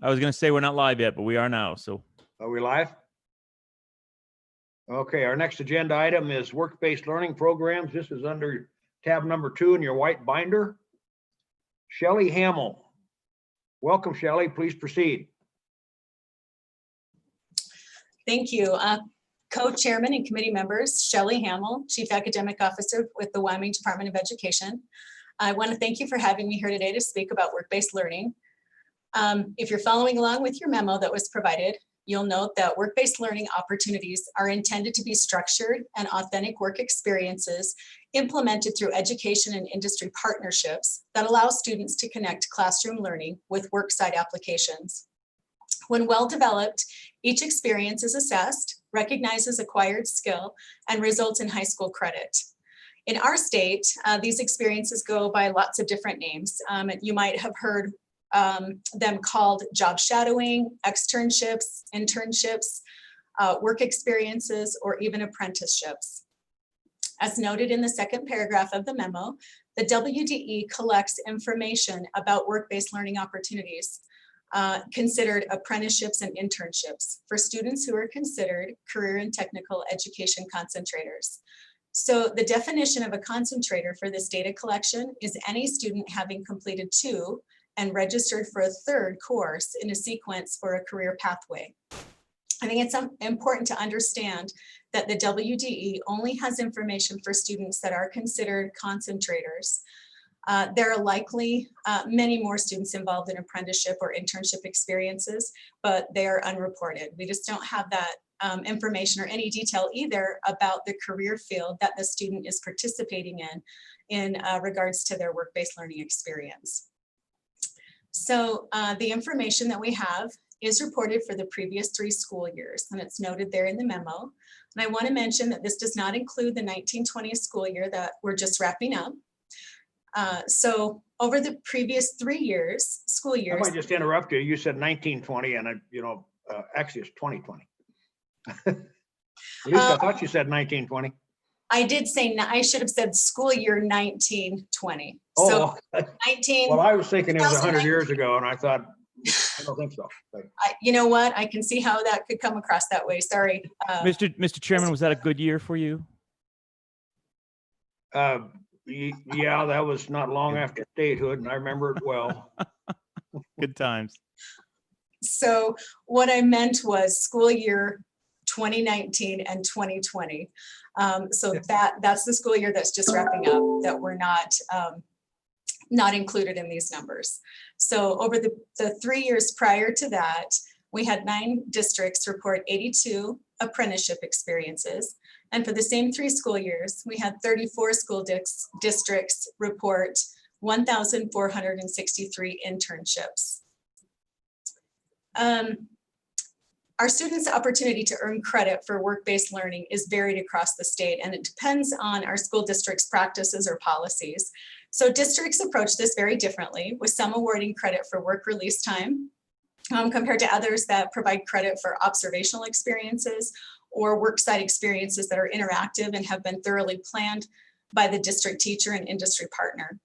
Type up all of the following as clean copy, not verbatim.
I was going to say we're not live yet, but we are now. So Are we live? Okay, our next agenda item is work-based learning programs. This is under tab number 2 in your white binder. Shelley Hamill. Welcome, Shelley. Please proceed. Thank you. Co-chairman and committee members, Shelley Hamill, Chief Academic Officer with the Wyoming Department of Education. I want to thank you for having me here today to speak about work-based learning. If you're following along with your memo that was provided, you'll note that work-based learning opportunities are intended to be structured and authentic work experiences implemented through education and industry partnerships that allow students to connect classroom learning with worksite applications. When well developed, each experience is assessed, recognizes acquired skill, and results in high school credit. In our state, these experiences go by lots of different names. You might have heard them called job shadowing, externships, internships, work experiences, or even apprenticeships. As noted in the second paragraph of the memo, the WDE collects information about work-based learning opportunities considered apprenticeships and internships for students who are considered career and technical education concentrators. So the definition of a concentrator for this data collection is any student having completed 2 and registered for a 3rd course in a sequence for a career pathway. I think it's important to understand that the WDE only has information for students that are considered concentrators. There are likely many more students involved in apprenticeship or internship experiences, but they are unreported. We just don't have that information or any detail either about the career field that the student is participating in regards to their work-based learning experience. So the information that we have is reported for the previous 3 school years, and it's noted there in the memo. And I want to mention that this does not include the 1920 school year that we're just wrapping up. So over the previous 3 years, school years. I might just interrupt you. You said 1920 and actually it's 2020. At least I thought you said 1920. I did say, I should have said school year 1920. Oh, so 19. Well, I was thinking it was 100 years ago, and I thought, I don't think so. But you know what? I can see how that could come across that way. Sorry. Mr. Chairman, was that a good year for you? Yeah, that was not long after statehood, and I remember it well. Good times. So what I meant was school year 2019 and 2020. So that's the school year that's just wrapping up that we're not included in these numbers. So over the 3 years prior to that, we had 9 districts report 82 apprenticeship experiences. And for the same 3 school years, we had 34 school districts report 1,463 internships. Our students' opportunity to earn credit for work-based learning is varied across the state, and it depends on our school district's practices or policies. So districts approach this very differently, with some awarding credit for work release time compared to others that provide credit for observational experiences or worksite experiences that are interactive and have been thoroughly planned by the district teacher and industry partner.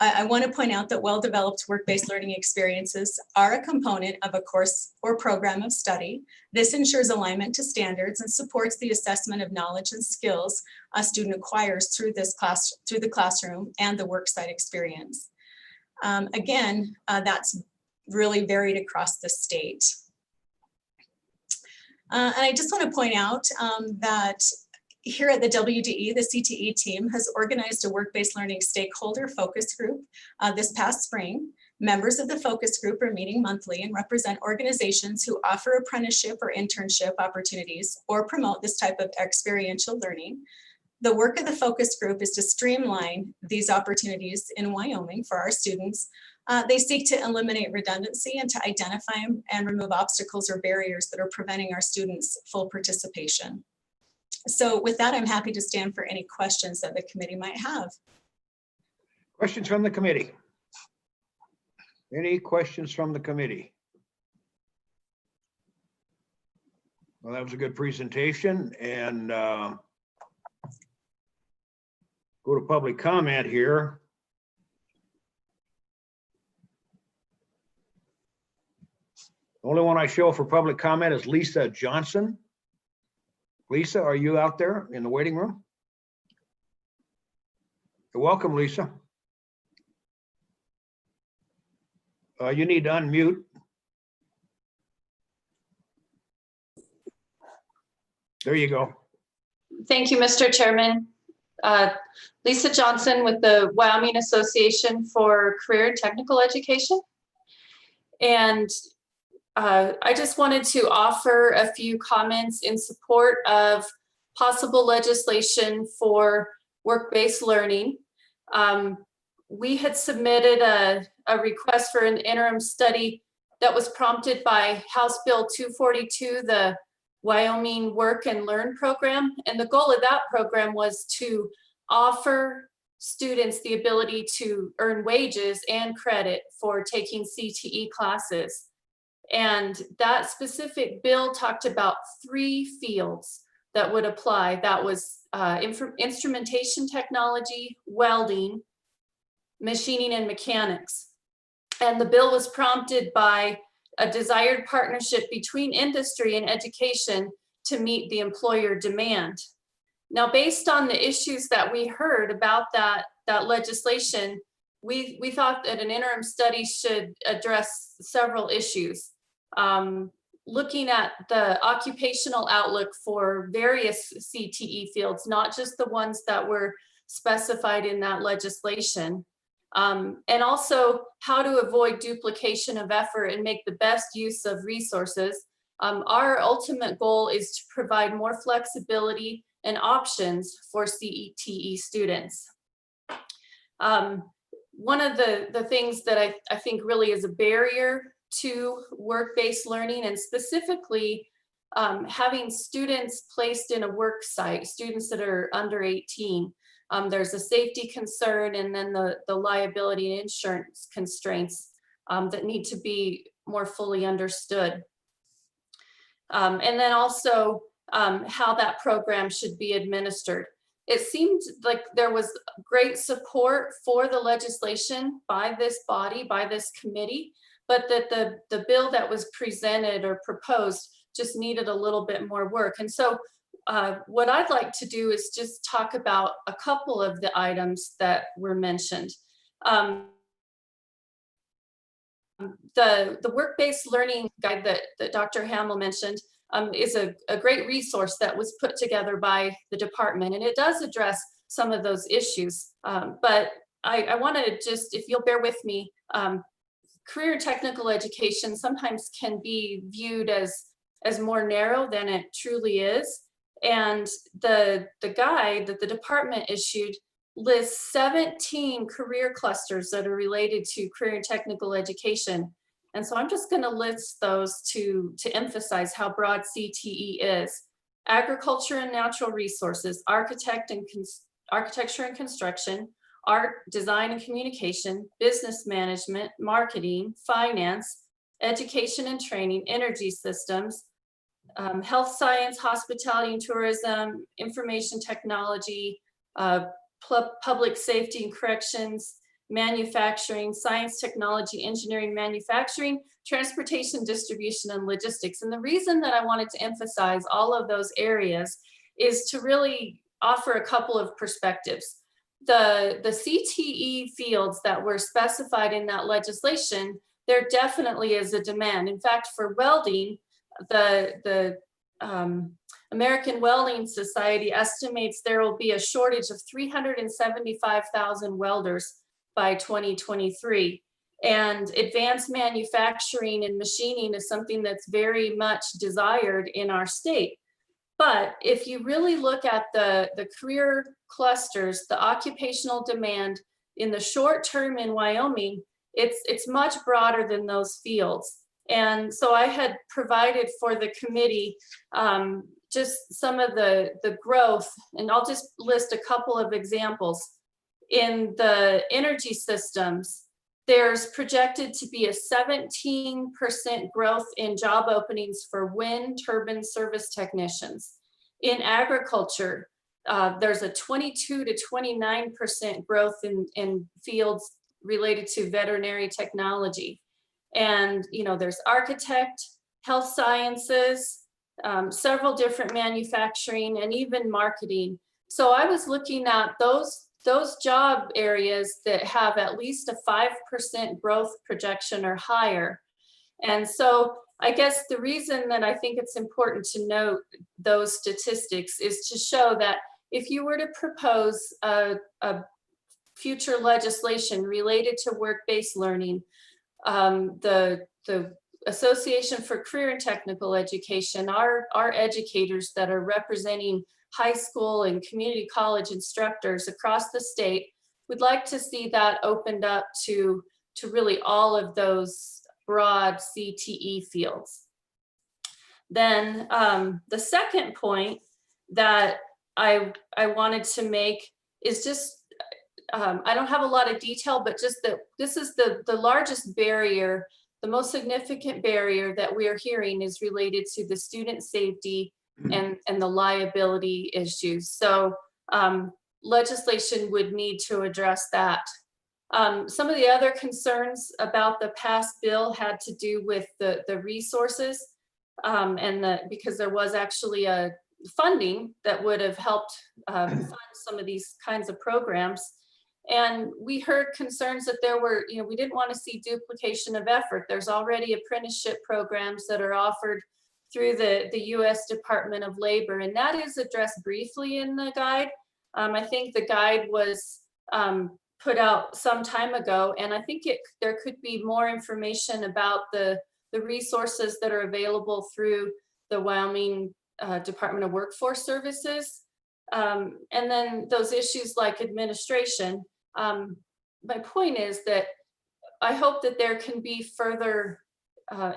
I want to point out that well-developed work-based learning experiences are a component of a course or program of study. This ensures alignment to standards and supports the assessment of knowledge and skills a student acquires through the classroom and the worksite experience. Again, that's really varied across the state. And I just want to point out that here at the WDE, the CTE team has organized a work-based learning stakeholder focus group this past spring. Members of the focus group are meeting monthly and represent organizations who offer apprenticeship or internship opportunities or promote this type of experiential learning. The work of the focus group is to streamline these opportunities in Wyoming for our students. They seek to eliminate redundancy and to identify and remove obstacles or barriers that are preventing our students' full participation. So with that, I'm happy to stand for any questions that the committee might have. Questions from the committee? Any questions from the committee? Well, that was a good presentation, and go to public comment here. The only one I show for public comment is Lisa Johnson. Lisa, are you out there in the waiting room? You're welcome, Lisa. You need to unmute. There you go. Thank you, Mr. Chairman. Lisa Johnson with the Wyoming Association for Career and Technical Education. And I just wanted to offer a few comments in support of possible legislation for work-based learning. We had submitted a request for an interim study that was prompted by House Bill 242, the Wyoming Work and Learn program. And the goal of that program was to offer students the ability to earn wages and credit for taking CTE classes. And that specific bill talked about 3 fields that would apply. That was instrumentation technology, welding, machining, and mechanics. And the bill was prompted by a desired partnership between industry and education to meet the employer demand. Now, based on the issues that we heard about that legislation, we thought that an interim study should address several issues. Looking at the occupational outlook for various CTE fields, not just the ones that were specified in that legislation. And also how to avoid duplication of effort and make the best use of resources. Our ultimate goal is to provide more flexibility and options for CTE students. One of the things that I think really is a barrier to work-based learning, and specifically having students placed in a work site, students that are under 18, there's a safety concern, and then the liability and insurance constraints that need to be more fully understood. And then also how that program should be administered. It seemed like there was great support for the legislation by this body, by this committee, but that the bill that was presented or proposed just needed a little bit more work. And so what I'd like to do is just talk about a couple of the items that were mentioned. The work-based learning guide that Dr. Hamill mentioned is a great resource that was put together by the department, and it does address some of those issues. But I want to just, if you'll bear with me, career and technical education sometimes can be viewed as more narrow than it truly is. And the guide that the department issued lists 17 career clusters that are related to career and technical education. And so I'm just going to list those to emphasize how broad CTE is. Agriculture and natural resources, architecture and construction, art, design and communication, business management, marketing, finance, education and training, energy systems, health science, hospitality and tourism, information technology, public safety and corrections, manufacturing, science, technology, engineering, manufacturing, transportation, distribution, and logistics. And the reason that I wanted to emphasize all of those areas is to really offer a couple of perspectives. The CTE fields that were specified in that legislation, there definitely is a demand. In fact, for welding, the American Welding Society estimates there will be a shortage of 375,000 welders by 2023. And advanced manufacturing and machining is something that's very much desired in our state. But if you really look at the career clusters, the occupational demand in the short term in Wyoming, it's much broader than those fields. And so I had provided for the committee just some of the growth, and I'll just list a couple of examples. In the energy systems, there's projected to be a 17% growth in job openings for wind turbine service technicians. In agriculture, there's a 22 to 29% growth in fields related to veterinary technology. And, there's architect, health sciences, several different manufacturing, and even marketing. So I was looking at those job areas that have at least a 5% growth projection or higher. And so I guess the reason that I think it's important to note those statistics is to show that if you were to propose a future legislation related to work-based learning, the Association for Career and Technical Education, our educators that are representing high school and community college instructors across the state would like to see that opened up to really all of those broad CTE fields. Then the second point that I wanted to make is just, I don't have a lot of detail, but just that this is the largest barrier, the most significant barrier that we are hearing is related to the student safety and the liability issues. So legislation would need to address that. Some of the other concerns about the past bill had to do with the resources because there was actually a funding that would have helped fund some of these kinds of programs. And we heard concerns that there were, we didn't want to see duplication of effort. There's already apprenticeship programs that are offered through the US Department of Labor, and that is addressed briefly in the guide. I think the guide was put out some time ago, and I think there could be more information about the resources that are available through the Wyoming Department of Workforce Services. And then those issues like administration. My point is that I hope that there can be further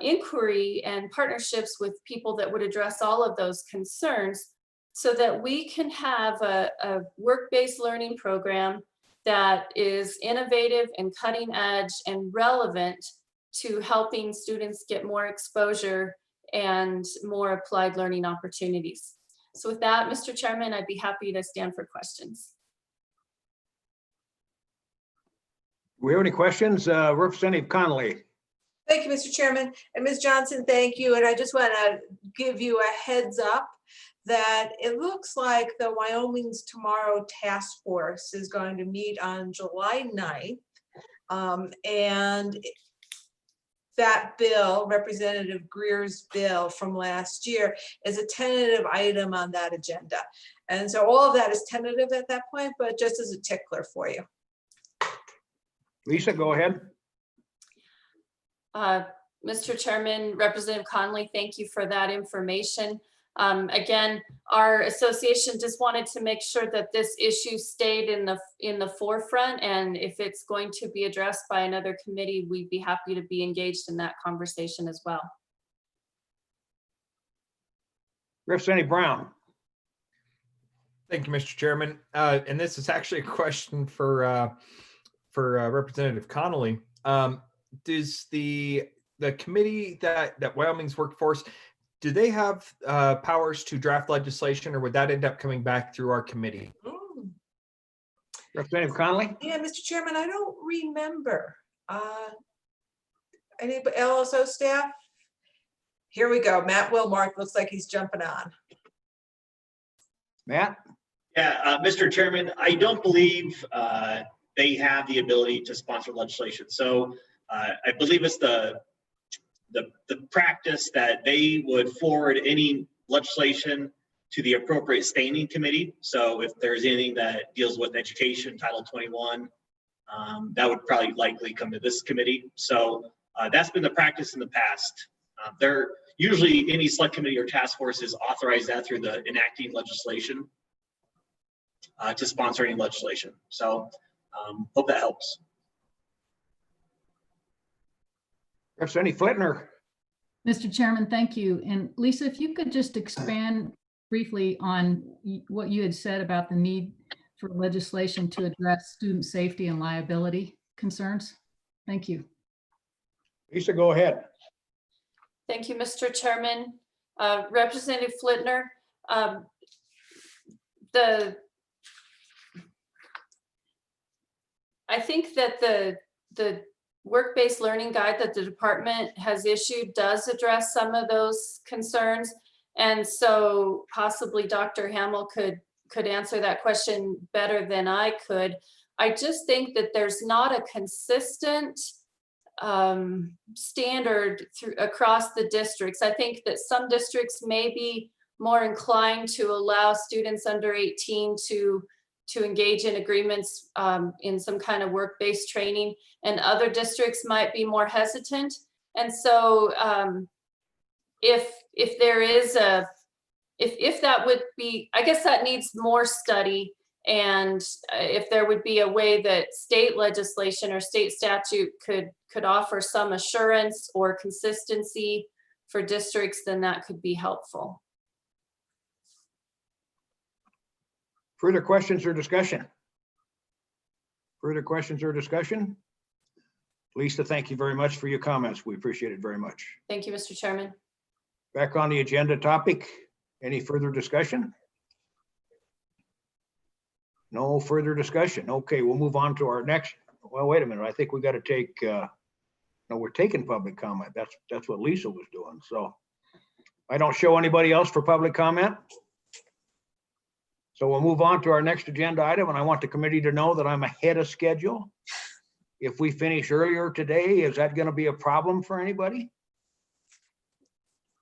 inquiry and partnerships with people that would address all of those concerns so that we can have a work-based learning program that is innovative and cutting edge and relevant to helping students get more exposure and more applied learning opportunities. So with that, Mr. Chairman, I'd be happy to stand for questions. Do we have any questions? Representative Connolly. Thank you, Mr. Chairman. And Ms. Johnson, thank you. And I just want to give you a heads up that it looks like the Wyoming's Tomorrow Task Force is going to meet on July 9th. And that bill, Representative Greer's bill from last year, is a tentative item on that agenda. And so all of that is tentative at that point, but just as a tickler for you. Lisa, go ahead. Mr. Chairman, Representative Conley, thank you for that information. Again, our association just wanted to make sure that this issue stayed in the forefront, and if it's going to be addressed by another committee, we'd be happy to be engaged in that conversation as well. Representative Brown. Thank you, Mr. Chairman. And this is actually a question for Representative Connolly. Does the committee that Wyoming's Workforce, do they have powers to draft legislation, or would that end up coming back through our committee? Representative Connolly. Yeah, Mr. Chairman, I don't remember. Any LSO staff? Here we go. Matt Wilmark looks like he's jumping on. Matt. Yeah, Mr. Chairman, I don't believe they have the ability to sponsor legislation. So I believe it's the practice that they would forward any legislation to the appropriate standing committee. So if there's anything that deals with education, Title 21, that would probably likely come to this committee. So that's been the practice in the past. Usually any select committee or task force is authorized that through the enacting legislation to sponsor any legislation. So hope that helps. Representative Flitner. Mr. Chairman, thank you. And Lisa, if you could just expand briefly on what you had said about the need for legislation to address student safety and liability concerns. Thank you. Lisa, go ahead. Thank you, Mr. Chairman. Representative Flitner, I think that the work-based learning guide that the department has issued does address some of those concerns. And so possibly Dr. Hamill could answer that question better than I could. I just think that there's not a consistent standard across the districts. I think that some districts may be more inclined to allow students under 18 to engage in agreements in some kind of work-based training, and other districts might be more hesitant. And so if there is if that would be, I guess that needs more study. And if there would be a way that state legislation or state statute could offer some assurance or consistency for districts, then that could be helpful. Further questions or discussion? Further questions or discussion? Lisa, thank you very much for your comments. We appreciate it very much. Thank you, Mr. Chairman. Back on the agenda topic, any further discussion? No further discussion. Okay, we'll move on to our next. Well, wait a minute. I think we got to take, no, we're taking public comment. That's what Lisa was doing. So I don't show anybody else for public comment. So we'll move on to our next agenda item, and I want the committee to know that I'm ahead of schedule. If we finish earlier today, is that going to be a problem for anybody?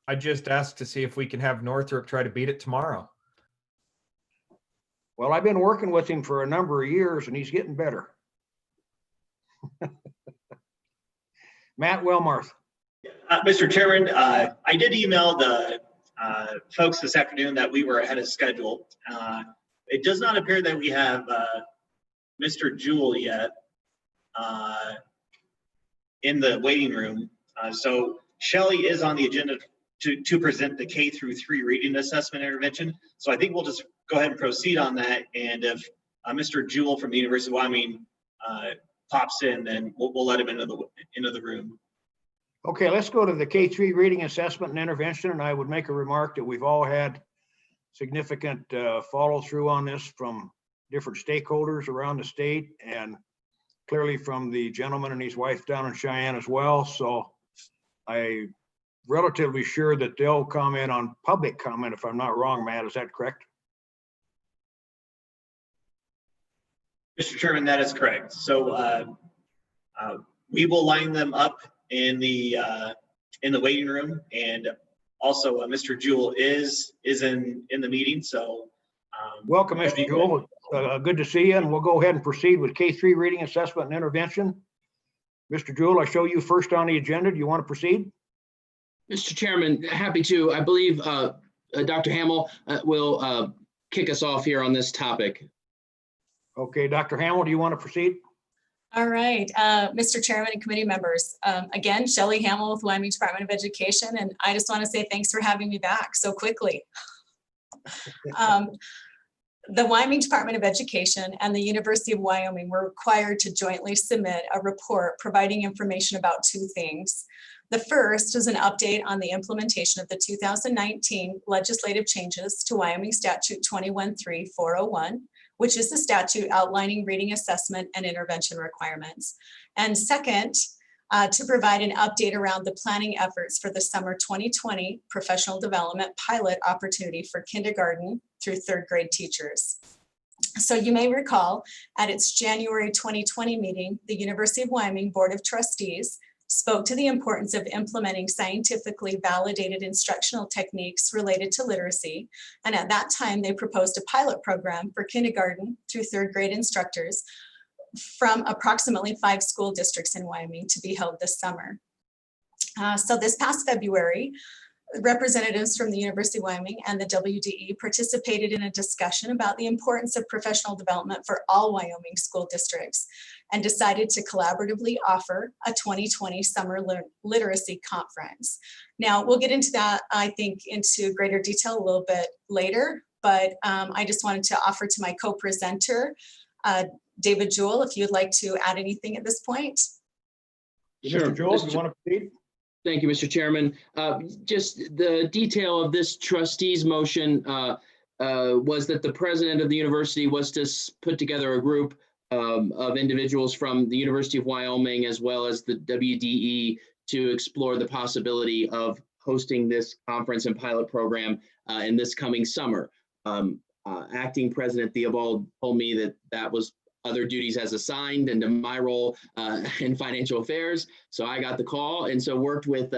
I just asked to see if we can have Northrop try to beat it tomorrow. Well, I've been working with him for a number of years and he's getting better. Matt Wilmarth. Mr. Chairman, I did email the folks this afternoon that we were ahead of schedule. It does not appear that we have Mr. Jewell yet in the waiting room. So Shelley is on the agenda to present the K through 3 reading assessment intervention. So I think we'll just go ahead and proceed on that. And if Mr. Jewell from the University of Wyoming pops in, then we'll let him into the room. Okay, let's go to the K3 reading assessment and intervention. And I would make a remark that we've all had significant follow through on this from different stakeholders around the state, and clearly from the gentleman and his wife down in Cheyenne as well. So I'm relatively sure that they'll comment on public comment, if I'm not wrong. Matt, is that correct? Mr. Chairman, that is correct. So we will line them up in the waiting room, and also Mr. Jewell is in the meeting. So welcome, Mr. Jewell. Good to see you, and we'll go ahead and proceed with K3 reading assessment and intervention. Mr. Jewell, I show you first on the agenda. Do you want to proceed? Mr. Chairman, happy to. I believe Dr. Hamill will kick us off here on this topic. Okay, Dr. Hamill, do you want to proceed? All right, Mr. Chairman and committee members. Again, Shelley Hamill with Wyoming Department of Education, and I just want to say thanks for having me back so quickly. The Wyoming Department of Education and the University of Wyoming were required to jointly submit a report providing information about 2 things. The first is an update on the implementation of the 2019 legislative changes to Wyoming Statute 21-3-401, which is the statute outlining reading assessment and intervention requirements. And second, to provide an update around the planning efforts for the summer 2020 professional development pilot opportunity for kindergarten through 3rd grade teachers. So you may recall at its January 2020 meeting, the University of Wyoming Board of Trustees spoke to the importance of implementing scientifically validated instructional techniques related to literacy. And at that time, they proposed a pilot program for kindergarten through 3rd grade instructors from approximately 5 school districts in Wyoming to be held this summer. So this past February, representatives from the University of Wyoming and the WDE participated in a discussion about the importance of professional development for all Wyoming school districts and decided to collaboratively offer a 2020 summer literacy conference. Now, we'll get into that, I think, into greater detail a little bit later, but I just wanted to offer to my co-presenter, David Jewell, if you'd like to add anything at this point. Sure. Mr. Jewell, do you want to proceed? Thank you, Mr. Chairman. Just the detail of this trustees motion was that the president of the university was to put together a group of individuals from the University of Wyoming as well as the WDE to explore the possibility of hosting this conference and pilot program in this coming summer. Acting President Theobald told me that that was other duties as assigned into my role in financial affairs. So I got the call and so worked with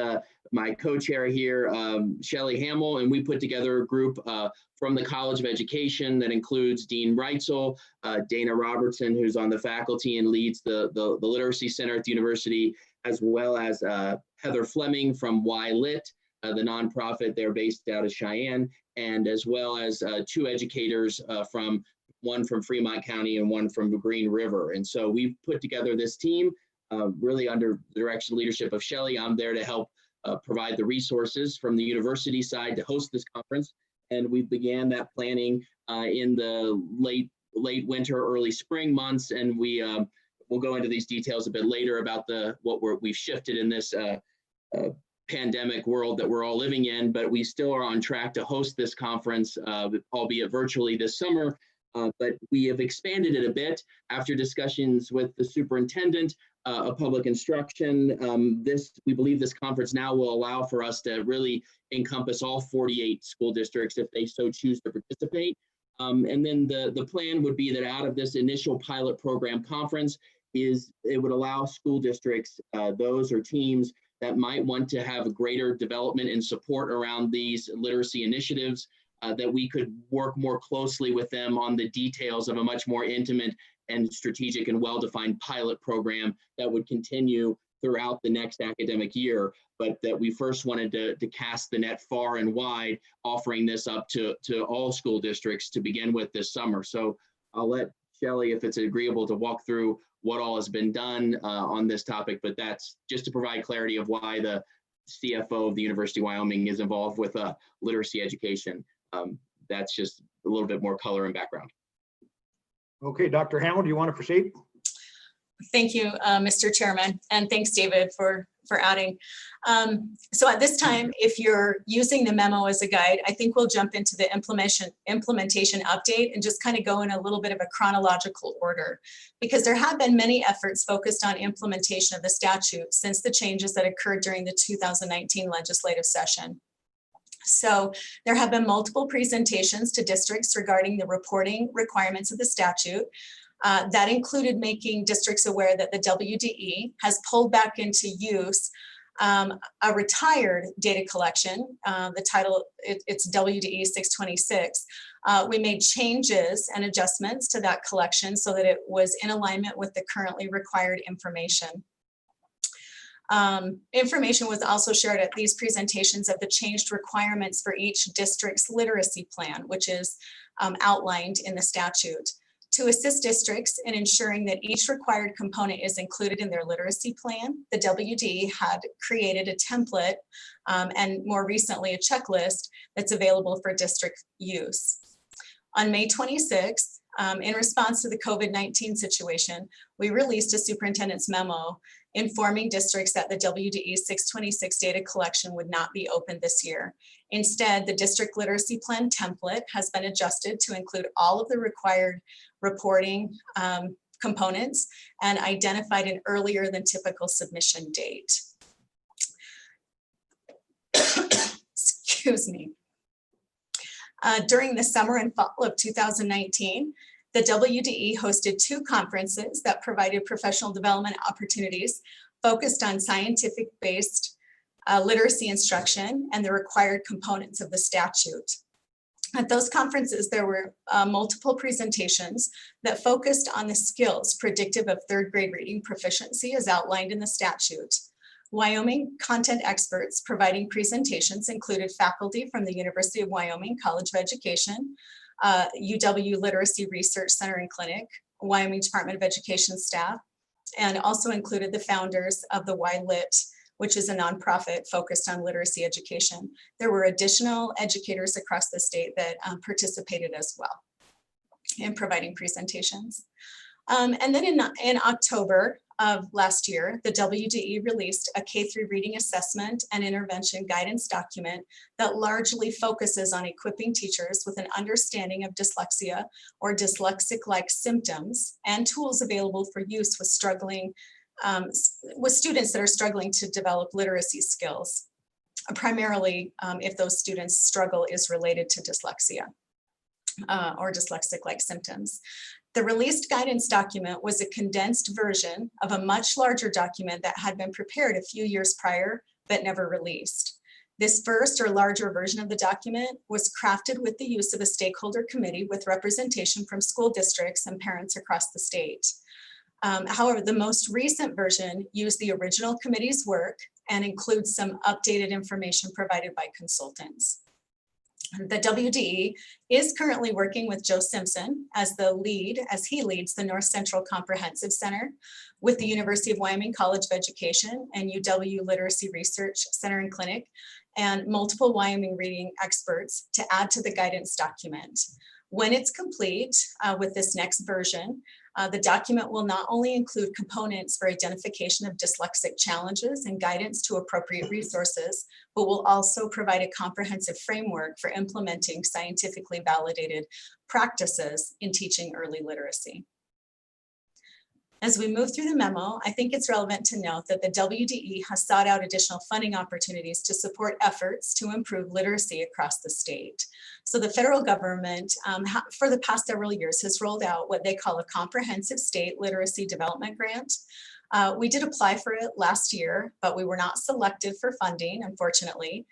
my co-chair here, Shelley Hamill, and we put together a group from the College of Education that includes Dean Reitzel, Dana Robertson, who's on the faculty and leads the Literacy Center at the university, as well as Heather Fleming from YLit, the nonprofit. They're based out of Cheyenne, and as well as two educators one from Fremont County and one from the Green River. And so we've put together this team really under the direction and leadership of Shelley. I'm there to help provide the resources from the university side to host this conference. And we began that planning in the late winter, early spring months. And we'll go into these details a bit later about we've shifted in this pandemic world that we're all living in, but we still are on track to host this conference, albeit virtually this summer. But we have expanded it a bit after discussions with the superintendent of public instruction. We believe this conference now will allow for us to really encompass all 48 school districts if they so choose to participate. And then the plan would be that out of this initial pilot program conference it would allow school districts, those or teams that might want to have greater development and support around these literacy initiatives, that we could work more closely with them on the details of a much more intimate and strategic and well-defined pilot program that would continue throughout the next academic year, but that we first wanted to cast the net far and wide, offering this up to all school districts to begin with this summer. So I'll let Shelley, if it's agreeable, to walk through what all has been done on this topic, but that's just to provide clarity of why the CFO of the University of Wyoming is involved with literacy education. That's just a little bit more color and background. Okay, Dr. Hamill, do you want to proceed? Thank you, Mr. Chairman, and thanks, David, for adding. So at this time, if you're using the memo as a guide, I think we'll jump into the implementation update and just kind of go in a little bit of a chronological order, because there have been many efforts focused on implementation of the statute since the changes that occurred during the 2019 legislative session. So there have been multiple presentations to districts regarding the reporting requirements of the statute. That included making districts aware that the WDE has pulled back into use a retired data collection. The title, it's WDE 626. We made changes and adjustments to that collection so that it was in alignment with the currently required information. Information was also shared at these presentations of the changed requirements for each district's literacy plan, which is outlined in the statute. To assist districts in ensuring that each required component is included in their literacy plan, the WDE had created a template and more recently a checklist that's available for district use. On May 26th, in response to the COVID-19 situation, we released a superintendent's memo informing districts that the WDE 626 data collection would not be open this year. Instead, the district literacy plan template has been adjusted to include all of the required reporting components and identified an earlier than typical submission date. Excuse me. During the summer and fall of 2019, the WDE hosted two conferences that provided professional development opportunities focused on scientific-based literacy instruction and the required components of the statute. At those conferences, there were multiple presentations that focused on the skills predictive of third grade reading proficiency as outlined in the statute. Wyoming content experts providing presentations included faculty from the University of Wyoming College of Education, UW Literacy Research Center and Clinic, Wyoming Department of Education staff, and also included the founders of the YLit, which is a nonprofit focused on literacy education. There were additional educators across the state that participated as well in providing presentations. And then in October, of last year, the WDE released a K-3 reading assessment and intervention guidance document that largely focuses on equipping teachers with an understanding of dyslexia or dyslexic-like symptoms and tools available for use with students that are struggling to develop literacy skills, primarily if those students' struggle is related to dyslexia or dyslexic-like symptoms. The released guidance document was a condensed version of a much larger document that had been prepared a few years prior, but never released. This first or larger version of the document was crafted with the use of a stakeholder committee with representation from school districts and parents across the state. However, the most recent version used the original committee's work and includes some updated information provided by consultants. The WDE is currently working with Joe Simpson as he leads the North Central Comprehensive Center with the University of Wyoming College of Education and UW Literacy Research Center and Clinic and multiple Wyoming reading experts to add to the guidance document. When it's complete with this next version, the document will not only include components for identification of dyslexic challenges and guidance to appropriate resources, but will also provide a comprehensive framework for implementing scientifically validated practices in teaching early literacy. As we move through the memo, I think it's relevant to note that the WDE has sought out additional funding opportunities to support efforts to improve literacy across the state. So the federal government, for the past several years, has rolled out what they call a comprehensive state literacy development grant. We did apply for it last year, but we were not selected for funding, unfortunately.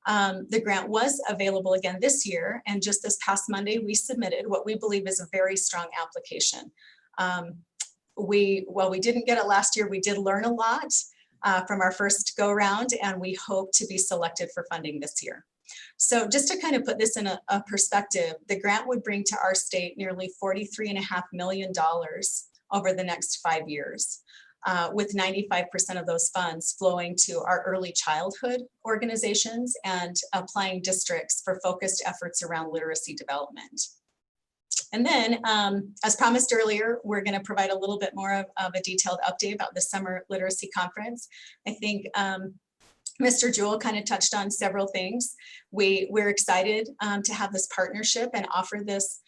The grant was available again this year, and just this past Monday, we submitted what we believe is a very strong application. While we didn't get it last year, we did learn a lot from our first go around, and we hope to be selected for funding this year. So just to kind of put this in a perspective, the grant would bring to our state nearly $43.5 million over the next 5 years, with 95% of those funds flowing to our early childhood organizations and applying districts for focused efforts around literacy development. And then, as promised earlier, we're going to provide a little bit more of a detailed update about the Summer Literacy Conference. I think Mr. Jewell kind of touched on several things. We're excited to have this partnership and offer this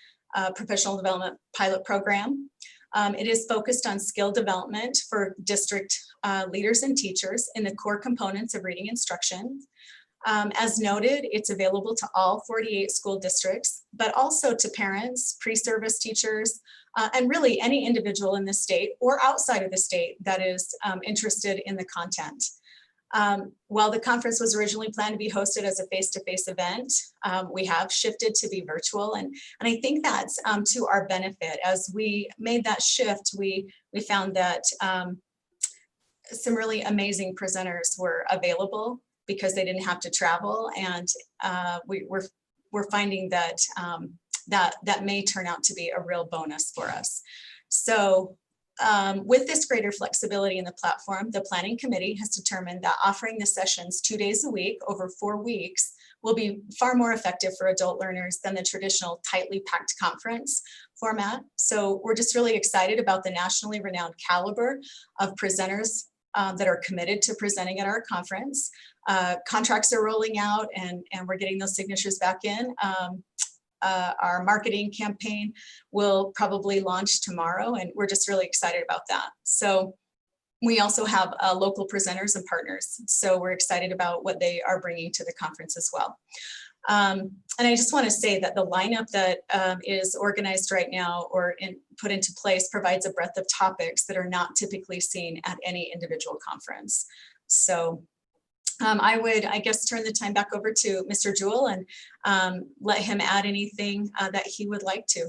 professional development pilot program. It is focused on skill development for district leaders and teachers in the core components of reading instruction. As noted, it's available to all 48 school districts, but also to parents, pre-service teachers, and really any individual in the state or outside of the state that is interested in the content. While the conference was originally planned to be hosted as a face-to-face event, we have shifted to be virtual, and I think that's to our benefit. As we made that shift, we found that some really amazing presenters were available because they didn't have to travel, and we're finding that that may turn out to be a real bonus for us. So with this greater flexibility in the platform, the planning committee has determined that offering the sessions 2 days a week over 4 weeks will be far more effective for adult learners than the traditional tightly packed conference format. So we're just really excited about the nationally renowned caliber of presenters that are committed to presenting at our conference. Contracts are rolling out, and we're getting those signatures back in. Our marketing campaign will probably launch tomorrow, and we're just really excited about that. So we also have local presenters and partners, so we're excited about what they are bringing to the conference as well. And I just want to say that the lineup that is organized right now or put into place provides a breadth of topics that are not typically seen at any individual conference. So I would, I guess, turn the time back over to Mr. Jewell and let him add anything that he would like to.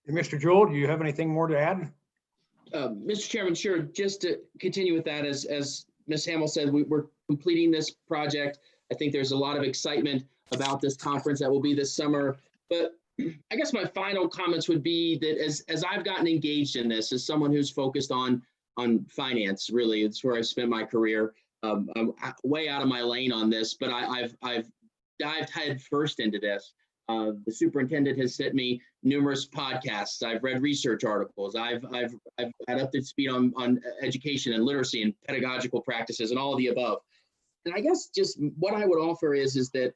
Mr. Jewell, do you have anything more to add? Mr. Chairman, sure. Just to continue with that, as Ms. Hamill said, we're completing this project. I think there's a lot of excitement about this conference that will be this summer. But I guess my final comments would be that as I've gotten engaged in this, as someone who's focused on finance, really, it's where I've spent my career. I'm way out of my lane on this, but I've dived head first into this. The superintendent has sent me numerous podcasts. I've read research articles. I've had up to speed on education and literacy and pedagogical practices and all of the above. And I guess just what I would offer is that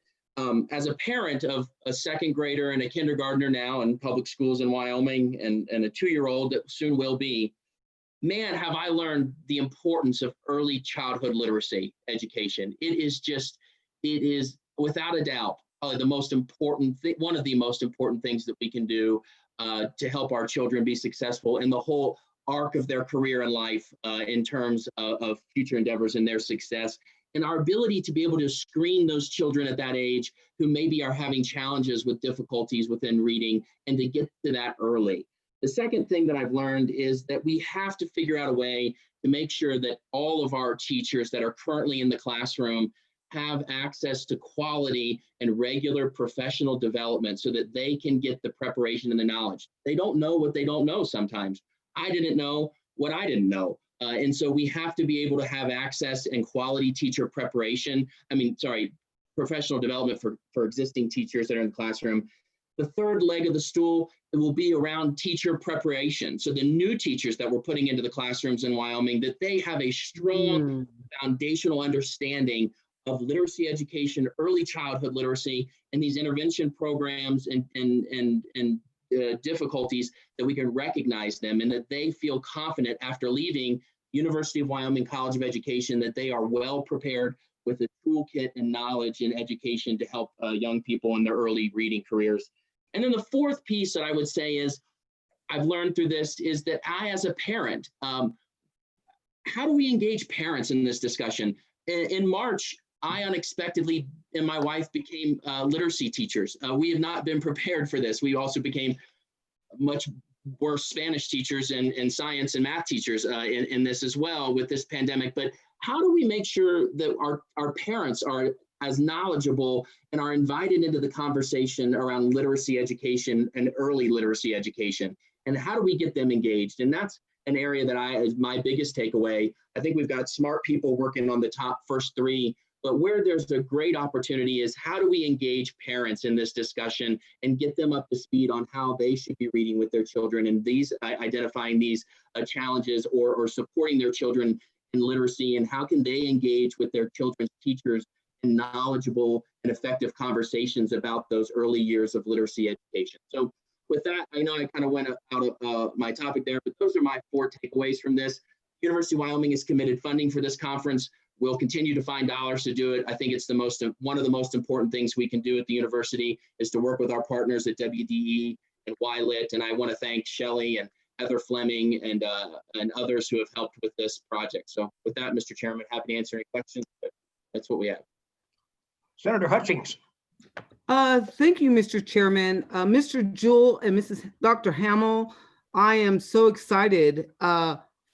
as a parent of a second grader and a kindergartner now in public schools in Wyoming and a 2-year-old that soon will be, man, have I learned the importance of early childhood literacy education. It is without a doubt probably the most important thing, one of the most important things that we can do to help our children be successful in the whole arc of their career and life in terms of future endeavors and their success. And our ability to be able to screen those children at that age who maybe are having challenges with difficulties within reading and to get to that early. The second thing that I've learned is that we have to figure out a way to make sure that all of our teachers that are currently in the classroom have access to quality and regular professional development so that they can get the preparation and the knowledge. They don't know what they don't know sometimes. I didn't know what I didn't know. And so we have to be able to have access and quality teacher preparation. Professional development for existing teachers that are in the classroom. The third leg of the stool, it will be around teacher preparation. So the new teachers that we're putting into the classrooms in Wyoming, that they have a strong foundational understanding of literacy education, early childhood literacy, and these intervention programs and difficulties that we can recognize them and that they feel confident after leaving University of Wyoming College of Education that they are well prepared with a toolkit and knowledge and education to help young people in their early reading careers. And then the fourth piece that I would say is, I've learned through this is that I, as a parent, how do we engage parents in this discussion? In March, I unexpectedly and my wife became literacy teachers. We have not been prepared for this. We also became much worse Spanish teachers and science and math teachers in this as well with this pandemic. But how do we make sure that our parents are as knowledgeable and are invited into the conversation around literacy education and early literacy education? And how do we get them engaged? And that's an area that is my biggest takeaway. I think we've got smart people working on the top first 3, but where there's a great opportunity is how do we engage parents in this discussion and get them up to speed on how they should be reading with their children and identifying these challenges or supporting their children in literacy, and how can they engage with their children's teachers in knowledgeable and effective conversations about those early years of literacy education. So with that, I know I kind of went out of my topic there, but those are my 4 takeaways from this. University of Wyoming has committed funding for this conference. We'll continue to find dollars to do it. I think it's one of the most important things we can do at the university is to work with our partners at WDE and YLIT. And I want to thank Shelley and Heather Fleming and others who have helped with this project. So with that, Mr. Chairman, happy to answer any questions, but that's what we have. Senator Hutchings. Thank you, Mr. Chairman. Mr. Jewell and Dr. Hamill, I am so excited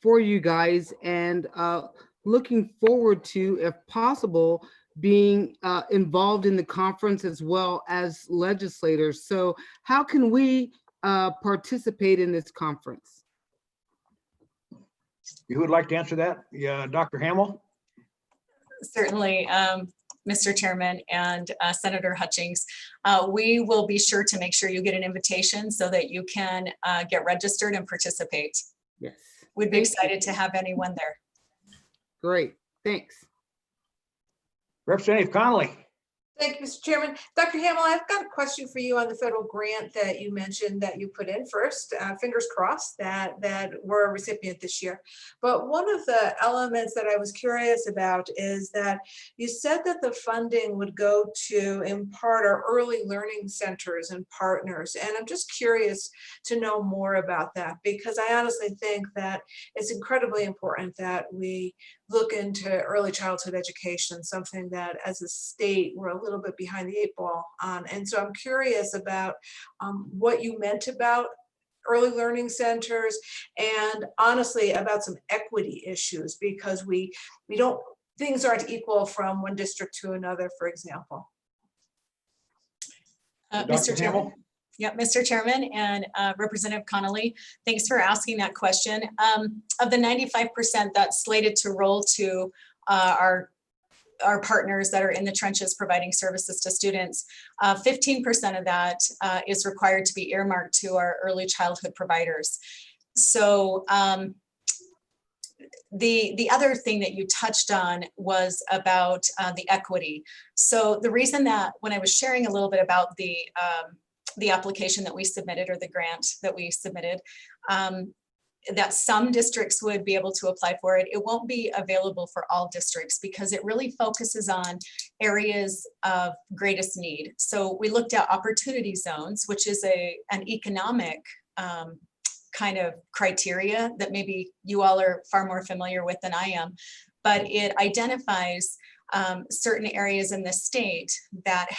for you guys and looking forward to, if possible, being involved in the conference as well as legislators. So how can we participate in this conference? You would like to answer that? Yeah, Dr. Hamill? Certainly, Mr. Chairman and Senator Hutchings. We will be sure to make sure you get an invitation so that you can get registered and participate. Yes. We'd be excited to have anyone there. Great, thanks. Representative Connolly. Thank you, Mr. Chairman. Dr. Hamill, I've got a question for you on the federal grant that you mentioned that you put in first. Fingers crossed that we're a recipient this year. But one of the elements that I was curious about is that you said that the funding would go to, in part, our early learning centers and partners. And I'm just curious to know more about that, because I honestly think that it's incredibly important that we look into early childhood education, something that as a state, we're a little bit behind the 8 ball on. And so I'm curious about what you meant about early learning centers and honestly about some equity issues, because things aren't equal from one district to another, for example. Mr. Chairman. Yeah, Mr. Chairman and Representative Connolly, thanks for asking that question. Of the 95% that's slated to roll to our our partners that are in the trenches providing services to students, 15% of that is required to be earmarked to our early childhood providers. So the other thing that you touched on was about the equity. So the reason that when I was sharing a little bit about the application that we submitted, or the grant that we submitted, that some districts would be able to apply for it, it won't be available for all districts because it really focuses on areas of greatest need. So we looked at opportunity zones, which is an economic kind of criteria that maybe you all are far more familiar with than I am, but it identifies certain areas in the state that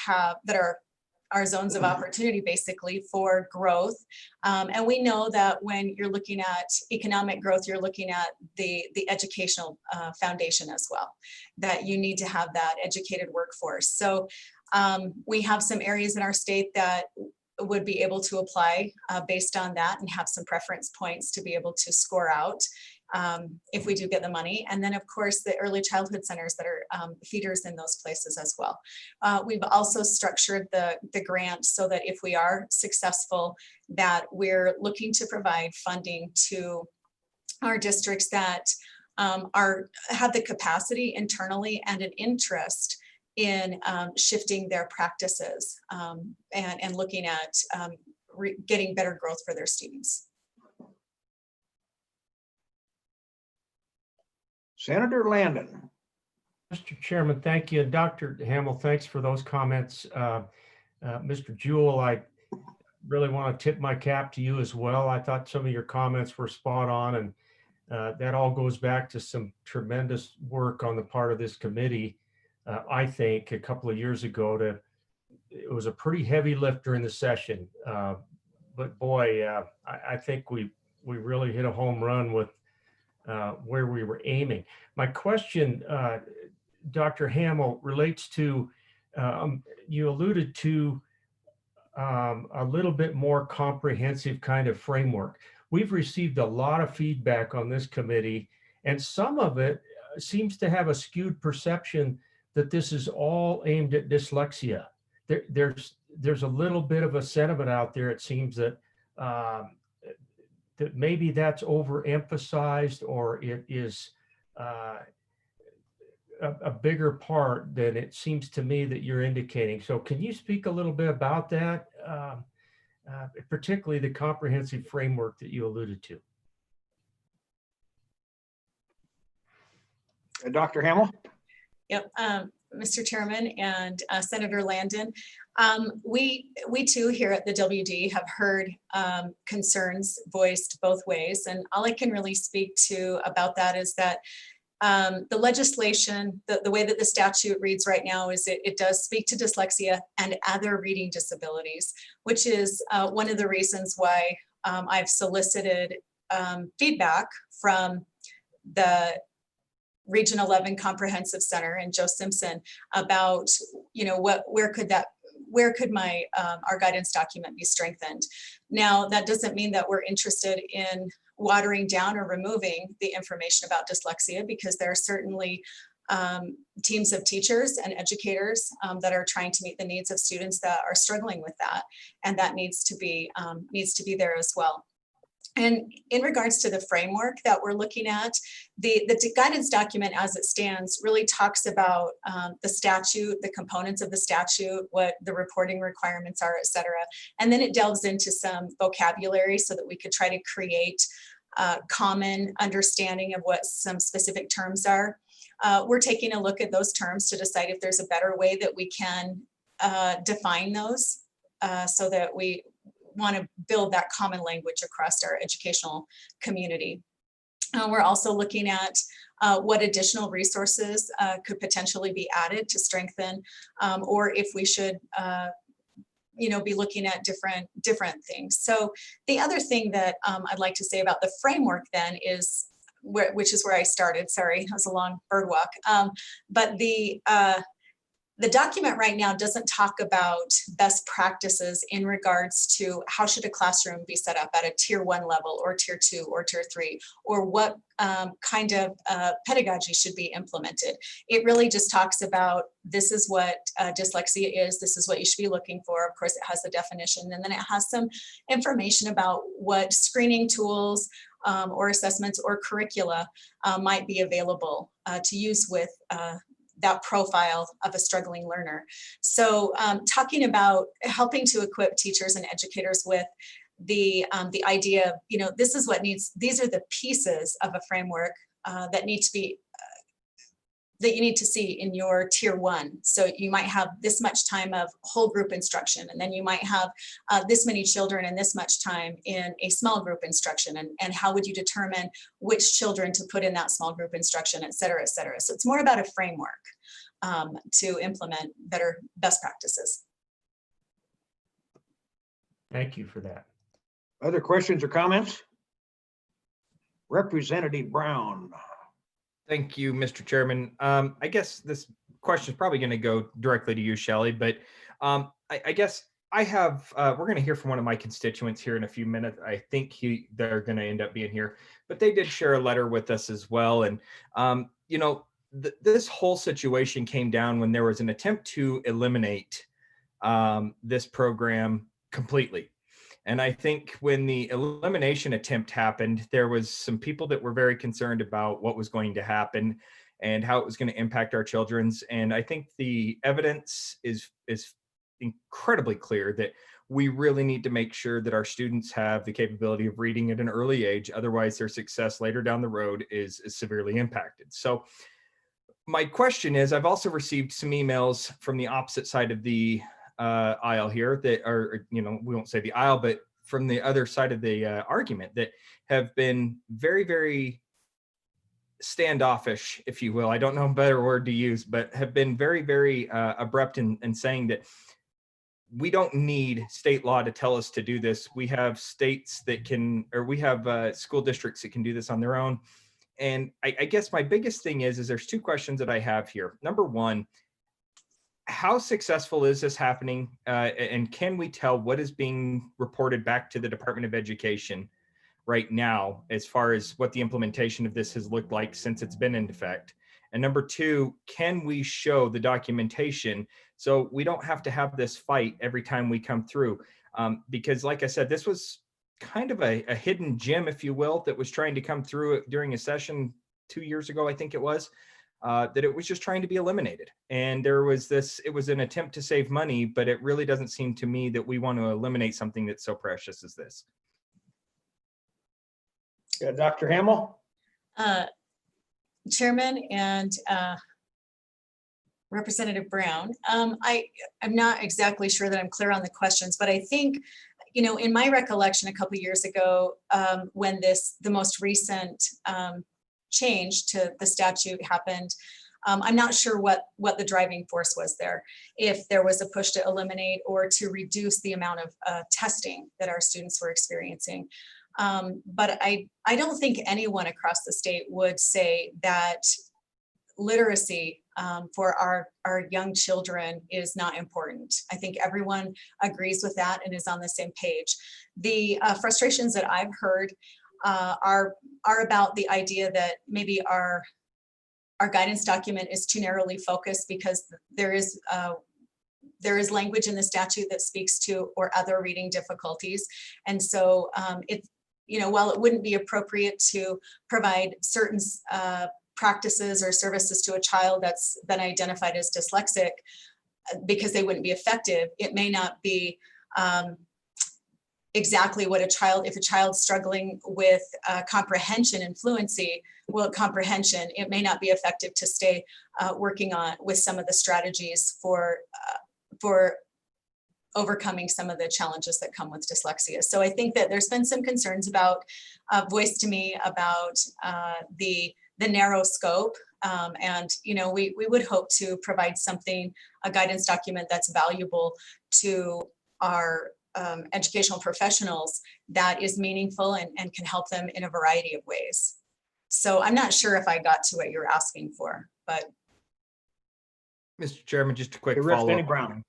are zones of opportunity basically for growth. And we know that when you're looking at economic growth, you're looking at the educational foundation as well, that you need to have that educated workforce. So we have some areas in our state that would be able to apply based on that and have some preference points to be able to score out if we do get the money. And then of course, the early childhood centers that are feeders in those places as well. We've also structured the grant so that if we are successful, that we're looking to provide funding to our districts that have the capacity internally and an interest in shifting their practices and looking at getting better growth for their students. Senator Landon. Mr. Chairman, thank you. Dr. Hamel, thanks for those comments. Mr. Jewell, I really want to tip my cap to you as well. I thought some of your comments were spot on, and that all goes back to some tremendous work on the part of this committee. I think a couple of years ago, it was a pretty heavy lift during the session, but boy, I think we really hit a home run with where we were aiming. My question, Dr. Hamel, relates to, you alluded to a little bit more comprehensive kind of framework. We've received a lot of feedback on this committee, and some of it seems to have a skewed perception that this is all aimed at dyslexia. There's a little bit of a sentiment out there, it seems, that that maybe that's overemphasized, or it is a bigger part than it seems to me that you're indicating. So can you speak a little bit about that, particularly the comprehensive framework that you alluded to? Dr. Hamel? Yep, Mr. Chairman and Senator Landon, we too here at the WD have heard concerns voiced both ways, and all I can really speak to about that is that the legislation, the way that the statute reads right now is it does speak to dyslexia and other reading disabilities, which is one of the reasons why I've solicited feedback from the Region 11 Comprehensive Center and Joe Simpson about, where could my our guidance document be strengthened. Now, that doesn't mean that we're interested in watering down or removing the information about dyslexia, because there are certainly teams of teachers and educators that are trying to meet the needs of students that are struggling with that, and that needs to be there as well. And in regards to the framework that we're looking at, the guidance document as it stands really talks about the statute, the components of the statute, what the reporting requirements are, et cetera. And then it delves into some vocabulary so that we could try to create common understanding of what some specific terms are. We're taking a look at those terms to decide if there's a better way that we can define those so that we want to build that common language across our educational community. We're also looking at what additional resources could potentially be added to strengthen, or if we should be looking at different things. So the other thing that I'd like to say about the framework then is, which is where I started, sorry, it was a long bird walk, but the the document right now doesn't talk about best practices in regards to how should a classroom be set up at a tier 1 level or tier 2 or tier 3, or what kind of pedagogy should be implemented. It really just talks about this is what dyslexia is, this is what you should be looking for. Of course, it has the definition, and then it has some information about what screening tools or assessments or curricula might be available to use with that profile of a struggling learner. So talking about helping to equip teachers and educators with the idea of, you know, this is what needs, these are the pieces of a framework that need to be, that you need to see in your tier 1. So you might have this much time of whole group instruction, and then you might have this many children and this much time in a small group instruction. And how would you determine which children to put in that small group instruction, et cetera, et cetera. So it's more about a framework to implement better best practices. Thank you for that. Other questions or comments? Representative Brown. Thank you, Mr. Chairman. I guess this question is probably going to go directly to you, Shelley, but I guess I have, we're going to hear from one of my constituents here in a few minutes. I think they're going to end up being here, but they did share a letter with us as well. And, you know, this whole situation came down when there was an attempt to eliminate this program completely. And I think when the elimination attempt happened, there was some people that were very concerned about what was going to happen and how it was going to impact our children's. And I think the evidence is incredibly clear that we really need to make sure that our students have the capability of reading at an early age. Otherwise, their success later down the road is severely impacted. So my question is, I've also received some emails from the opposite side of the aisle here that are, you know, we won't say the aisle, but from the other side of the argument that have been very, very standoffish, if you will. I don't know a better word to use, but have been very, very abrupt in saying that we don't need state law to tell us to do this. We have states that can, or we have school districts that can do this on their own. And I guess my biggest thing is there's two questions that I have here. Number one, how successful is this happening? And can we tell what is being reported back to the Department of Education right now, as far as what the implementation of this has looked like since it's been in effect? And number two, can we show the documentation so we don't have to have this fight every time we come through? Because like I said, this was kind of a hidden gem, if you will, that was trying to come through during a session 2 years ago, I think it was. That it was just trying to be eliminated. And there was this, it was an attempt to save money, but it really doesn't seem to me that we want to eliminate something that's so precious as this. Yeah, Dr. Hamel? Chairman and Representative Brown, I'm not exactly sure that I'm clear on the questions, but I think, you know, in my recollection a couple of years ago, when the most recent change to the statute happened, I'm not sure what the driving force was there. If there was a push to eliminate or to reduce the amount of testing that our students were experiencing. But I don't think anyone across the state would say that literacy for our young children is not important. I think everyone agrees with that and is on the same page. The frustrations that I've heard are about the idea that maybe our guidance document is too narrowly focused because there is language in the statute that speaks to or other reading difficulties. And so while it wouldn't be appropriate to provide certain practices or services to a child that's been identified as dyslexic because they wouldn't be effective, it may not be exactly what if a child's struggling with comprehension and fluency, comprehension, it may not be effective to stay working with some of the strategies for overcoming some of the challenges that come with dyslexia. So I think that there's been some concerns about voiced to me about the narrow scope. And we would hope to provide a guidance document that's valuable to our educational professionals that is meaningful and can help them in a variety of ways. So I'm not sure if I got to what you're asking for, but. Mr. Chairman, just a quick Hey, Rick, Denny follow-up. Brown.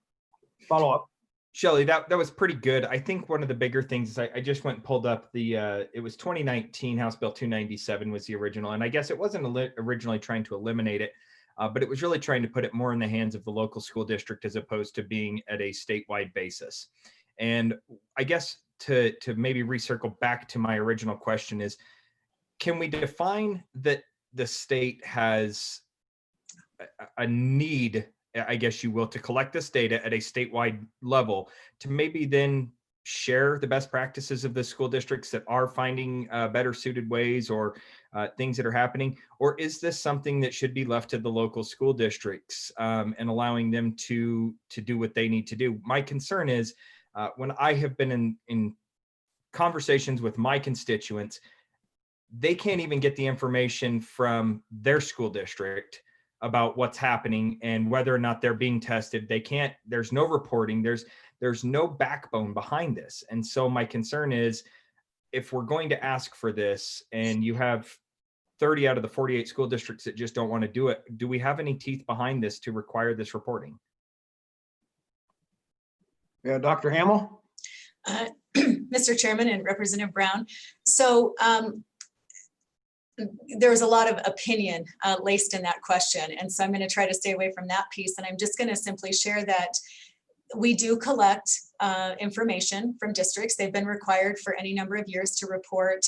Follow up. Shelley, that was pretty good. I think one of the bigger things is I just went and pulled up the, it was 2019 House Bill 297 was the original. And I guess it wasn't originally trying to eliminate it, but it was really trying to put it more in the hands of the local school district as opposed to being at a statewide basis. And I guess to maybe recircle back to my original question is, can we define that the state has a need, I guess you will, to collect this data at a statewide level to maybe then share the best practices of the school districts that are finding better suited ways or things that are happening? Or is this something that should be left to the local school districts and allowing them to do what they need to do? My concern is when I have been in conversations with my constituents, they can't even get the information from their school district about what's happening and whether or not they're being tested. They can't, there's no reporting, there's no backbone behind this. And so my concern is, if we're going to ask for this and you have 30 out of the 48 school districts that just don't want to do it, do we have any teeth behind this to require this reporting? Yeah, Dr. Hamel? Mr. Chairman and Representative Brown. So there's a lot of opinion laced in that question. And so I'm going to try to stay away from that piece. And I'm just going to simply share that we do collect information from districts. They've been required for any number of years to report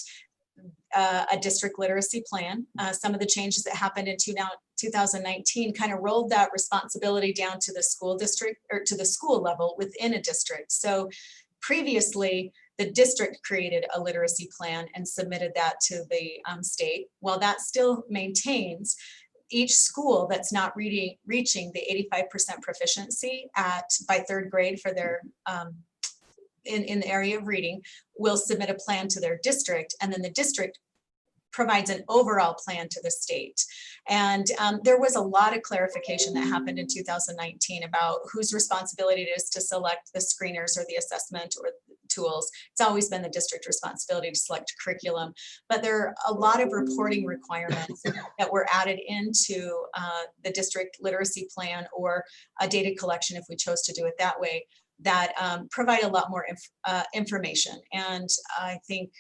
a district literacy plan. Some of the changes that happened in 2019 kind of rolled that responsibility down to the school district or to the school level within a district. So previously, the district created a literacy plan and submitted that to the state. While that still maintains, each school that's not reaching the 85% proficiency by third grade for their in the area of reading will submit a plan to their district, and then the district provides an overall plan to the state. And there was a lot of clarification that happened in 2019 about whose responsibility it is to select the screeners or the assessment or tools. It's always been the district responsibility to select curriculum, but there are a lot of reporting requirements that were added into the district literacy plan or a data collection, if we chose to do it that way, that provide a lot more information. And I think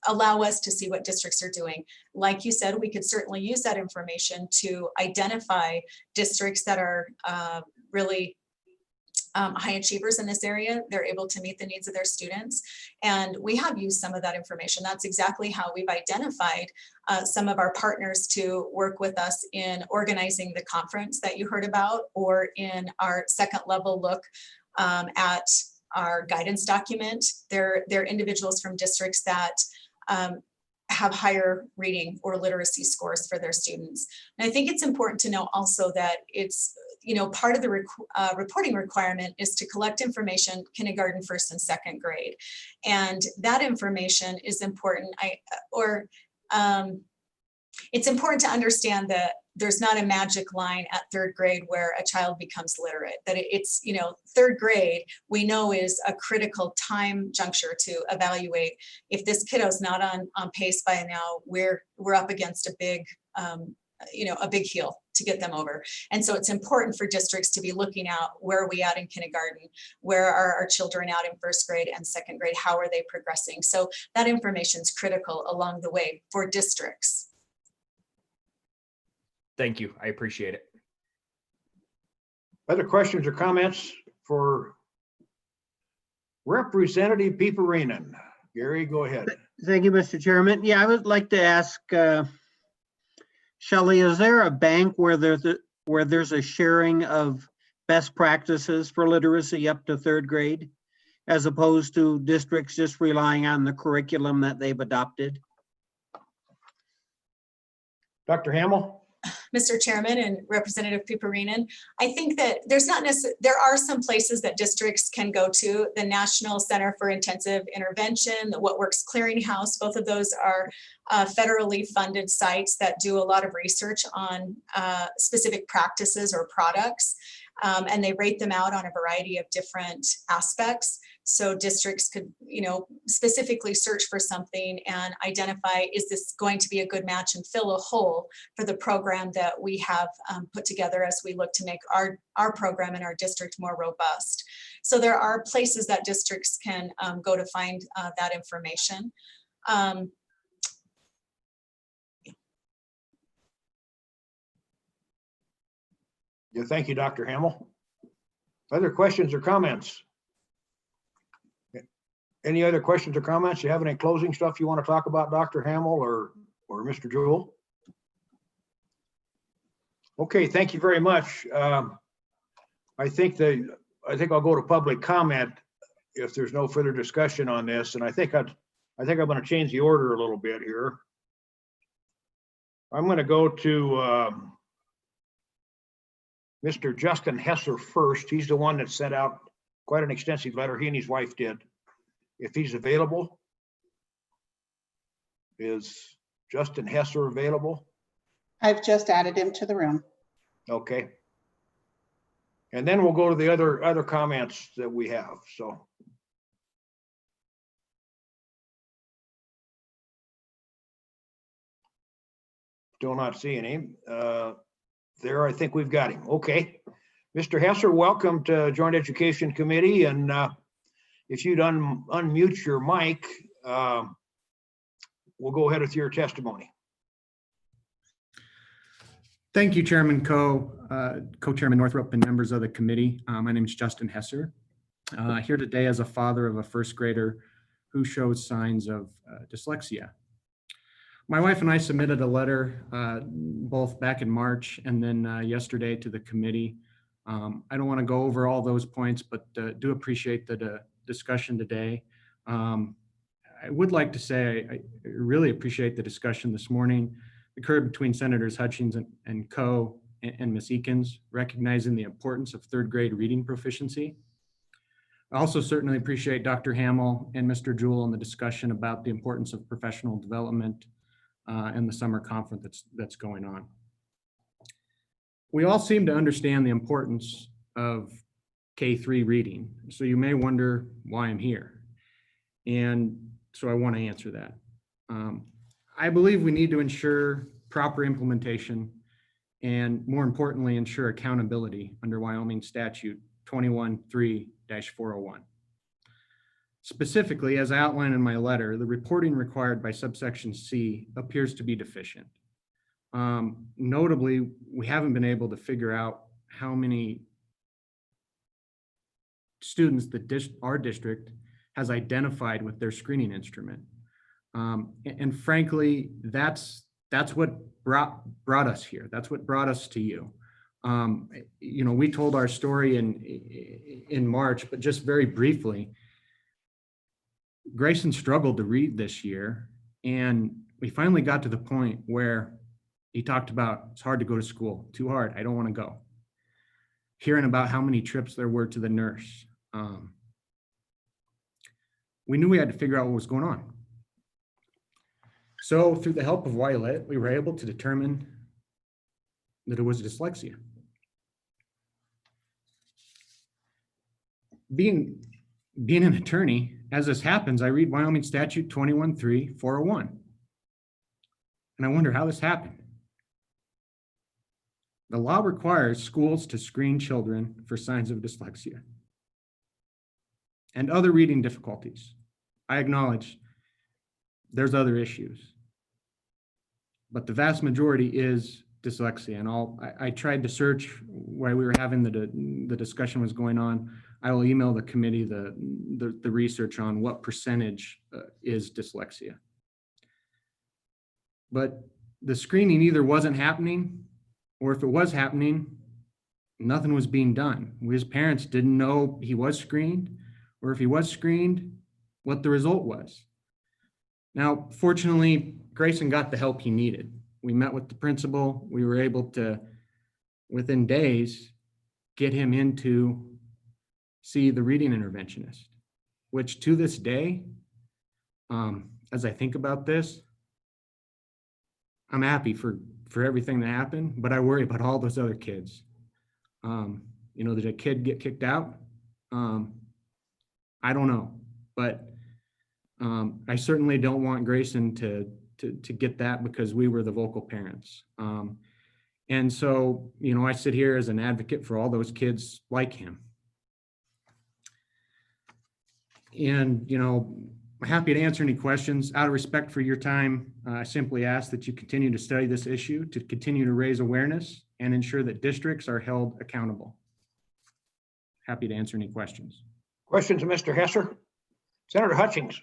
allow us to see what districts are doing. Like you said, we could certainly use that information to identify districts that are really high achievers in this area. They're able to meet the needs of their students. And we have used some of that information. That's exactly how we've identified some of our partners to work with us in organizing the conference that you heard about, or in our second level look at our guidance document. They're individuals from districts that have higher reading or literacy scores for their students. And I think it's important to know also that it's, part of the reporting requirement is to collect information kindergarten, first and second grade. And that information is important. It's important to understand that there's not a magic line at third grade where a child becomes literate, that it's, third grade we know is a critical time juncture to evaluate if this kiddo's not on pace by now. We're up against a big, a big hill to get them over. And so it's important for districts to be looking at where are we at in kindergarten, where are our children out in first grade and second grade, how are they progressing? So that information is critical along the way for districts. Thank you. I appreciate it. Other questions or comments for Representative Piperinen? Gary, go ahead. Thank you, Mr. Chairman. Yeah, I would like to ask Shelley, is there a bank where there's a sharing of best practices for literacy up to third grade, as opposed to districts just relying on the curriculum that they've adopted? Dr. Hamel? Mr. Chairman and Representative Piperinen, I think that there are some places that districts can go to. The National Center for Intensive Intervention, the What Works Clearinghouse, both of those are federally funded sites that do a lot of research on specific practices or products. And they rate them out on a variety of different aspects. So districts could, specifically search for something and identify, is this going to be a good match and fill a hole for the program that we have put together as we look to make our program in our district more robust. So there are places that districts can go to find that information. Yeah, thank you, Dr. Hamel. Other questions or comments? Any other questions or comments? You have any closing stuff you want to talk about, Dr. Hamel or Mr. Jewell? Okay, thank you very much. I think I'll go to public comment if there's no further discussion on this, and I think I'm going to change the order a little bit here. I'm going to go to Mr. Justin Hesser first. He's the one that sent out quite an extensive letter. He and his wife did. If he's available, is Justin Hesser available? I've just added him to the room. Okay. And then we'll go to the other comments that we have. So. Still not seeing him. There, I think we've got him. Okay. Mr. Hesser, welcome to Joint Education Committee. And if you'd unmute your mic, we'll go ahead with your testimony. Thank you, Chairman Co-Chairman Northrup and members of the committee. My name is Justin Hesser. Here today as a father of a first grader who shows signs of dyslexia. My wife and I submitted a letter both back in March and then yesterday to the committee. I don't want to go over all those points, but do appreciate the discussion today. I would like to say I really appreciate the discussion this morning. Occurred between Senators Hutchins and Coe and Ms. Eakins, recognizing the importance of third grade reading proficiency. I also certainly appreciate Dr. Hamel and Mr. Jewell in the discussion about the importance of professional development and the summer conference that's going on. We all seem to understand the importance of K-3 reading, so you may wonder why I'm here. And so I want to answer that. I believe we need to ensure proper implementation and, more importantly, ensure accountability under Wyoming Statute 21-3-401. Specifically, as I outlined in my letter, the reporting required by subsection C appears to be deficient. Notably, we haven't been able to figure out how many students that our district has identified with their screening instrument. And frankly, that's what brought us here. That's what brought us to you. We told our story in March, but just very briefly, Grayson struggled to read this year, and we finally got to the point where he talked about, it's hard to go to school, too hard, I don't want to go. Hearing about how many trips there were to the nurse. We knew we had to figure out what was going on. So through the help of Violet, we were able to determine that it was dyslexia. Being an attorney, as this happens, I read Wyoming Statute 21-3-401. And I wonder how this happened. The law requires schools to screen children for signs of dyslexia and other reading difficulties. I acknowledge there's other issues, but the vast majority is dyslexia. And I tried to search while we were having the discussion was going on. I will email the committee the research on what percentage is dyslexia. But the screening either wasn't happening, or if it was happening, nothing was being done. We as parents didn't know he was screened, or if he was screened, what the result was. Now, fortunately, Grayson got the help he needed. We met with the principal. We were able to, within days, get him in to see the reading interventionist, which to this day, as I think about this, I'm happy for everything that happened, but I worry about all those other kids. Did a kid get kicked out? I don't know, but I certainly don't want Grayson to get that because we were the vocal parents. And so, I sit here as an advocate for all those kids like him. And, happy to answer any questions. Out of respect for your time, I simply ask that you continue to study this issue, to continue to raise awareness and ensure that districts are held accountable. Happy to answer any questions. Questions of Mr. Hesser? Senator Hutchings.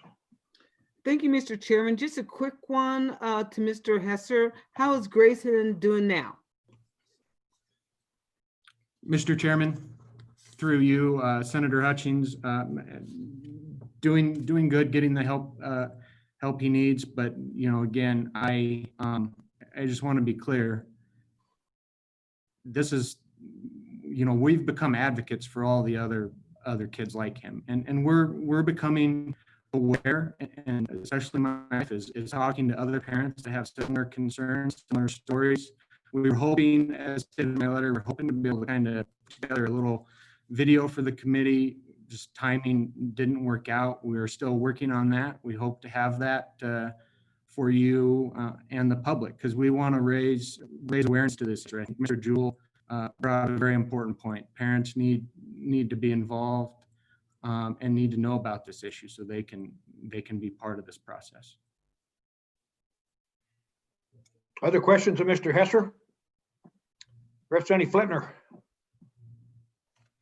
Thank you, Mr. Chairman. Just a quick one to Mr. Hesser. How is Grayson doing now? Mr. Chairman, through you, Senator Hutchings, doing good, getting the help he needs. But again, I just want to be clear. This is, we've become advocates for all the other kids like him, and we're becoming aware, and especially my wife is talking to other parents that have similar concerns, similar stories. We were hoping, as stated in my letter, we're hoping to be able to kind of put together a little video for the committee. Just timing didn't work out. We are still working on that. We hope to have that for you and the public, because we want to raise awareness to this. I think Mr. Jewell brought a very important point. Parents need to be involved and need to know about this issue so they can be part of this process. Other questions of Mr. Hesser? Representative Flitner.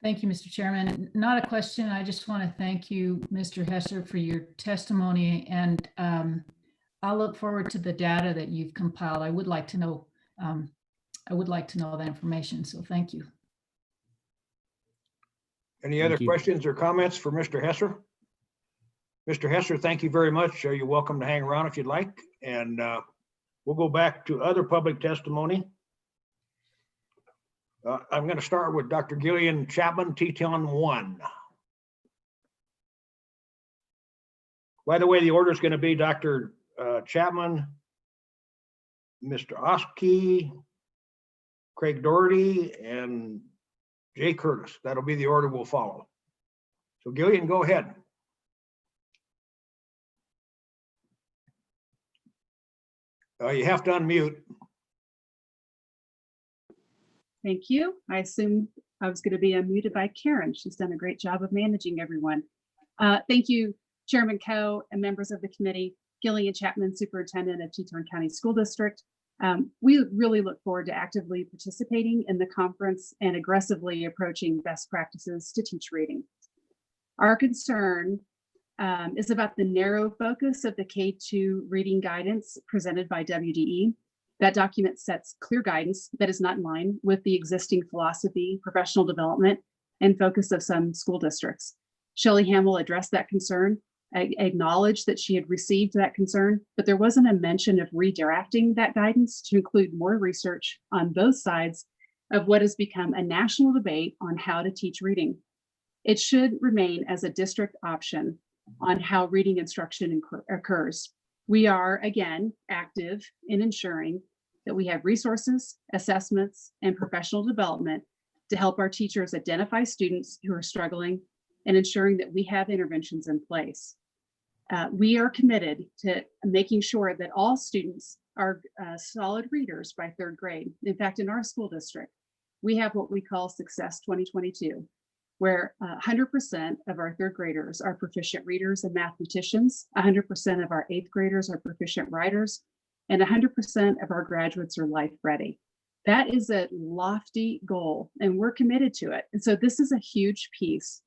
Thank you, Mr. Chairman. Not a question. I just want to thank you, Mr. Hesser, for your testimony, and I'll look forward to the data that you've compiled. I would like to know that information. So thank you. Any other questions or comments for Mr. Hesser? Mr. Hesser, thank you very much. You're welcome to hang around if you'd like, and we'll go back to other public testimony. I'm going to start with Dr. Gillian Chapman, Teton 1. By the way, the order is going to be Dr. Chapman, Mr. Oski, Craig Doherty, and Jay Curtis. That'll be the order we'll follow. So Gillian, go ahead. You have to unmute. Thank you. I assume I was going to be unmuted by Karen. She's done a great job of managing everyone. Thank you, Chairman Coe and members of the committee, Gillian Chapman, Superintendent of Teton County School District. We really look forward to actively participating in the conference and aggressively approaching best practices to teach reading. Our concern is about the narrow focus of the K-2 reading guidance presented by WDE. That document sets clear guidance that is not in line with the existing philosophy, professional development, and focus of some school districts. Shelley Hamill addressed that concern, acknowledged that she had received that concern, but there wasn't a mention of redirecting that guidance to include more research on both sides of what has become a national debate on how to teach reading. It should remain as a district option on how reading instruction occurs. We are, again, active in ensuring that we have resources, assessments, and professional development to help our teachers identify students who are struggling and ensuring that we have interventions in place. We are committed to making sure that all students are solid readers by third grade. In fact, in our school district, we have what we call Success 2022, where 100% of our third graders are proficient readers and mathematicians, 100% of our eighth graders are proficient writers, and 100% of our graduates are life ready. That is a lofty goal, and we're committed to it. And so this is a huge piece.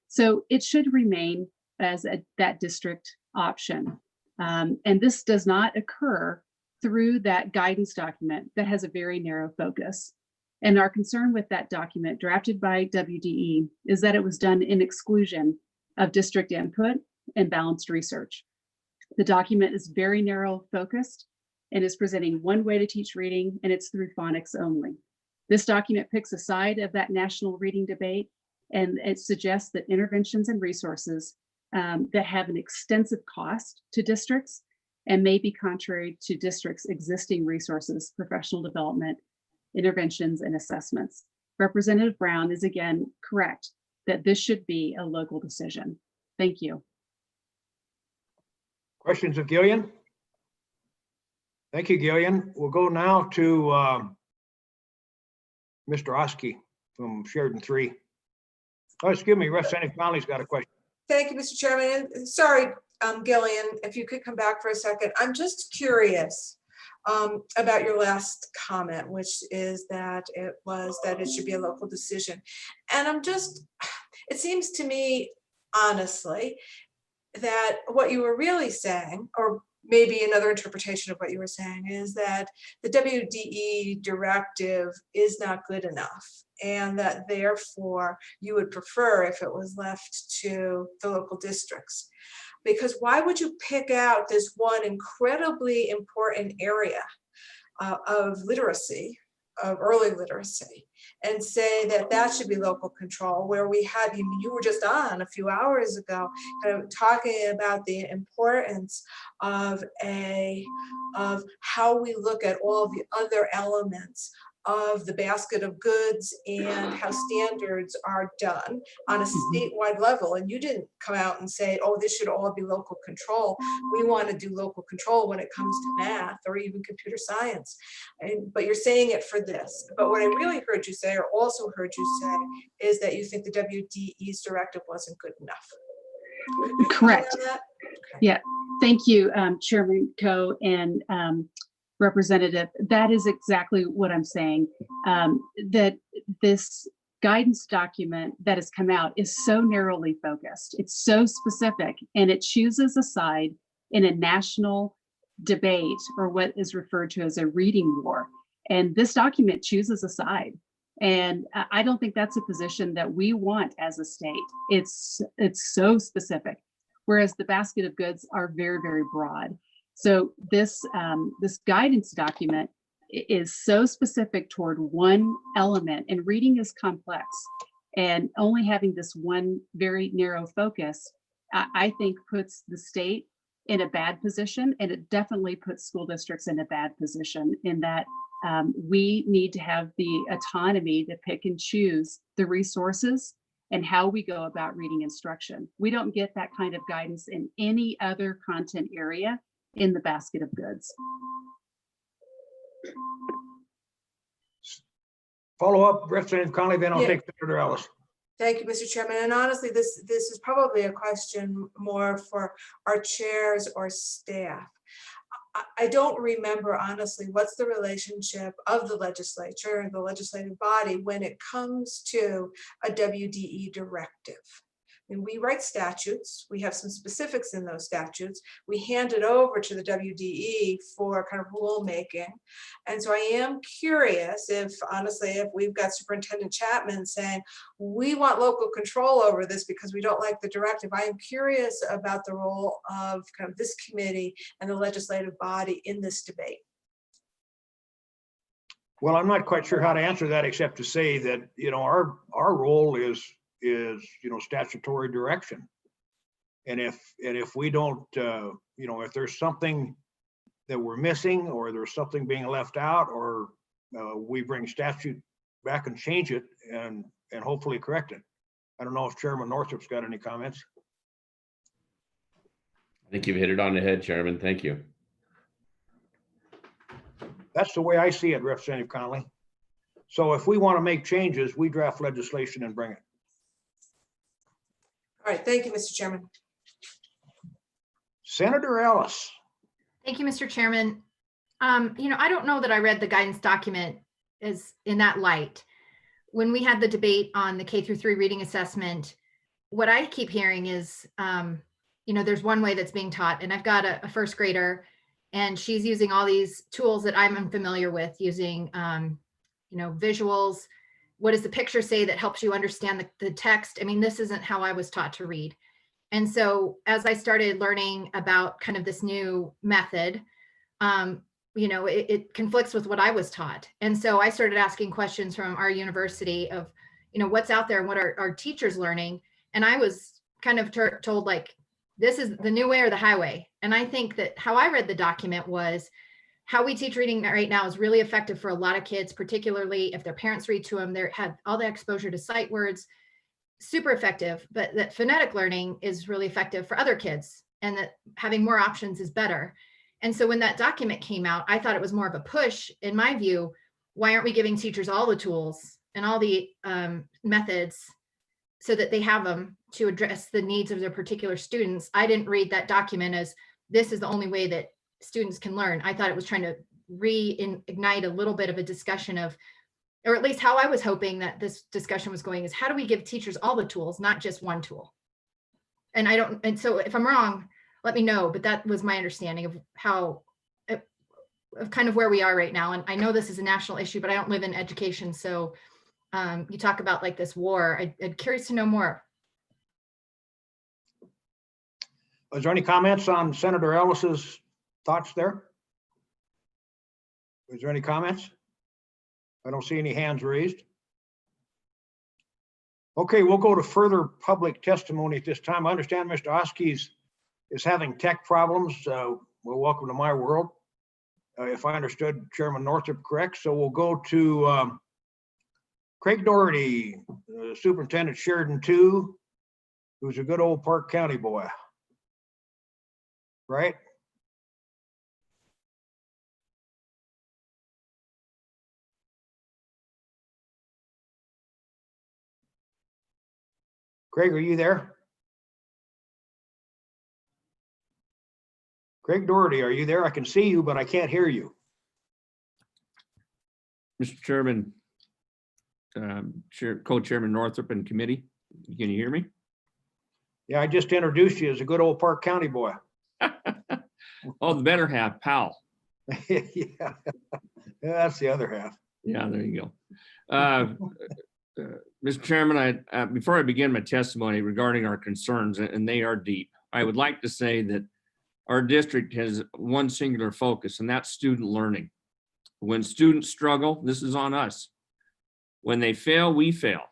So it should remain as that district option. And this does not occur through that guidance document that has a very narrow focus. And our concern with that document drafted by WDE is that it was done in exclusion of district input and balanced research. The document is very narrow focused and is presenting one way to teach reading, and it's through phonics only. This document picks a side of that national reading debate, and it suggests that interventions and resources that have an extensive cost to districts and may be contrary to districts' existing resources, professional development, interventions, and assessments. Representative Brown is again correct that this should be a local decision. Thank you. Questions of Gillian? Thank you, Gillian. We'll go now to Mr. Oskey from Sheridan 3. Oh, excuse me, Representative Conley's got a question. Thank you, Mr. Chairman. And sorry, Gillian, if you could come back for a second. I'm just curious about your last comment, which is that it should be a local decision. And it seems to me, honestly, that what you were really saying, or maybe another interpretation of what you were saying, is that the WDE directive is not good enough, and that therefore you would prefer if it was left to the local districts. Because why would you pick out this one incredibly important area of literacy, of early literacy, and say that that should be local control, where we had, you were just on a few hours ago, kind of talking about the importance of how we look at all the other elements of the basket of goods and how standards are done on a statewide level. And you didn't come out and say, oh, this should all be local control. We want to do local control when it comes to math or even computer science. But you're saying it for this. But what I really heard you say, or also heard you say, is that you think the WDE's directive wasn't good enough. Correct. Yeah, thank you, Chairman Coe and Representative. That is exactly what I'm saying. That this guidance document that has come out is so narrowly focused. It's so specific, and it chooses a side in a national debate, or what is referred to as a reading war. And this document chooses a side. And I don't think that's a position that we want as a state. It's so specific, whereas the basket of goods are very, very broad. So this guidance document is so specific toward one element, and reading is complex, and only having this one very narrow focus, I think puts the state in a bad position, and it definitely puts school districts in a bad position in that we need to have the autonomy to pick and choose the resources and how we go about reading instruction. We don't get that kind of guidance in any other content area in the basket of goods. Follow up, Representative Conley, then I'll take Senator Ellis. Thank you, Mr. Chairman. And honestly, this is probably a question more for our chairs or staff. I don't remember, honestly, what's the relationship of the legislature and the legislative body when it comes to a WDE directive. I mean, we write statutes, we have some specifics in those statutes, we hand it over to the WDE for kind of rulemaking. And so I am curious if, honestly, if we've got Superintendent Chapman saying, we want local control over this because we don't like the directive. I am curious about the role of kind of this committee and the legislative body in this debate. Well, I'm not quite sure how to answer that, except to say that, our role is statutory direction. And if we don't, if there's something that we're missing, or there's something being left out, or we bring statute back and change it and hopefully correct it. I don't know if Chairman Northrop's got any comments. I think you've hit it on the head, Chairman. Thank you. That's the way I see it, Representative Conley. So if we want to make changes, we draft legislation and bring it. All right, thank you, Mr. Chairman. Senator Ellis. Thank you, Mr. Chairman. I don't know that I read the guidance document as in that light. When we had the debate on the K-3 reading assessment, what I keep hearing is, there's one way that's being taught, and I've got a first grader, and she's using all these tools that I'm unfamiliar with, using, visuals. What does the picture say that helps you understand the text? I mean, this isn't how I was taught to read. And so as I started learning about kind of this new method, it conflicts with what I was taught. And so I started asking questions from our university of, what's out there and what are our teachers learning? And I was kind of told, like, this is the new way or the highway. And I think that how I read the document was, how we teach reading right now is really effective for a lot of kids, particularly if their parents read to them. They had all the exposure to sight words, super effective, but that phonetic learning is really effective for other kids, and that having more options is better. And so when that document came out, I thought it was more of a push. In my view, why aren't we giving teachers all the tools and all the methods so that they have them to address the needs of their particular students? I didn't read that document as this is the only way that students can learn. I thought it was trying to reignite a little bit of a discussion of, or at least how I was hoping that this discussion was going, is how do we give teachers all the tools, not just one tool? And so if I'm wrong, let me know, but that was my understanding of how, of kind of where we are right now. And I know this is a national issue, but I don't live in education. So you talk about like this war, I'm curious to know more. Is there any comments on Senator Ellis's thoughts there? Is there any comments? I don't see any hands raised. Okay, we'll go to further public testimony at this time. I understand Mr. Oskey is having tech problems. Well, welcome to my world. If I understood Chairman Northrop correct. So we'll go to Craig Doherty, Superintendent Sheridan 2, who's a good old Park County boy. Right? Craig, are you there? Craig Doherty, are you there? I can see you, but I can't hear you. Mr. Chairman, Co-Chairman Northrop and committee, can you hear me? Yeah, I just introduced you as a good old Park County boy. Oh, the better half, pal. Yeah, that's the other half. Yeah, there you go. Mr. Chairman, before I begin my testimony regarding our concerns, and they are deep, I would like to say that our district has one singular focus, and that's student learning. When students struggle, this is on us. When they fail, we fail.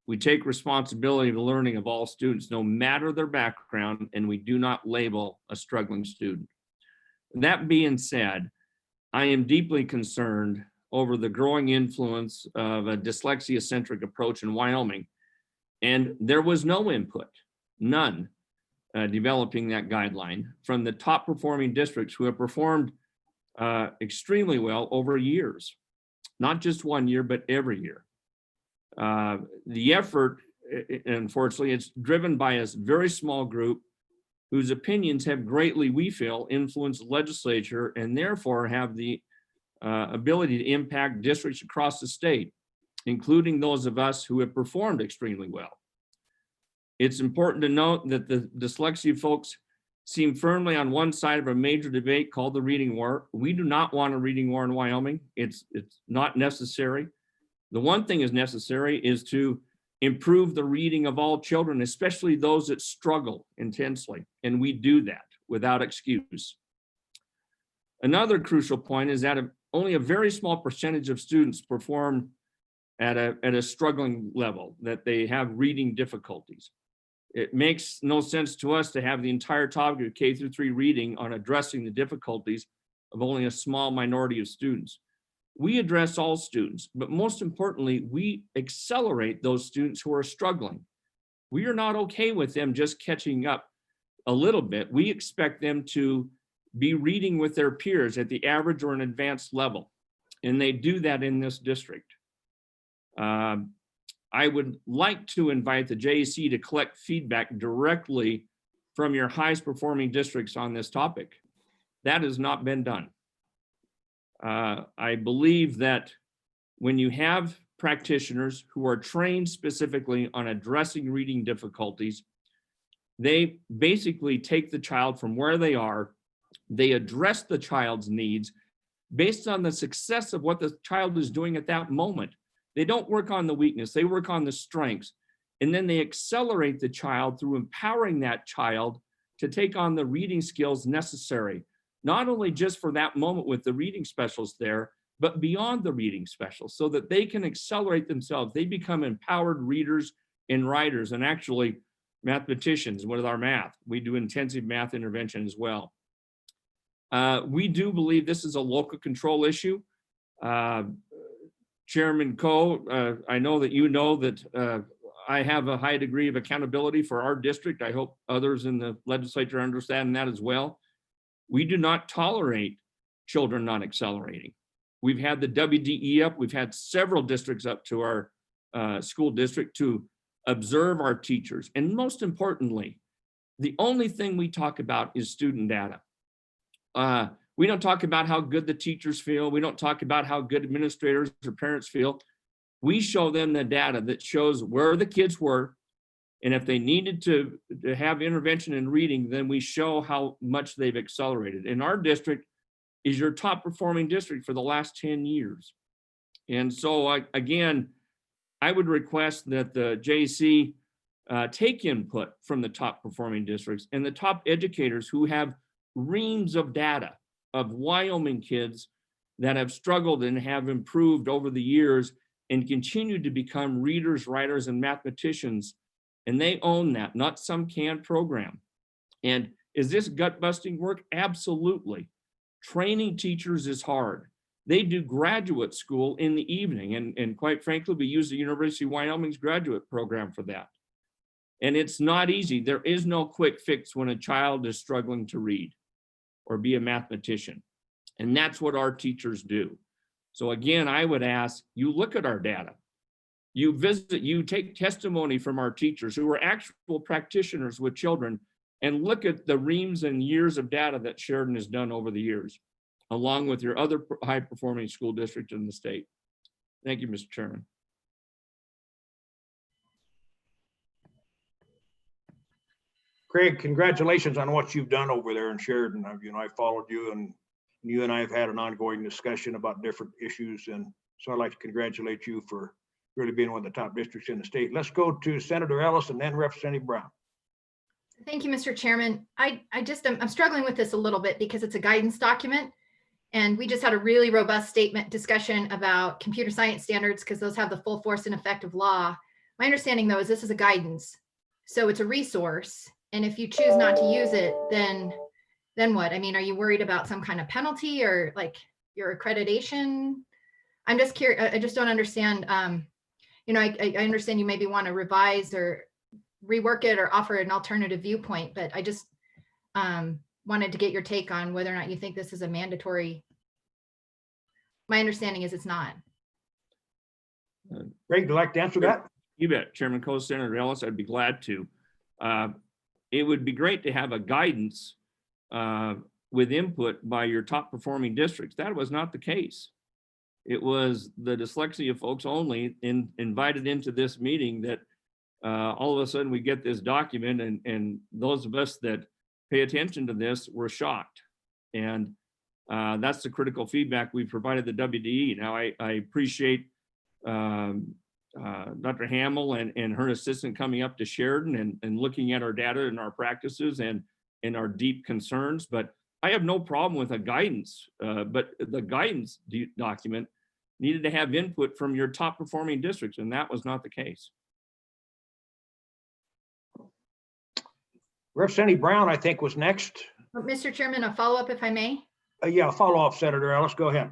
We take responsibility for the learning of all students, no matter their background, and we do not label a struggling student. That being said, I am deeply concerned over the growing influence of a dyslexia-centric approach in Wyoming. And there was no input, none, developing that guideline from the top performing districts who have performed extremely well over years, not just 1 year, but every year. The effort, unfortunately, it's driven by a very small group whose opinions have greatly, we feel, influenced the legislature and therefore have the ability to impact districts across the state, including those of us who have performed extremely well. It's important to note that the dyslexia folks seem firmly on one side of a major debate called the reading war. We do not want a reading war in Wyoming. It's not necessary. The one thing is necessary is to improve the reading of all children, especially those that struggle intensely. And we do that without excuse. Another crucial point is that only a very small percentage of students perform at a struggling level, that they have reading difficulties. It makes no sense to us to have the entire topic of K-3 reading on addressing the difficulties of only a small minority of students. We address all students, but most importantly, we accelerate those students who are struggling. We are not okay with them just catching up a little bit. We expect them to be reading with their peers at the average or an advanced level, and they do that in this district. I would like to invite the JAC to collect feedback directly from your highest performing districts on this topic. That has not been done. I believe that when you have practitioners who are trained specifically on addressing reading difficulties, they basically take the child from where they are, they address the child's needs based on the success of what the child is doing at that moment. They don't work on the weakness, they work on the strengths. And then they accelerate the child through empowering that child to take on the reading skills necessary, not only just for that moment with the reading specialist there, but beyond the reading specialist, so that they can accelerate themselves. They become empowered readers and writers, and actually mathematicians with our math. We do intensive math intervention as well. We do believe this is a local control issue. Chairman Coe, I know that you know that I have a high degree of accountability for our district. I hope others in the legislature understand that as well. We do not tolerate children not accelerating. We've had the WDE up. We've had several districts up to our school district to observe our teachers. And most importantly, the only thing we talk about is student data. We don't talk about how good the teachers feel. We don't talk about how good administrators or parents feel. We show them the data that shows where the kids were. And if they needed to have intervention in reading, then we show how much they've accelerated. And our district is your top performing district for the last 10 years. And so again, I would request that the JC take input from the top performing districts and the top educators who have reams of data of Wyoming kids that have struggled and have improved over the years and continue to become readers, writers, and mathematicians. And they own that, not some canned program. And is this gut busting work? Absolutely. Training teachers is hard. They do graduate school in the evening. And quite frankly, we use the University of Wyoming's graduate program for that. And it's not easy. There is no quick fix when a child is struggling to read or be a mathematician. And that's what our teachers do. So again, I would ask you look at our data. You visit, you take testimony from our teachers who are actual practitioners with children and look at the reams and years of data that Sheridan has done over the years, along with your other high-performing school district in the state. Thank you, Mr. Chairman. Craig, congratulations on what you've done over there in Sheridan. I followed you, and you and I have had an ongoing discussion about different issues. And so I'd like to congratulate you for really being one of the top districts in the state. Let's go to Senator Ellis and then Representative Brown. Thank you, Mr. Chairman. I'm struggling with this a little bit because it's a guidance document. And we just had a really robust statement discussion about computer science standards because those have the full force and effect of law. My understanding though is this is a guidance. So it's a resource. And if you choose not to use it, then what? I mean, are you worried about some kind of penalty or like your accreditation? I'm just curious. I just don't understand. I understand you maybe want to revise or rework it or offer an alternative viewpoint, but I just wanted to get your take on whether or not you think this is a mandatory. My understanding is it's not. Greg, would you like to answer that? You bet, Chairman Coe, Senator Ellis, I'd be glad to. It would be great to have a guidance with input by your top performing districts. That was not the case. It was the dyslexia folks only invited into this meeting that all of a sudden we get this document and those of us that pay attention to this were shocked. And that's the critical feedback we provided the WDE. Now I appreciate Dr. Hamill and her assistant coming up to Sheridan and looking at our data and our practices and our deep concerns, but I have no problem with a guidance, but the guidance document needed to have input from your top performing districts, and that was not the case. Representative Brown, I think, was next. Mr. Chairman, a follow-up if I may. Yeah, follow up, Senator Ellis, go ahead.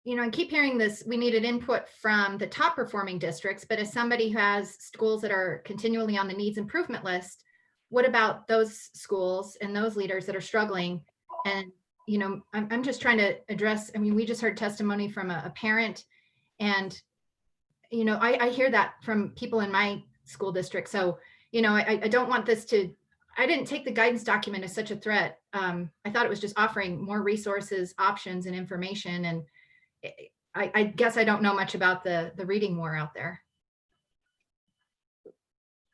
I keep hearing this, we needed input from the top performing districts, but as somebody who has schools that are continually on the needs improvement list, what about those schools and those leaders that are struggling? And, I'm just trying to address, we just heard testimony from a parent and, I hear that from people in my school district. So, I don't want this to, I didn't take the guidance document as such a threat. I thought it was just offering more resources, options, and information. And I guess I don't know much about the reading war out there.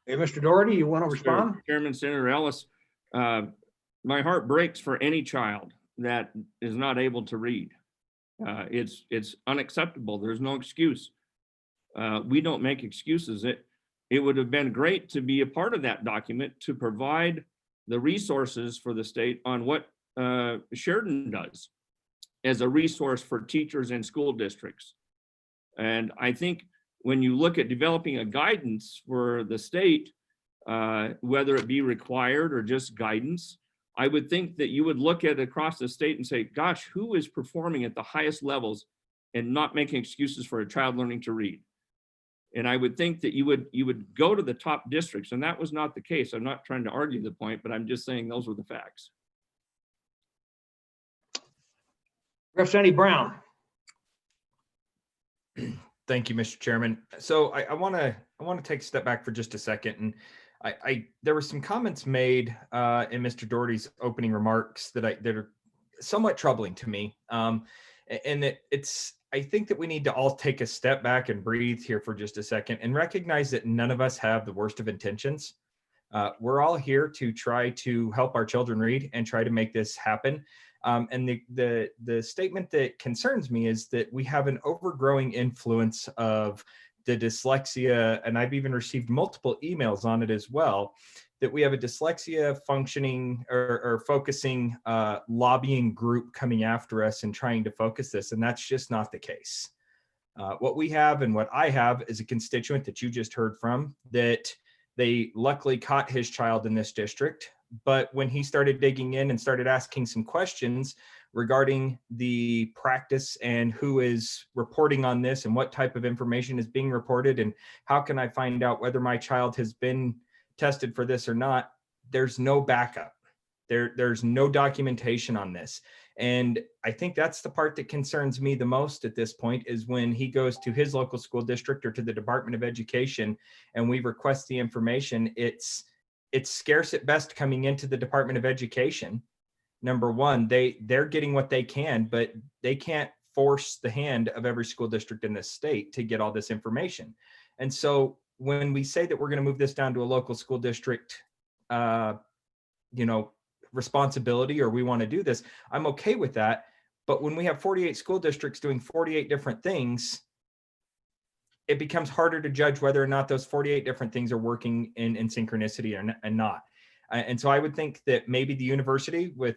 Hey, Mr. Doherty, you want to respond? Chairman, Senator Ellis, my heart breaks for any child that is not able to read. It's unacceptable. There's no excuse. We don't make excuses. It would have been great to be a part of that document to provide the resources for the state on what Sheridan does as a resource for teachers and school districts. And I think when you look at developing a guidance for the state, whether it be required or just guidance, I would think that you would look at across the state and say, gosh, who is performing at the highest levels and not making excuses for a child learning to read? And I would think that you would go to the top districts, and that was not the case. I'm not trying to argue the point, but I'm just saying those were the facts. Representative Brown. Thank you, Mr. Chairman. So I want to take a step back for just a second. And there were some comments made in Mr. Doherty's opening remarks that are somewhat troubling to me. And I think that we need to all take a step back and breathe here for just a second and recognize that none of us have the worst of intentions. We're all here to try to help our children read and try to make this happen. And the statement that concerns me is that we have an overgrowing influence of the dyslexia, and I've even received multiple emails on it as well, that we have a dyslexia functioning or focusing lobbying group coming after us and trying to focus this, and that's just not the case. What we have and what I have is a constituent that you just heard from that they luckily caught his child in this district. But when he started digging in and started asking some questions regarding the practice and who is reporting on this and what type of information is being reported and how can I find out whether my child has been tested for this or not, there's no backup. There's no documentation on this. And I think that's the part that concerns me the most at this point is when he goes to his local school district or to the Department of Education and we request the information. It's scarce at best coming into the Department of Education. Number one, they're getting what they can, but they can't force the hand of every school district in this state to get all this information. And so when we say that we're going to move this down to a local school district, responsibility, or we want to do this, I'm okay with that. But when we have 48 school districts doing 48 different things, it becomes harder to judge whether or not those 48 different things are working in synchronicity and not. And so I would think that maybe the university with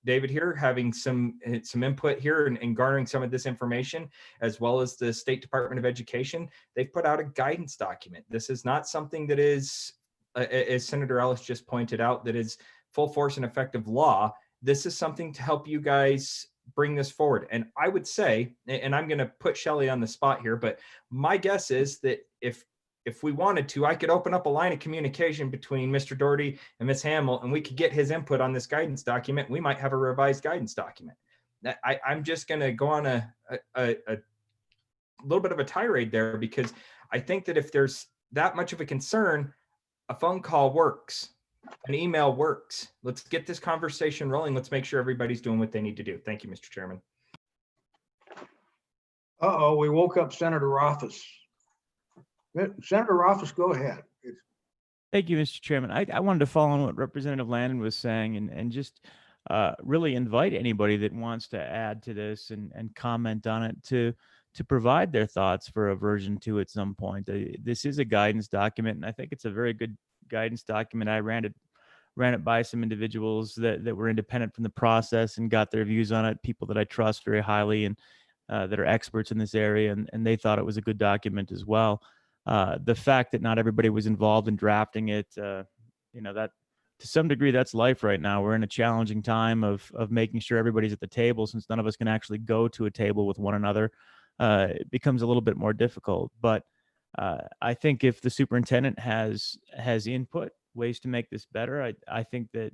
David here having some input here and garnering some of this information, as well as the State Department of Education, they've put out a guidance document. This is not something that is, as Senator Ellis just pointed out, that is full force and effective law. This is something to help you guys bring this forward. And I would say, and I'm going to put Shelley on the spot here, but my guess is that if we wanted to, I could open up a line of communication between Mr. Doherty and Ms. Hamill, and we could get his input on this guidance document. We might have a revised guidance document. I'm just going to go on a little bit of a tirade there, because I think that if there's that much of a concern, a phone call works. An email works. Let's get this conversation rolling. Let's make sure everybody's doing what they need to do. Thank you, Mr. Chairman. Uh-oh, we woke up Senator Rothfuss. Senator Rothfuss, go ahead. Thank you, Mr. Chairman. I wanted to follow on what Representative Landon was saying and just really invite anybody that wants to add to this and comment on it to provide their thoughts for a version 2 at some point. This is a guidance document, and I think it's a very good guidance document. I ran it by some individuals that were independent from the process and got their views on it, people that I trust very highly and that are experts in this area, and they thought it was a good document as well. The fact that not everybody was involved in drafting it, that to some degree, that's life right now. We're in a challenging time of making sure everybody's at the table, since none of us can actually go to a table with one another. It becomes a little bit more difficult. But I think if the superintendent has input, ways to make this better, I think that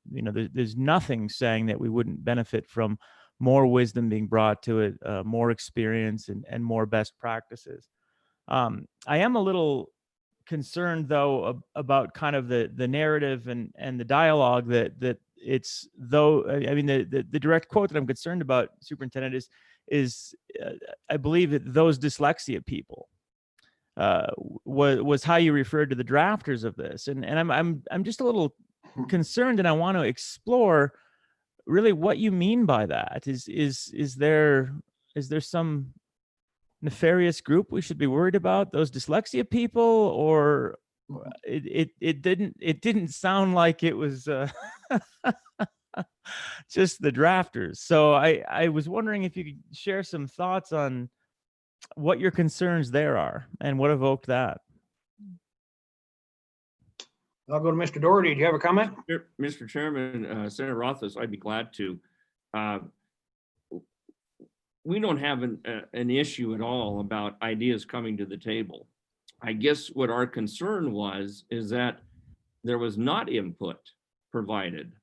there's nothing saying that we wouldn't benefit from more wisdom being brought to it, more experience and more best practices. I am a little concerned, though, about kind of the narrative and the dialogue that it's, though, I mean, the direct quote that I'm concerned about, Superintendent, is I believe that those dyslexia people was how you referred to the drafters of this. And I'm just a little concerned, and I want to explore really what you mean by that. Is there some nefarious group we should be worried about, those dyslexia people, or it didn't sound like it was just the drafters. So I was wondering if you could share some thoughts on what your concerns there are and what evoked that. I'll go to Mr. Doherty. Do you have a comment? Mr. Chairman, Senator Rothfuss, I'd be glad to. We don't have an issue at all about ideas coming to the table. I guess what our concern was is that there was not input provided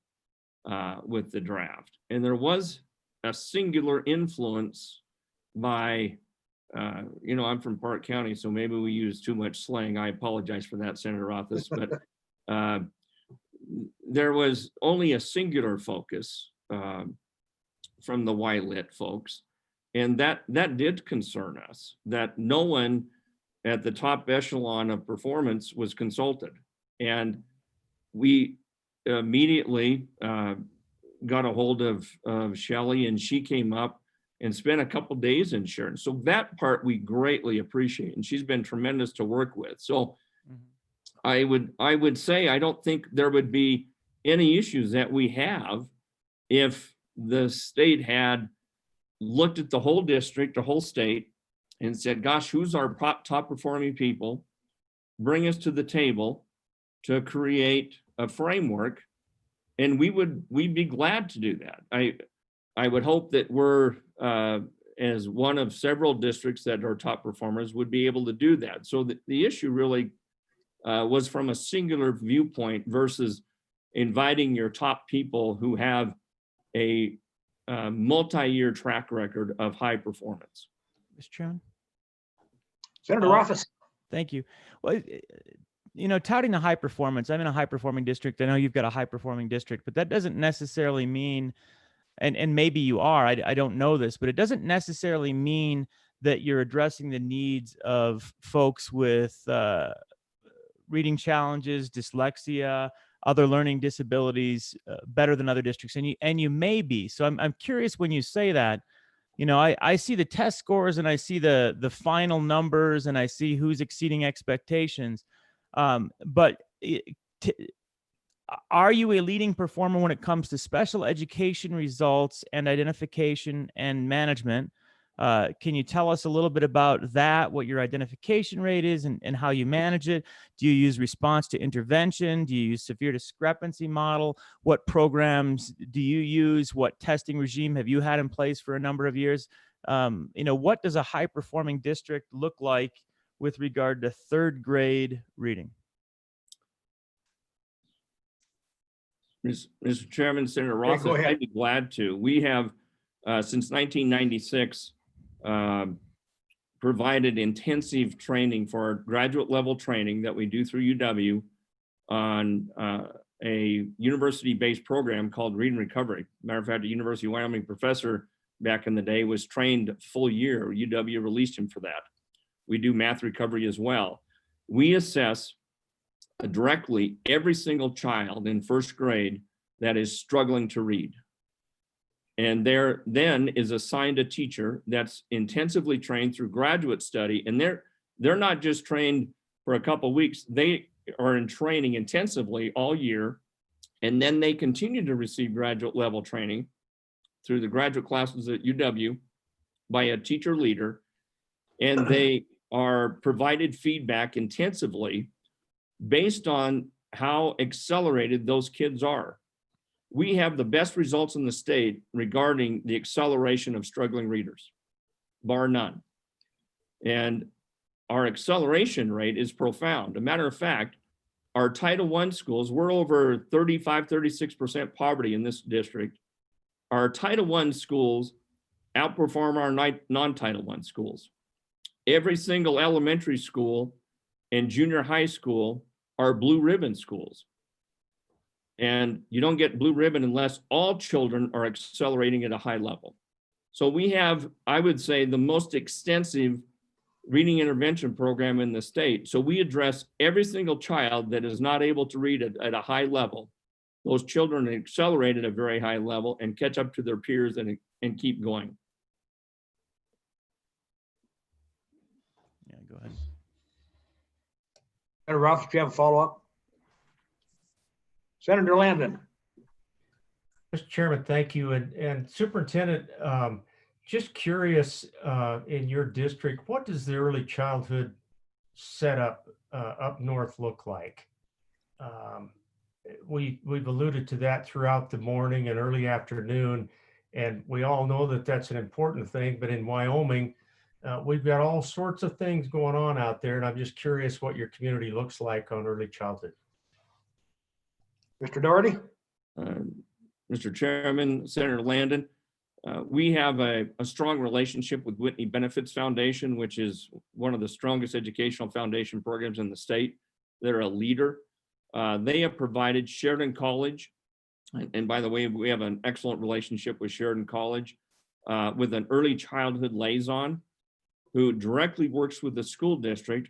with the draft. And there was a singular influence by, I'm from Park County, so maybe we use too much slang. I apologize for that, Senator Rothfuss, but there was only a singular focus from the YLIT folks. And that did concern us, that no one at the top echelon of performance was consulted. And we immediately got a hold of Shelley, and she came up and spent a couple days in Sharon. So that part we greatly appreciate, and she's been tremendous to work with. So I would say I don't think there would be any issues that we have if the state had looked at the whole district, the whole state, and said, gosh, who's our top performing people? Bring us to the table to create a framework. And we'd be glad to do that. I would hope that we're, as one of several districts that are top performers, would be able to do that. So the issue really was from a singular viewpoint versus inviting your top people who have a multi-year track record of high performance. Mr. Chairman? Senator Rothfuss. Thank you. Well, touting the high performance, I'm in a high performing district. I know you've got a high performing district, but that doesn't necessarily mean, and maybe you are, I don't know this, but it doesn't necessarily mean that you're addressing the needs of folks with reading challenges, dyslexia, other learning disabilities better than other districts, and you may be. So I'm curious when you say that. I see the test scores and I see the final numbers and I see who's exceeding expectations. But are you a leading performer when it comes to special education results and identification and management? Can you tell us a little bit about that, what your identification rate is and how you manage it? Do you use response to intervention? Do you use severe discrepancy model? What programs do you use? What testing regime have you had in place for a number of years? What does a high performing district look like with regard to third grade reading? Mr. Chairman, Senator Rothfuss, I'd be glad to. We have, since 1996, provided intensive training for our graduate level training that we do through UW on a university-based program called Read and Recovery. Matter of fact, a University of Wyoming professor back in the day was trained full year. UW released him for that. We do math recovery as well. We assess directly every single child in first grade that is struggling to read. And there then is assigned a teacher that's intensively trained through graduate study. And they're not just trained for a couple of weeks, they are in training intensively all year. And then they continue to receive graduate level training through the graduate classes at UW by a teacher leader. And they are provided feedback intensively based on how accelerated those kids are. We have the best results in the state regarding the acceleration of struggling readers, bar none. And our acceleration rate is profound. A matter of fact, our Title I schools, we're over 35, 36% poverty in this district. Our Title I schools outperform our non-Title I schools. Every single elementary school and junior high school are blue ribbon schools. And you don't get blue ribbon unless all children are accelerating at a high level. So we have, I would say, the most extensive reading intervention program in the state. So we address every single child that is not able to read at a high level. Those children accelerate at a very high level and catch up to their peers and keep going. Yeah, go ahead. Senator Rothfuss, do you have a follow-up? Senator Landon. Mr. Chairman, thank you. And Superintendent, just curious, in your district, what does the early childhood setup up north look like? we've alluded to that throughout the morning and early afternoon, and we all know that that's an important thing. But in Wyoming, we've got all sorts of things going on out there, and I'm just curious what your community looks like on early childhood. Mr. Doherty? Mr. Chairman, Senator Landon, we have a strong relationship with Whitney Benefits Foundation, which is one of the strongest educational foundation programs in the state. They're a leader. They have provided Sheridan College, and by the way, we have an excellent relationship with Sheridan College, with an early childhood liaison who directly works with the school district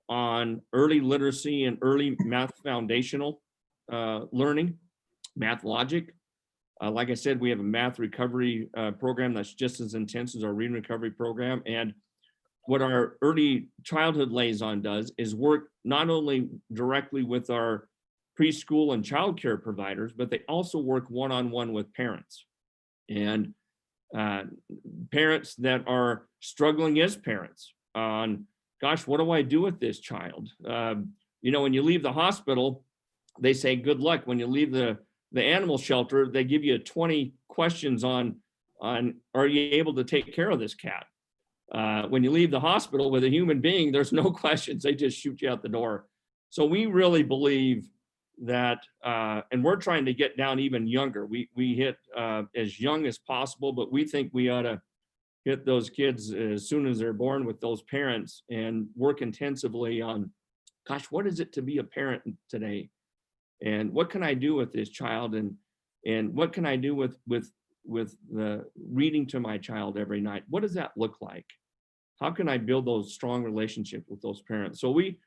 on early literacy and early math foundational learning, math logic. Like I said, we have a math recovery program that's just as intense as our reading recovery program. And what our early childhood liaison does is work not only directly with our preschool and childcare providers, but they also work one-on-one with parents. And parents that are struggling as parents on, gosh, what do I do with this child? You know, when you leave the hospital, they say good luck. When you leave the animal shelter, they give you 20 questions on are you able to take care of this cat? When you leave the hospital with a human being, there's no questions. They just shoot you out the door. So we really believe that, and we're trying to get down even younger. We hit as young as possible, but we think we ought to hit those kids as soon as they're born with those parents and work intensively on, gosh, what is it to be a parent today? And what can I do with this child? And what can I do with the reading to my child every night? What does that look like? How can I build those strong relationships with those parents? So we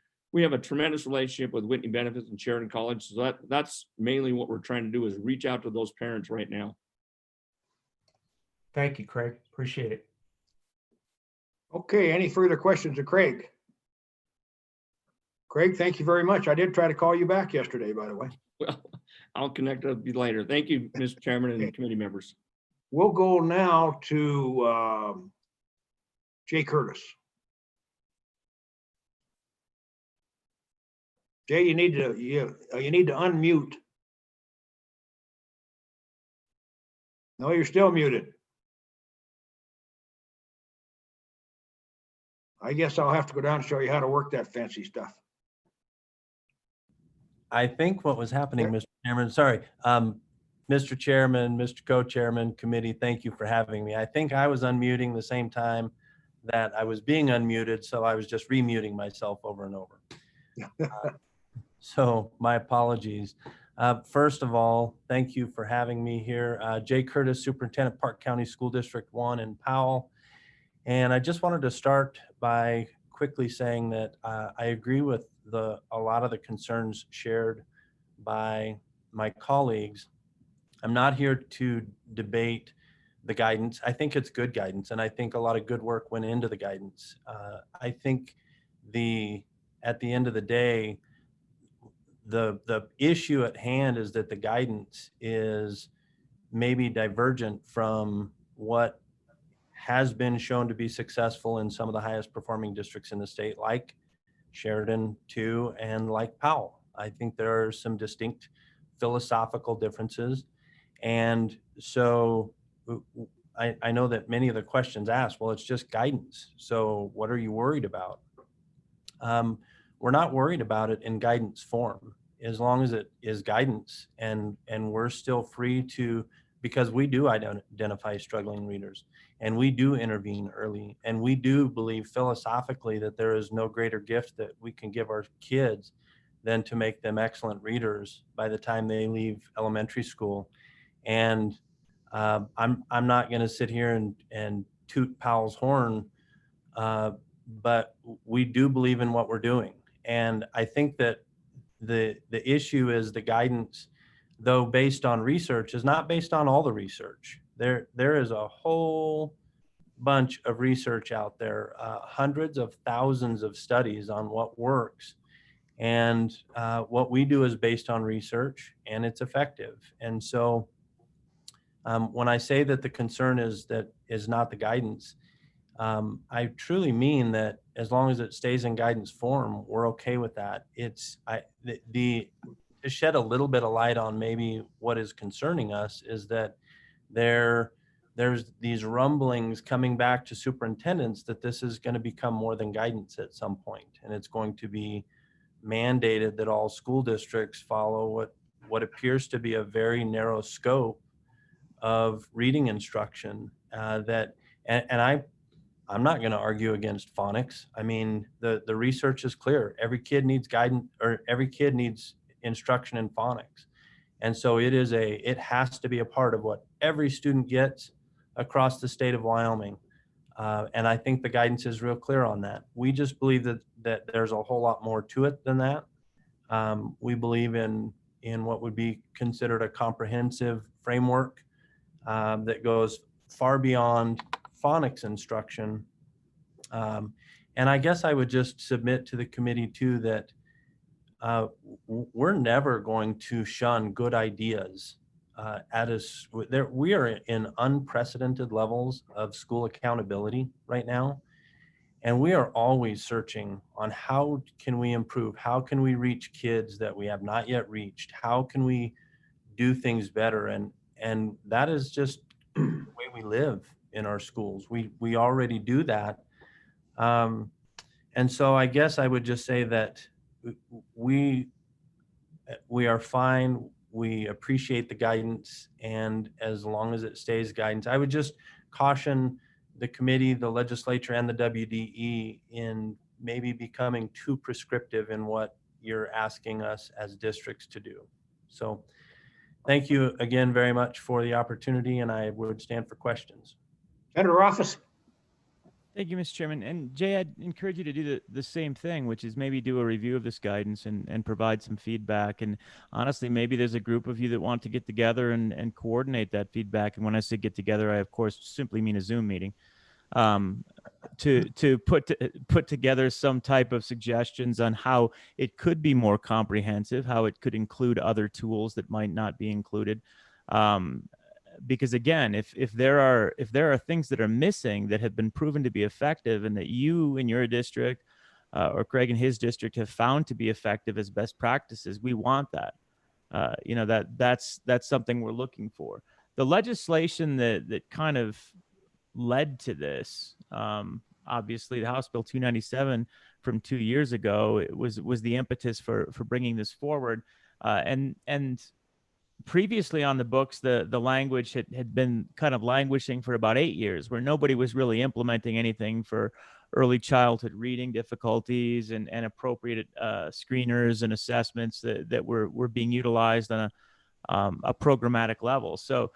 have a tremendous relationship with Whitney Benefits and Sheridan College. So that's mainly what we're trying to do, is reach out to those parents right now. Thank you, Craig. Appreciate it. Okay, any further questions of Craig? Craig, thank you very much. I did try to call you back yesterday, by the way. Well, I'll connect with you later. Thank you, Mr. Chairman and committee members. We'll go now to Jay Curtis. Jay, you need to unmute. No, you're still muted. I guess I'll have to go down and show you how to work that fancy stuff. I think what was happening, Mr. Chairman, sorry, Mr. Chairman, Mr. Co-Chairman, committee, thank you for having me. I think I was unmuting the same time that I was being unmuted, so I was just remuting myself over and over. So my apologies. First of all, thank you for having me here. Jay Curtis, Superintendent, Park County School District 1 in Powell. And I just wanted to start by quickly saying that I agree with a lot of the concerns shared by my colleagues. I'm not here to debate the guidance. I think it's good guidance, and I think a lot of good work went into the guidance. I think at the end of the day, the issue at hand is that the guidance is maybe divergent from what has been shown to be successful in some of the highest performing districts in the state, like Sheridan 2 and like Powell. I think there are some distinct philosophical differences. And so I know that many of the questions asked, well, it's just guidance. So what are you worried about? We're not worried about it in guidance form, as long as it is guidance, and we're still free to, because we do identify struggling readers, and we do intervene early, and we do believe philosophically that there is no greater gift that we can give our kids than to make them excellent readers by the time they leave elementary school. And I'm not going to sit here and toot Powell's horn, but we do believe in what we're doing. And I think that the issue is the guidance, though based on research, is not based on all the research. There is a whole bunch of research out there, hundreds of thousands of studies on what works. And what we do is based on research, and it's effective. And so when I say that the concern is not the guidance, I truly mean that as long as it stays in guidance form, we're okay with that. To shed a little bit of light on maybe what is concerning us is that there's these rumblings coming back to superintendents that this is going to become more than guidance at some point, and it's going to be mandated that all school districts follow what appears to be a very narrow scope of reading instruction. I'm not going to argue against phonics. I mean, the research is clear. Every kid needs guidance, or every kid needs instruction in phonics. And so it has to be a part of what every student gets across the state of Wyoming. And I think the guidance is real clear on that. We just believe that there's a whole lot more to it than that. We believe in what would be considered a comprehensive framework that goes far beyond phonics instruction. And I guess I would just submit to the committee too that we're never going to shun good ideas. We are in unprecedented levels of school accountability right now. And we are always searching on how can we improve? How can we reach kids that we have not yet reached? How can we do things better? And that is just the way we live in our schools. We already do that. And so I guess I would just say that we are fine. We appreciate the guidance, and as long as it stays guidance, I would just caution the committee, the legislature, and the WDE in maybe becoming too prescriptive in what you're asking us as districts to do. So thank you again very much for the opportunity, and I would stand for questions. Senator Office. Thank you, Mr. Chairman. And Jay, I'd encourage you to do the same thing, which is maybe do a review of this guidance and provide some feedback. And honestly, maybe there's a group of you that want to get together and coordinate that feedback. And when I say get together, I of course simply mean a Zoom meeting, to put together some type of suggestions on how it could be more comprehensive, how it could include other tools that might not be included. Because again, if there are things that are missing that have been proven to be effective and that you in your district or Craig in his district have found to be effective as best practices, we want that. That's something we're looking for. The legislation that kind of led to this, obviously the House Bill 297 from 2 years ago, it was the impetus for bringing this forward. And previously on the books, the language had been kind of languishing for about 8 years, where nobody was really implementing anything for early childhood reading difficulties and appropriate screeners and assessments that were being utilized on a programmatic level. So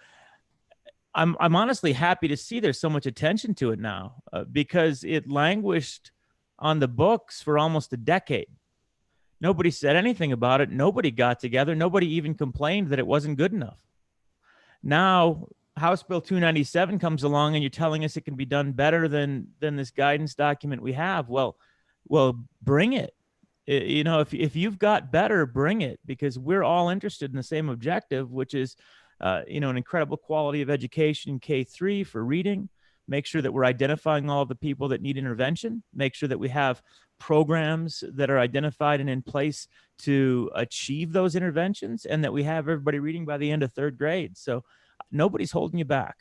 I'm honestly happy to see there's so much attention to it now, because it languished on the books for almost a decade. Nobody said anything about it. Nobody got together. Nobody even complained that it wasn't good enough. Now, House Bill 297 comes along and you're telling us it can be done better than this guidance document we have. Well, bring it. If you've got better, bring it, because we're all interested in the same objective, which is, an incredible quality of education in K-3 for reading. Make sure that we're identifying all of the people that need intervention. Make sure that we have programs that are identified and in place to achieve those interventions, and that we have everybody reading by the end of third grade. So nobody's holding you back.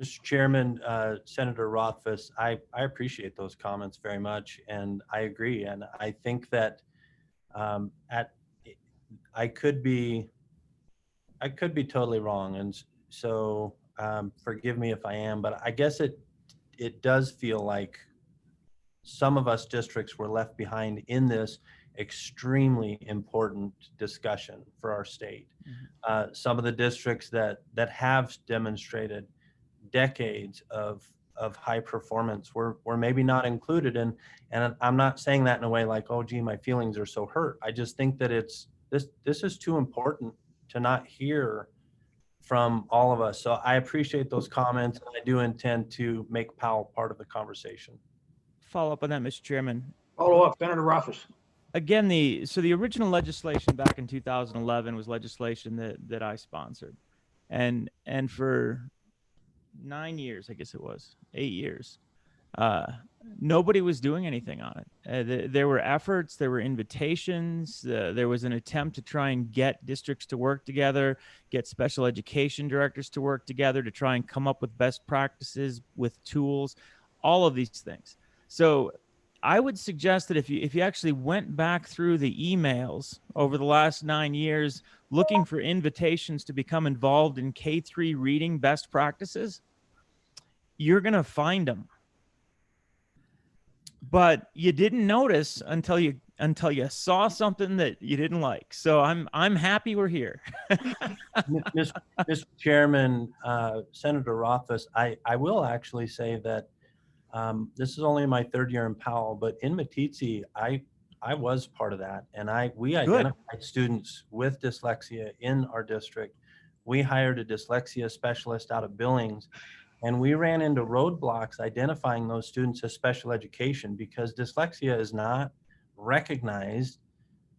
Mr. Chairman, Senator Rothfuss, I appreciate those comments very much, and I agree. And I think that I could be totally wrong, and so forgive me if I am, but I guess it does feel like some of us districts were left behind in this extremely important discussion for our state. Mm-hmm. Some of the districts that have demonstrated decades of high performance were maybe not included. And I'm not saying that in a way like, oh, gee, my feelings are so hurt. I just think that this is too important to not hear from all of us. So I appreciate those comments, and I do intend to make Powell part of the conversation. Follow up on that, Mr. Chairman. Follow up, Senator Rothfuss. Again, the original legislation back in 2011 was legislation that I sponsored, and for 9 years, I guess it was 8 years, nobody was doing anything on it. There were efforts, there were invitations, there was an attempt to try and get districts to work together, get special education directors to work together to try and come up with best practices, with tools, all of these things. So I would suggest that if you actually went back through the emails over the last 9 years, looking for invitations to become involved in K-3 reading best practices, you're going to find them. But you didn't notice until you saw something that you didn't like. So I'm happy we're here. Mr. Chairman, Senator Rothfuss, I will actually say that this is only my third year in Powell, but in Meeteetse, I was part of that, and we identified students with dyslexia in our district. We hired a dyslexia specialist out of Billings, and we ran into roadblocks identifying those students as special education because dyslexia is not recognized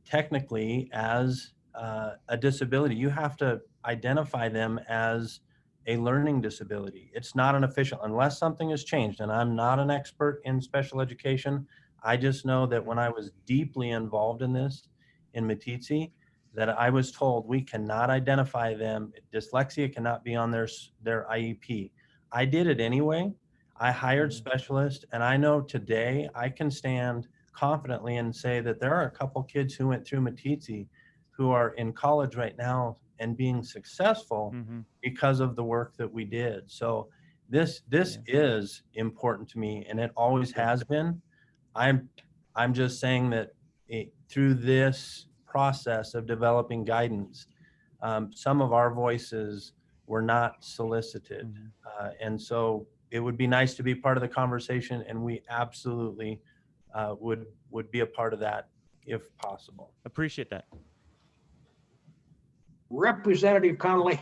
technically as a disability. You have to identify them as a learning disability. It's not an official, unless something has changed, and I'm not an expert in special education. I just know that when I was deeply involved in this in Meeteetse, that I was told we cannot identify them. Dyslexia cannot be on their IEP. I did it anyway. I hired specialists, and I know today I can stand confidently and say that there are a couple kids who went through Meeteetse who are in college right now and being successful because of the work that we did. So this is important to me, and it always has been. I'm just saying that through this process of developing guidance, some of our voices were not solicited. And so it would be nice to be part of the conversation, and we absolutely would be a part of that if possible. Appreciate that. Representative Connolly.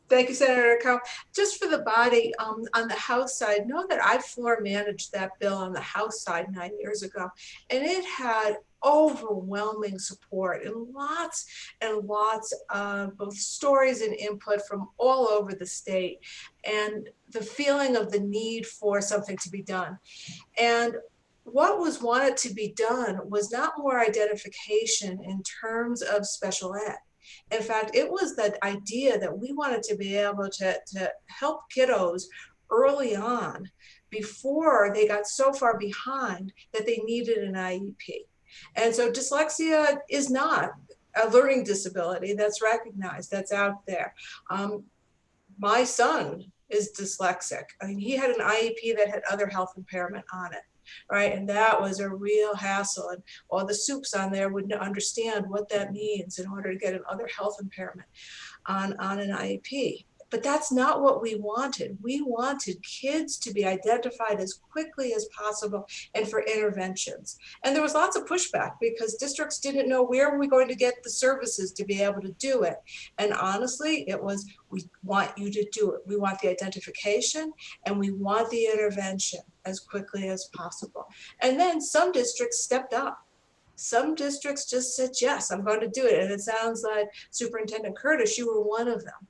Thank you, Senator Coe. Just for the body, on the House side, know that I floor managed that bill on the House side 9 years ago, and it had overwhelming support and lots of both stories and input from all over the state, and the feeling of the need for something to be done. And what was wanted to be done was not more identification in terms of special ed. In fact, it was that idea that we wanted to be able to help kiddos early on before they got so far behind that they needed an IEP. And so dyslexia is not a learning disability that's recognized, that's out there. My son is dyslexic. I mean, he had an IEP that had other health impairment on it. Right, and that was a real hassle, and all the soups on there wouldn't understand what that means in order to get another health impairment on an IEP. But that's not what we wanted. We wanted kids to be identified as quickly as possible and for interventions. And there was lots of pushback because districts didn't know where were we going to get the services to be able to do it. And honestly, it was, we want you to do it. We want the identification and we want the intervention as quickly as possible. And then some districts stepped up. Some districts just said, yes, I'm going to do it. And it sounds like Superintendent Curtis, you were one of them.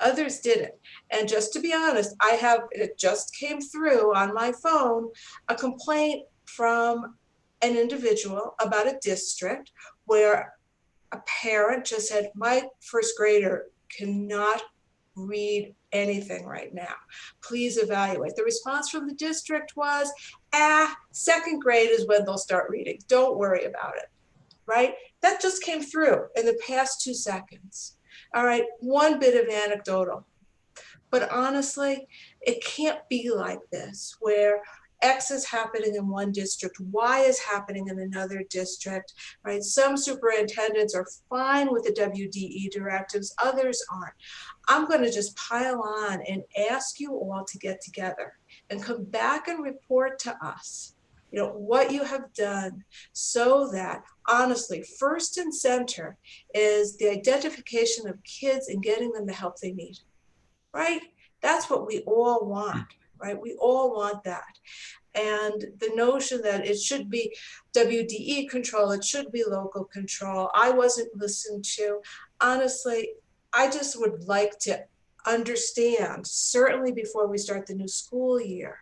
Others didn't. And just to be honest, it just came through on my phone, a complaint from an individual about a district where a parent just said, my first grader cannot read anything right now. Please evaluate. The response from the district was, second grade is when they'll start reading. Don't worry about it, right? That just came through in the past 2 seconds. All right, one bit of anecdotal, but honestly, it can't be like this where X is happening in one district, Y is happening in another district, right? Some superintendents are fine with the WDE directives, others aren't. I'm going to just pile on and ask you all to get together and come back and report to us, you know, what you have done so that honestly, first and center is the identification of kids and getting them the help they need, right? That's what we all want, right? We all want that. And the notion that it should be WDE control, it should be local control, I wasn't listened to. Honestly, I just would like to understand, certainly before we start the new school year,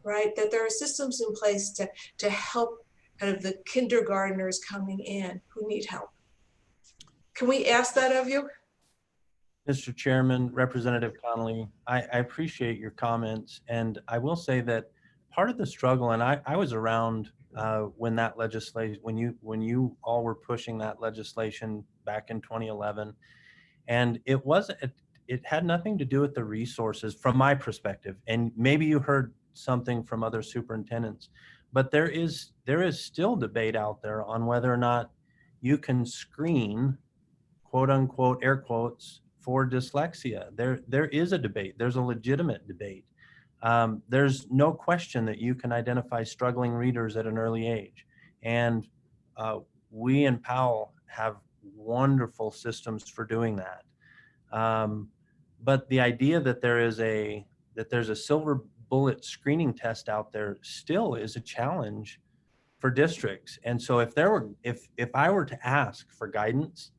right, that there are systems in place to help kind of the kindergartners coming in who need help. Can we ask that of you? Mr. Chairman, Representative Connolly, I appreciate your comments. And I will say that part of the struggle, and I was around when that legislation, when you all were pushing that legislation back in 2011, and it had nothing to do with the resources from my perspective. And maybe you heard something from other superintendents, but there is still debate out there on whether or not you can screen, quote unquote, air quotes, for dyslexia. There is a debate. There's a legitimate debate. There's no question that you can identify struggling readers at an early age. And we in Powell have wonderful systems for doing that. But the idea that there's a silver bullet screening test out there still is a challenge for districts. And so if I were to ask for guidance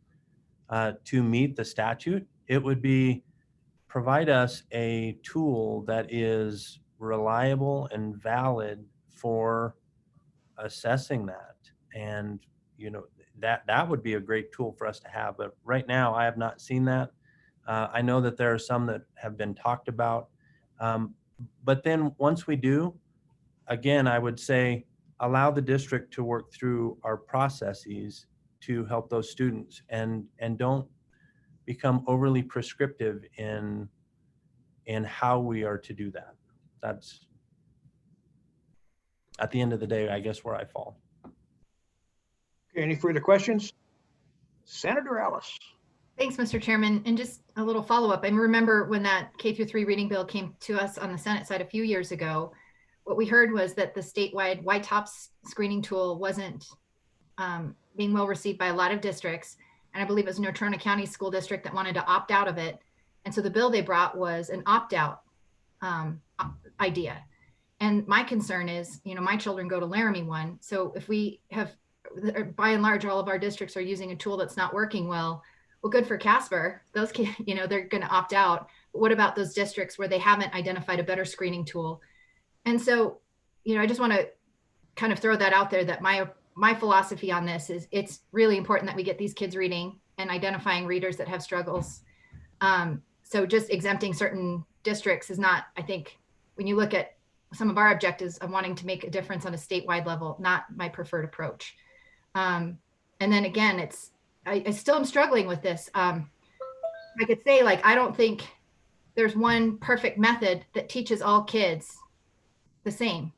to meet the statute, it would be provide us a tool that is reliable and valid for assessing that. And, you know, that would be a great tool for us to have. But right now, I have not seen that. I know that there are some that have been talked about. But then once we do, again, I would say allow the district to work through our processes to help those students, and don't become overly prescriptive in how we are to do that. That's, at the end of the day, I guess, where I fall. Okay, any further questions? Senator Ellis. Thanks, Mr. Chairman. And just a little follow-up. I remember when that K-3 reading bill came to us on the Senate side a few years ago, what we heard was that the statewide YTOPS screening tool wasn't being well received by a lot of districts. And I believe it was Natrona County School District that wanted to opt out of it. And so the bill they brought was an opt-out idea. And my concern is, you know, my children go to Laramie One. So if we have, by and large, all of our districts are using a tool that's not working well, good for Casper. Those kids, you know, they're going to opt out. But what about those districts where they haven't identified a better screening tool? And so, you know, I just want to kind of throw that out there, that my philosophy on this is it's really important that we get these kids reading and identifying readers that have struggles. So just exempting certain districts is not, I think, when you look at some of our objectives of wanting to make a difference on a statewide level, not my preferred approach. And then again, I still am struggling with this. I could say, like, I don't think there's one perfect method that teaches all kids the same.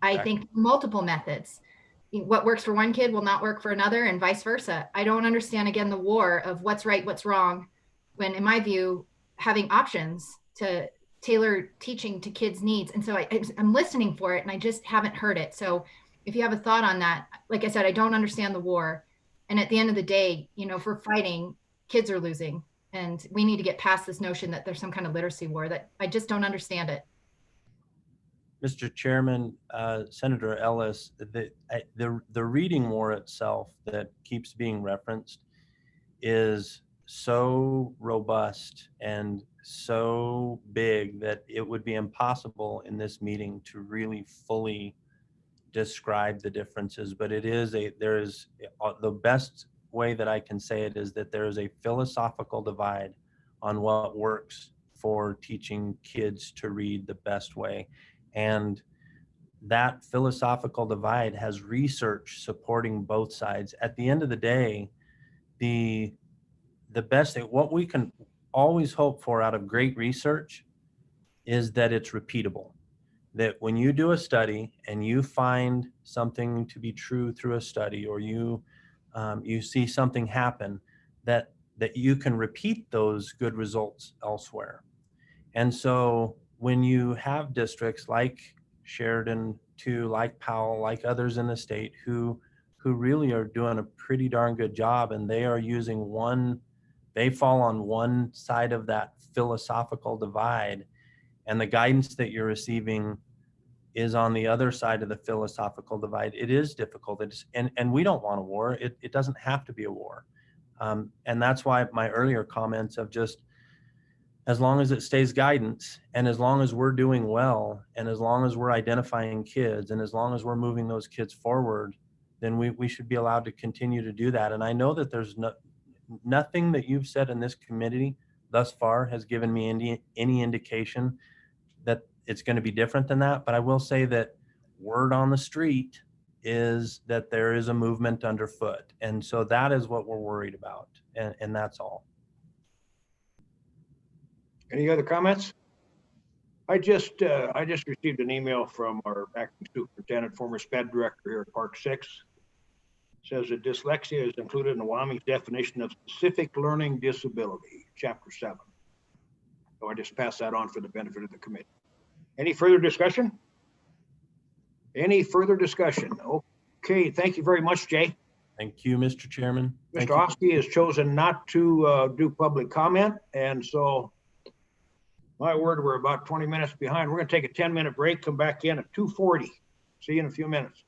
I think multiple methods. What works for one kid will not work for another, and vice versa. I don't understand, again, the war of what's right, what's wrong, when in my view, having options to tailor teaching to kids' needs. And so I'm listening for it, and I just haven't heard it. So if you have a thought on that, like I said, I don't understand the war. And at the end of the day, you know, if we're fighting, kids are losing. And we need to get past this notion that there's some kind of literacy war. That I just don't understand it. Mr. Chairman, Senator Ellis, the reading war itself that keeps being referenced is so robust and so big that it would be impossible in this meeting to really fully describe the differences. But the best way that I can say it is that there is a philosophical divide on what works for teaching kids to read the best way. And that philosophical divide has research supporting both sides. At the end of the day, the best thing, what we can always hope for out of great research is that it's repeatable. That when you do a study and you find something to be true through a study, or you see something happen, that you can repeat those good results elsewhere. And so when you have districts like Sheridan, too, like Powell, like others in the state who really are doing a pretty darn good job, and they are using they fall on one side of that philosophical divide, and the guidance that you're receiving is on the other side of the philosophical divide, it is difficult. And we don't want a war. It doesn't have to be a war. And that's why my earlier comments of just as long as it stays guidance, and as long as we're doing well, and as long as we're identifying kids, and as long as we're moving those kids forward, then we should be allowed to continue to do that. And I know that there's nothing that you've said in this committee thus far has given me any indication that it's going to be different than that. But I will say that word on the street is that there is a movement underfoot. And so that is what we're worried about. And that's all. Any other comments? I just received an email from our acting superintendent, former SPED director here at Park 6. Says that dyslexia is included in the Wyoming's definition of specific learning disability, chapter 7. So I just pass that on for the benefit of the committee. Any further discussion? Any further discussion? Okay, thank you very much, Jay. Thank you, Mr. Chairman. Mr. Oskey has chosen not to do public comment, and so my word, we're about 20 minutes behind. We're going to take a 10-minute break, come back in at 2:40. See you in a few minutes.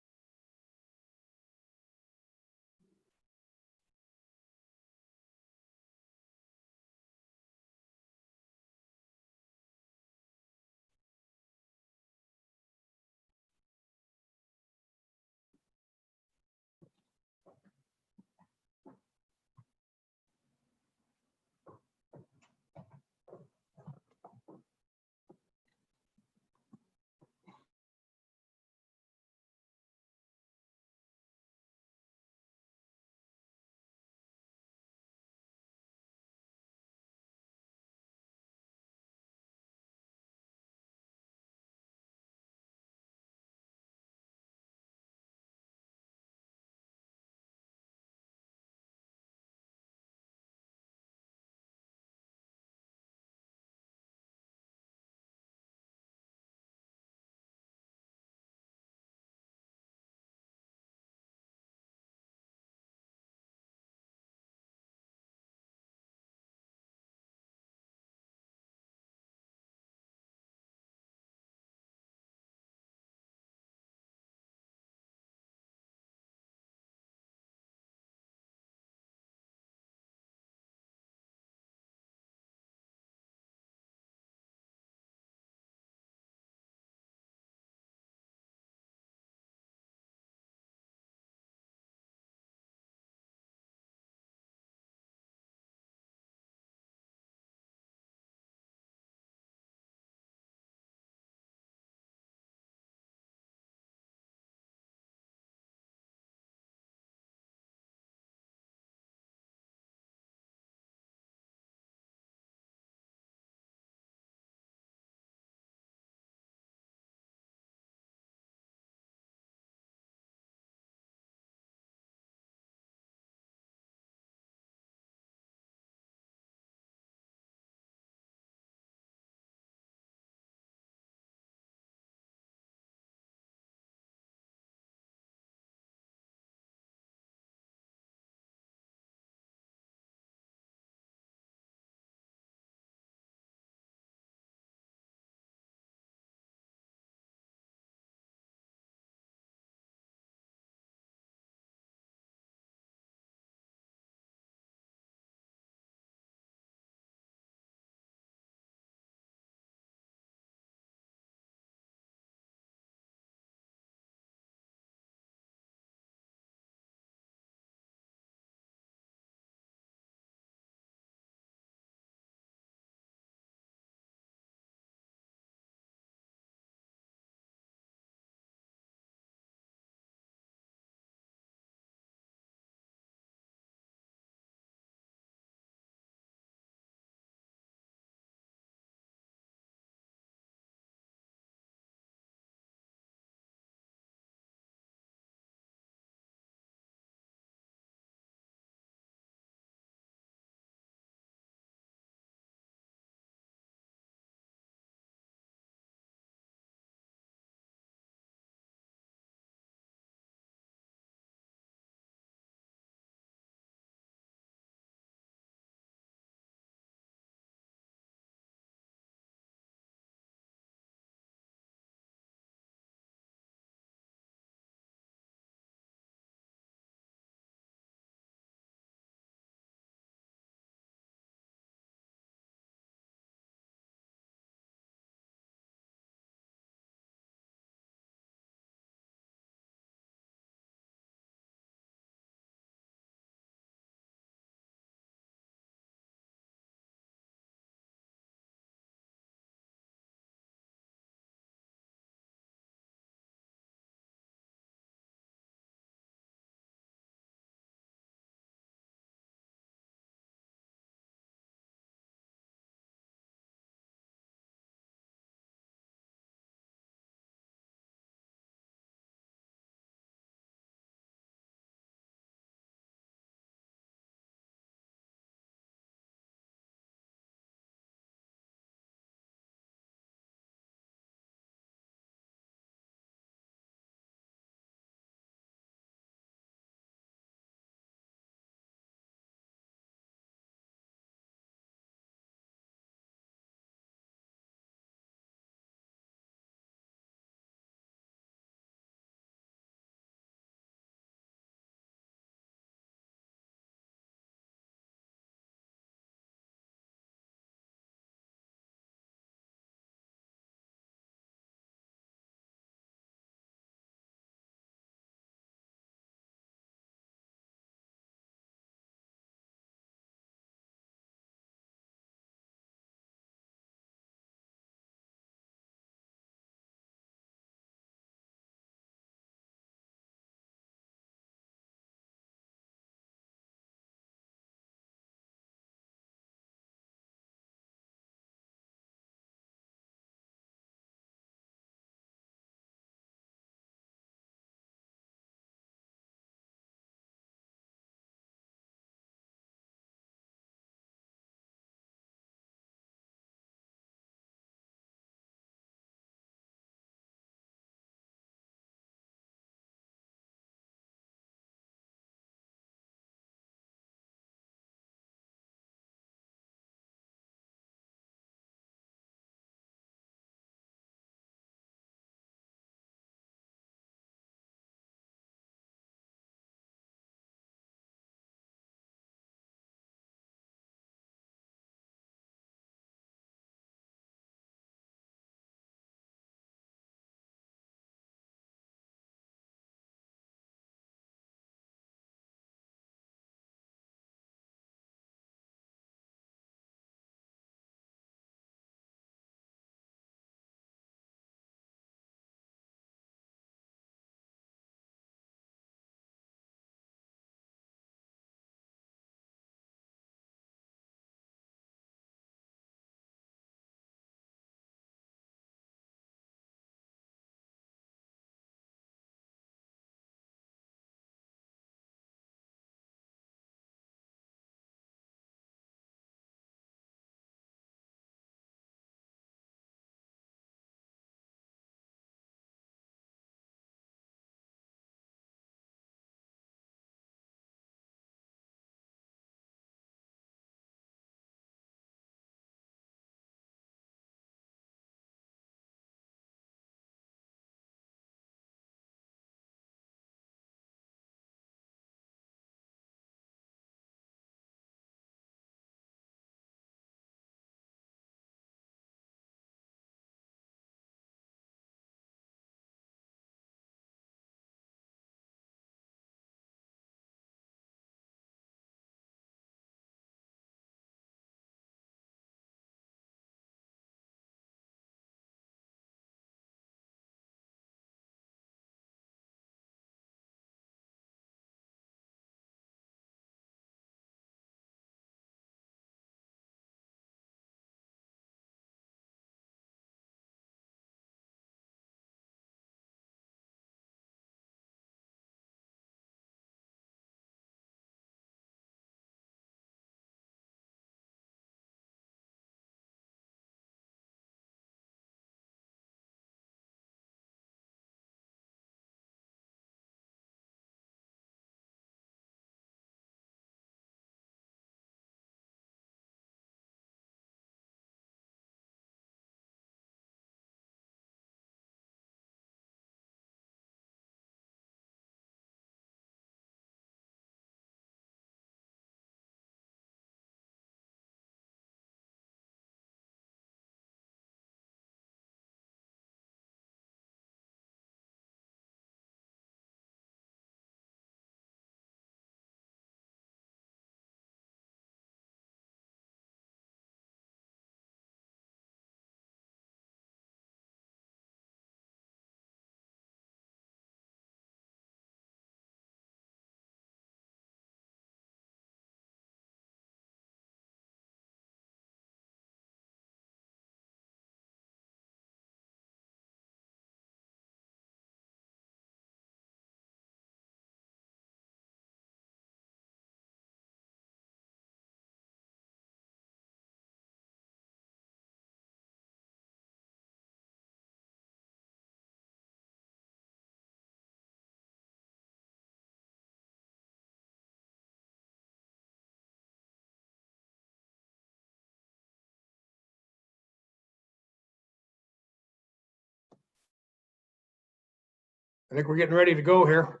I think we're getting ready to go here.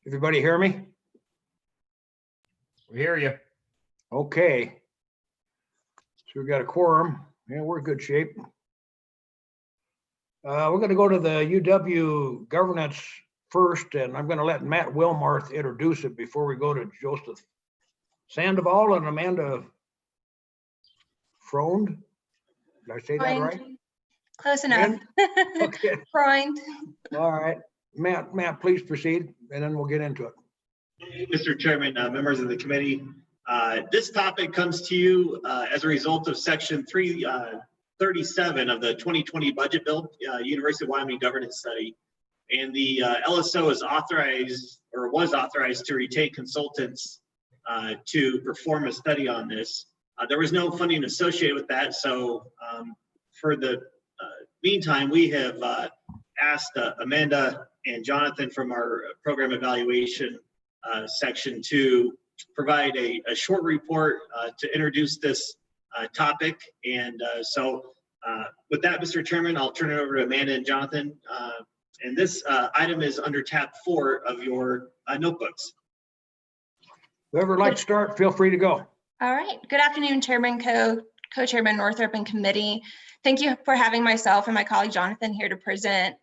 Everybody hear me? We hear you. Okay. So we've got a quorum. Yeah, we're in good shape. We're going to go to the UW governance first, and I'm going to let Matt Wilmarth introduce it before we go to Joseph Sandoval and Amanda Freund. Did I say that right? Close enough. Okay. Freund. All right. Matt, please proceed, and then we'll get into it. Mr. Chairman, members of the committee, this topic comes to you as a result of Section 337 of the 2020 budget bill, University of Wyoming governance study. And the LSO is authorized, or was authorized, to retain consultants to perform a study on this. There was no funding associated with that, so for the meantime, we have asked Amanda and Jonathan from our program evaluation section to provide a short report to introduce this topic. And so with that, Mr. Chairman, I'll turn it over to Amanda and Jonathan. And this item is under tab 4 of your notebooks. Whoever would like to start, feel free to go. All right. Good afternoon, Chairman Co-Chairman Northrop and committee. Thank you for having myself and my colleague Jonathan here to present.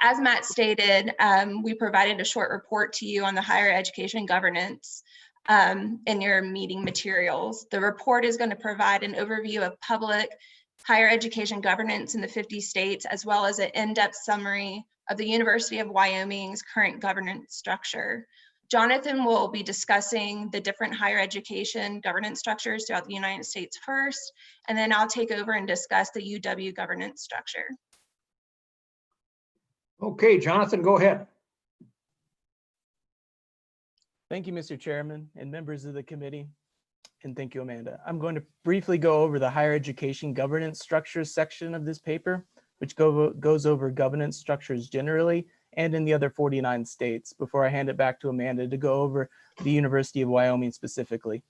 As Matt stated, we provided a short report to you on the higher education governance in your meeting materials. The report is going to provide an overview of public higher education governance in the 50 states, as well as an in-depth summary of the University of Wyoming's current governance structure. Jonathan will be discussing the different higher education governance structures throughout the United States first, and then I'll take over and discuss the UW governance structure. Okay, Jonathan, go ahead. Thank you, Mr. Chairman and members of the committee. And thank you, Amanda. I'm going to briefly go over the higher education governance structures section of this paper, which goes over governance structures generally and in the other 49 states, before I hand it back to Amanda to go over the University of Wyoming specifically.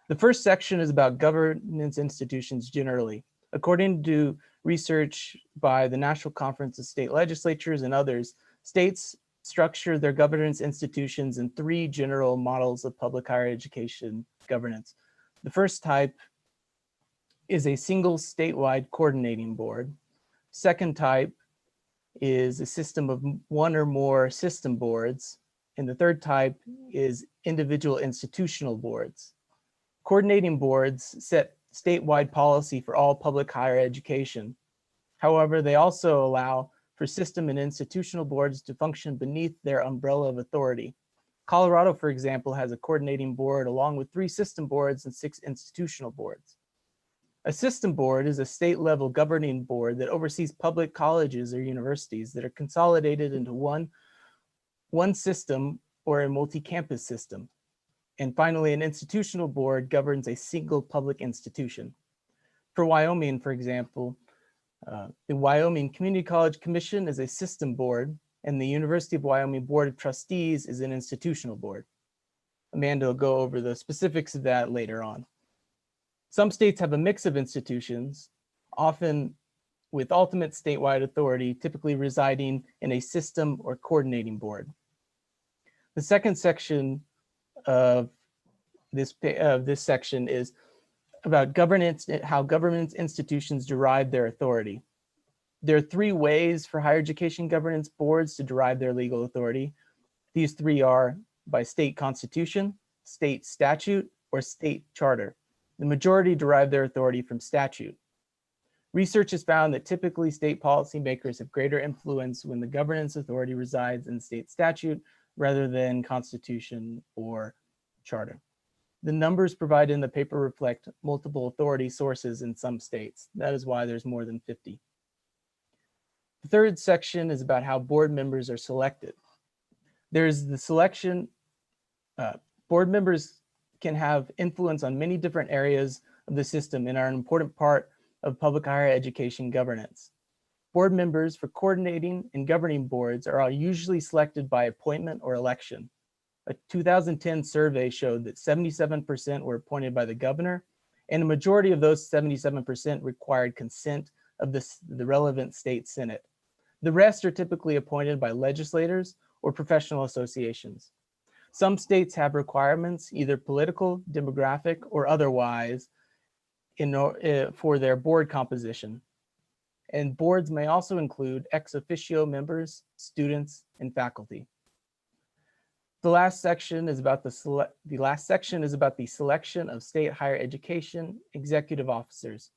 The first section is about governance institutions generally. According to research by the National Conference of State Legislatures and others, states structure their governance institutions in 3 general models of public higher education governance. The first type is a single statewide coordinating board. Second type is a system of 1 or more system boards. And the third type is individual institutional boards. Coordinating boards set statewide policy for all public higher education. However, they also allow for system and institutional boards to function beneath their umbrella of authority. Colorado, for example, has a coordinating board along with 3 system boards and 6 institutional boards. A system board is a state-level governing board that oversees public colleges or universities that are consolidated into one system or a multi-campus system. And finally, an institutional board governs a single public institution. For Wyoming, for example, the Wyoming Community College Commission is a system board, and the University of Wyoming Board of Trustees is an institutional board. Amanda will go over the specifics of that later on. Some states have a mix of institutions, often with ultimate statewide authority, typically residing in a system or coordinating board. The second section of this section is about governance, how governance institutions derive their authority. There are 3 ways for higher education governance boards to derive their legal authority. These 3 are by state constitution, state statute, or state charter. The majority derive their authority from statute. Research has found that typically state policymakers have greater influence when the governance authority resides in state statute rather than constitution or charter. The numbers provided in the paper reflect multiple authority sources in some states. That is why there's more than 50. The third section is about how board members are selected. There's the selection. Board members can have influence on many different areas of the system and are an important part of public higher education governance. Board members for coordinating and governing boards are usually selected by appointment or election. A 2010 survey showed that 77% were appointed by the governor, and a majority of those 77% required consent of the relevant state senate. The rest are typically appointed by legislators or professional associations. Some states have requirements, either political, demographic, or otherwise, for their board composition. And boards may also include ex officio members, students, and faculty. The last section is about the selection of state higher education executive officers.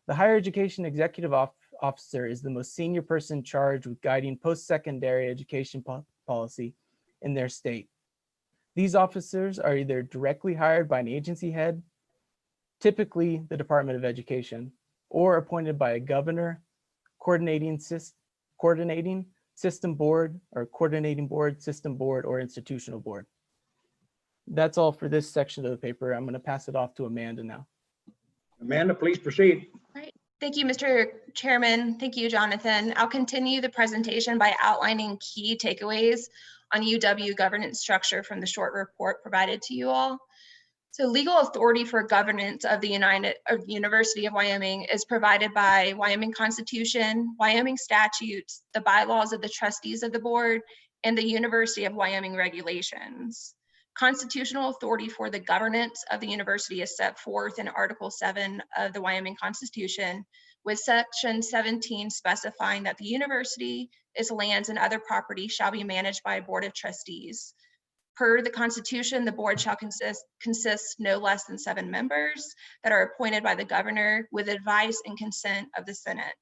The higher education executive officer is the most senior person charged with guiding post-secondary education policy in their state. These officers are either directly hired by an agency head, typically the Department of Education, or appointed by a governor, coordinating system board, or coordinating board, system board, or institutional board. That's all for this section of the paper. I'm going to pass it off to Amanda now. Amanda, please proceed. All right. Thank you, Mr. Chairman. Thank you, Jonathan. I'll continue the presentation by outlining key takeaways on UW governance structure from the short report provided to you all. So legal authority for governance of the University of Wyoming is provided by Wyoming Constitution, Wyoming statutes, the bylaws of the trustees of the board, and the University of Wyoming regulations. Constitutional authority for the governance of the university is set forth in Article 7 of the Wyoming Constitution, with Section 17 specifying that the university, its lands, and other property shall be managed by a board of trustees. Per the Constitution, the board shall consist no less than 7 members that are appointed by the governor with advice and consent of the Senate.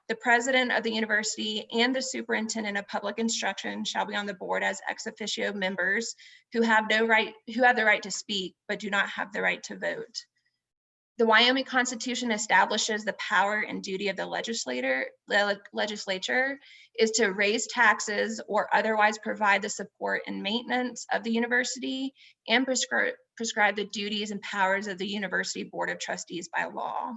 The president of the university and the superintendent of public instruction shall be on the board as ex officio members who have the right to speak but do not have the right to vote. The Wyoming Constitution establishes the power and duty of the legislature is to raise taxes or otherwise provide the support and maintenance of the university and prescribe the duties and powers of the University Board of Trustees by law.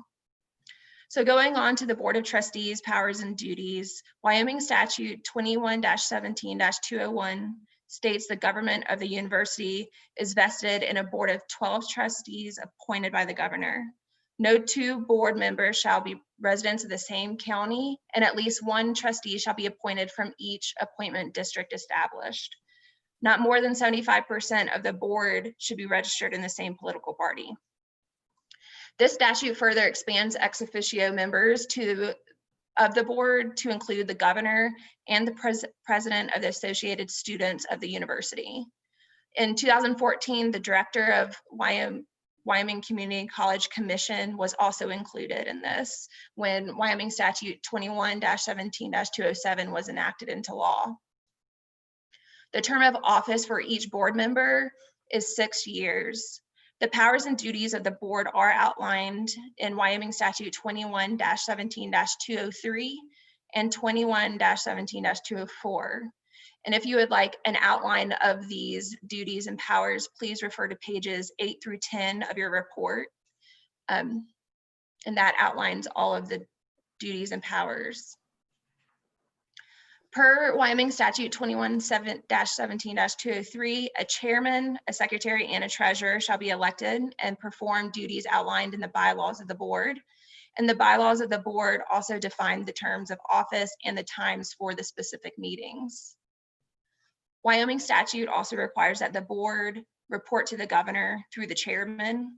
So going on to the Board of Trustees, powers and duties, Wyoming Statute 21-17-201 states the government of the university is vested in a board of 12 trustees appointed by the governor. No 2 board members shall be residents of the same county, and at least 1 trustee shall be appointed from each appointment district established. Not more than 75% of the board should be registered in the same political party. This statute further expands ex officio members of the board to include the governor and the president of the Associated Students of the university. In 2014, the director of Wyoming Community College Commission was also included in this when Wyoming Statute 21-17-207 was enacted into law. The term of office for each board member is 6 years. The powers and duties of the board are outlined in Wyoming Statute 21-17-203 and 21-17-204. And if you would like an outline of these duties and powers, please refer to pages 8 through 10 of your report. And that outlines all of the duties and powers. Per Wyoming Statute 21-17-203, a chairman, a secretary, and a treasurer shall be elected and perform duties outlined in the bylaws of the board. And the bylaws of the board also define the terms of office and the times for the specific meetings. Wyoming statute also requires that the board report to the governor through the chairman.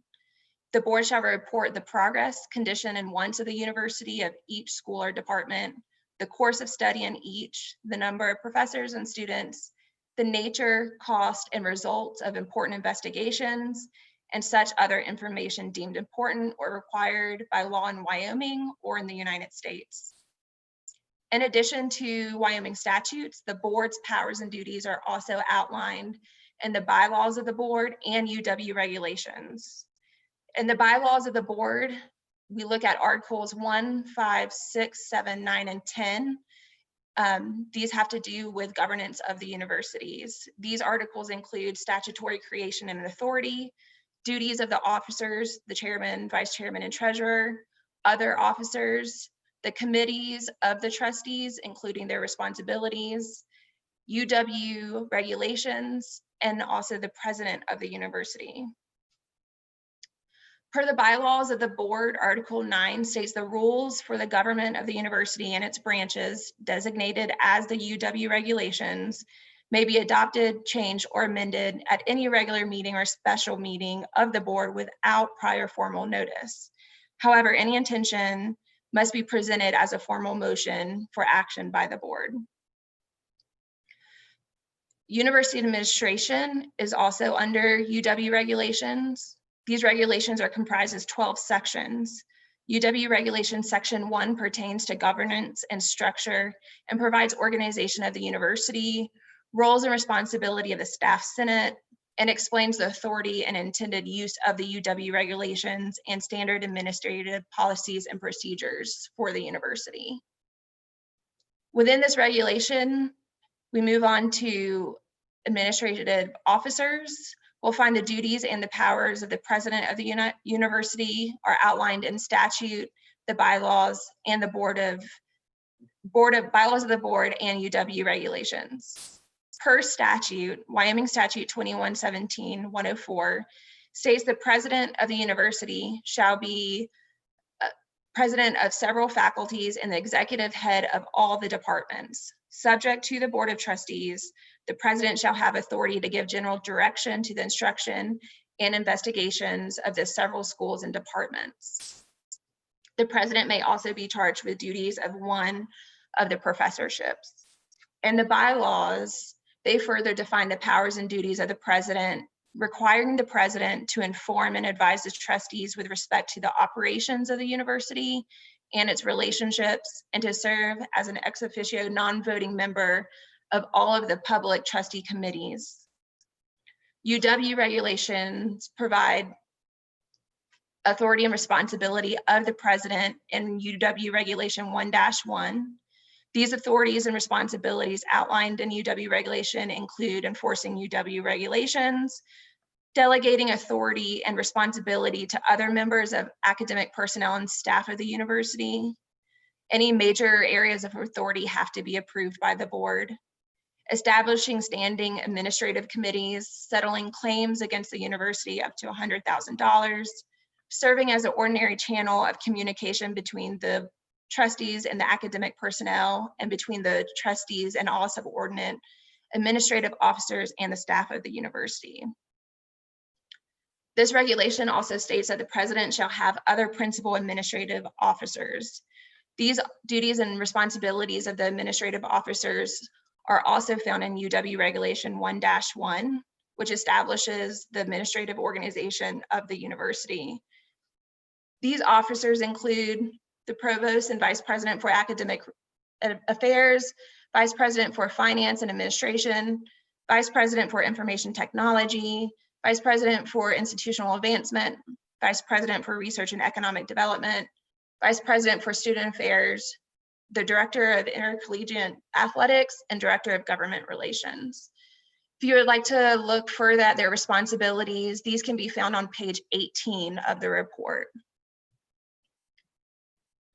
The board shall report the progress, condition, and wants of the university of each school or department, the course of study in each, the number of professors and students, the nature, cost, and results of important investigations, and such other information deemed important or required by law in Wyoming or in the United States. In addition to Wyoming statutes, the board's powers and duties are also outlined in the bylaws of the board and UW regulations. In the bylaws of the board, we look at Articles 1, 5, 6, 7, 9, and 10. These have to do with governance of the universities. These articles include statutory creation and authority, duties of the officers, the chairman, vice chairman, and treasurer, other officers, the committees of the trustees, including their responsibilities, UW regulations, and also the president of the university. Per the bylaws of the board, Article 9 states the rules for the government of the university and its branches, designated as the UW regulations, may be adopted, changed, or amended at any regular meeting or special meeting of the board without prior formal notice. However, any intention must be presented as a formal motion for action by the board. University administration is also under UW regulations. These regulations are comprised of 12 sections. UW Regulation Section 1 pertains to governance and structure and provides organization of the university, roles and responsibility of the staff senate, and explains the authority and intended use of the UW regulations and standard administrative policies and procedures for the university. Within this regulation, we move on to administrative officers. We'll find the duties and the powers of the president of the university are outlined in statute, the bylaws, and the bylaws of the board and UW regulations. Per statute, Wyoming Statute 2117-104 states the president of the university shall be president of several faculties and the executive head of all the departments. Subject to the Board of Trustees, the president shall have authority to give general direction to the instruction and investigations of the several schools and departments. The president may also be charged with duties of one of the professorships. In the bylaws, they further define the powers and duties of the president, requiring the president to inform and advise the trustees with respect to the operations of the university and its relationships, and to serve as an ex officio non-voting member of all of the public trustee committees. UW regulations provide authority and responsibility of the president in UW Regulation 1-1. These authorities and responsibilities outlined in UW regulation include enforcing UW regulations, delegating authority and responsibility to other members of academic personnel and staff of the university. Any major areas of authority have to be approved by the board. Establishing standing administrative committees, settling claims against the university up to $100,000, serving as an ordinary channel of communication between the trustees and the academic personnel, and between the trustees and all subordinate administrative officers and the staff of the university. This regulation also states that the president shall have other principal administrative officers. These duties and responsibilities of the administrative officers are also found in UW Regulation 1-1, which establishes the administrative organization of the university. These officers include the provost and vice president for academic affairs, vice president for finance and administration, vice president for information technology, vice president for institutional advancement, vice president for research and economic development, vice president for student affairs, the director of intercollegiate athletics, and director of government relations. If you would like to look further at their responsibilities, these can be found on page 18 of the report.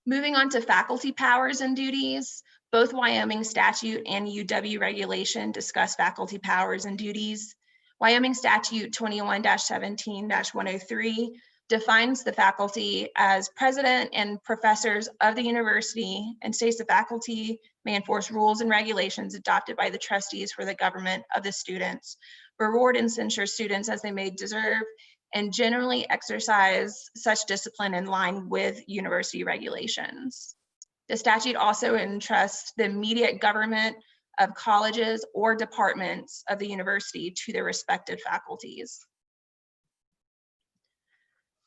Moving on to faculty powers and duties, both Wyoming statute and UW regulation discuss faculty powers and duties. Wyoming statute 21-17-103 defines the faculty as president and professors of the university, and states the faculty may enforce rules and regulations adopted by the trustees for the government of the students, reward and censure students as they may deserve, and generally exercise such discipline in line with university regulations. The statute also entrusts the immediate government of colleges or departments of the university to their respective faculties.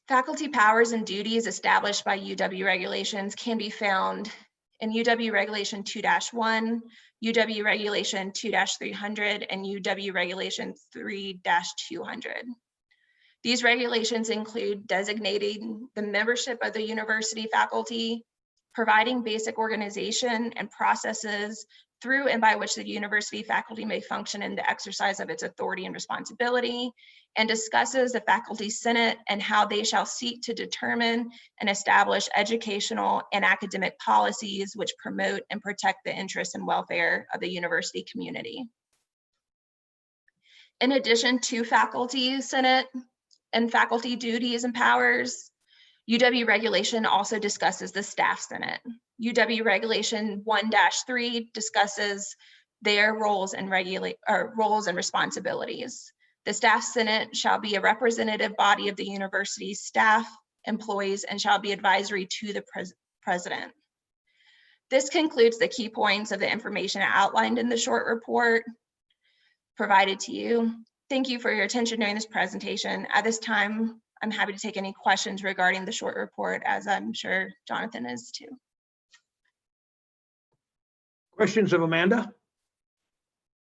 Faculty powers and duties established by UW regulations can be found in UW Regulation 2-1, UW Regulation 2-300, and UW Regulation 3-200. These regulations include designating the membership of the university faculty, providing basic organization and processes through and by which the university faculty may function in the exercise of its authority and responsibility, and discusses the faculty senate and how they shall seek to determine and establish educational and academic policies which promote and protect the interests and welfare of the university community. In addition to faculty senate and faculty duties and powers, UW regulation also discusses the staff senate. UW regulation 1-3 discusses their roles and roles and responsibilities. The staff senate shall be a representative body of the university's staff, employees, and shall be advisory to the president. This concludes the key points of the information outlined in the short report provided to you. Thank you for your attention during this presentation. At this time, I'm happy to take any questions regarding the short report, as I'm sure Jonathan is too. Questions of Amanda?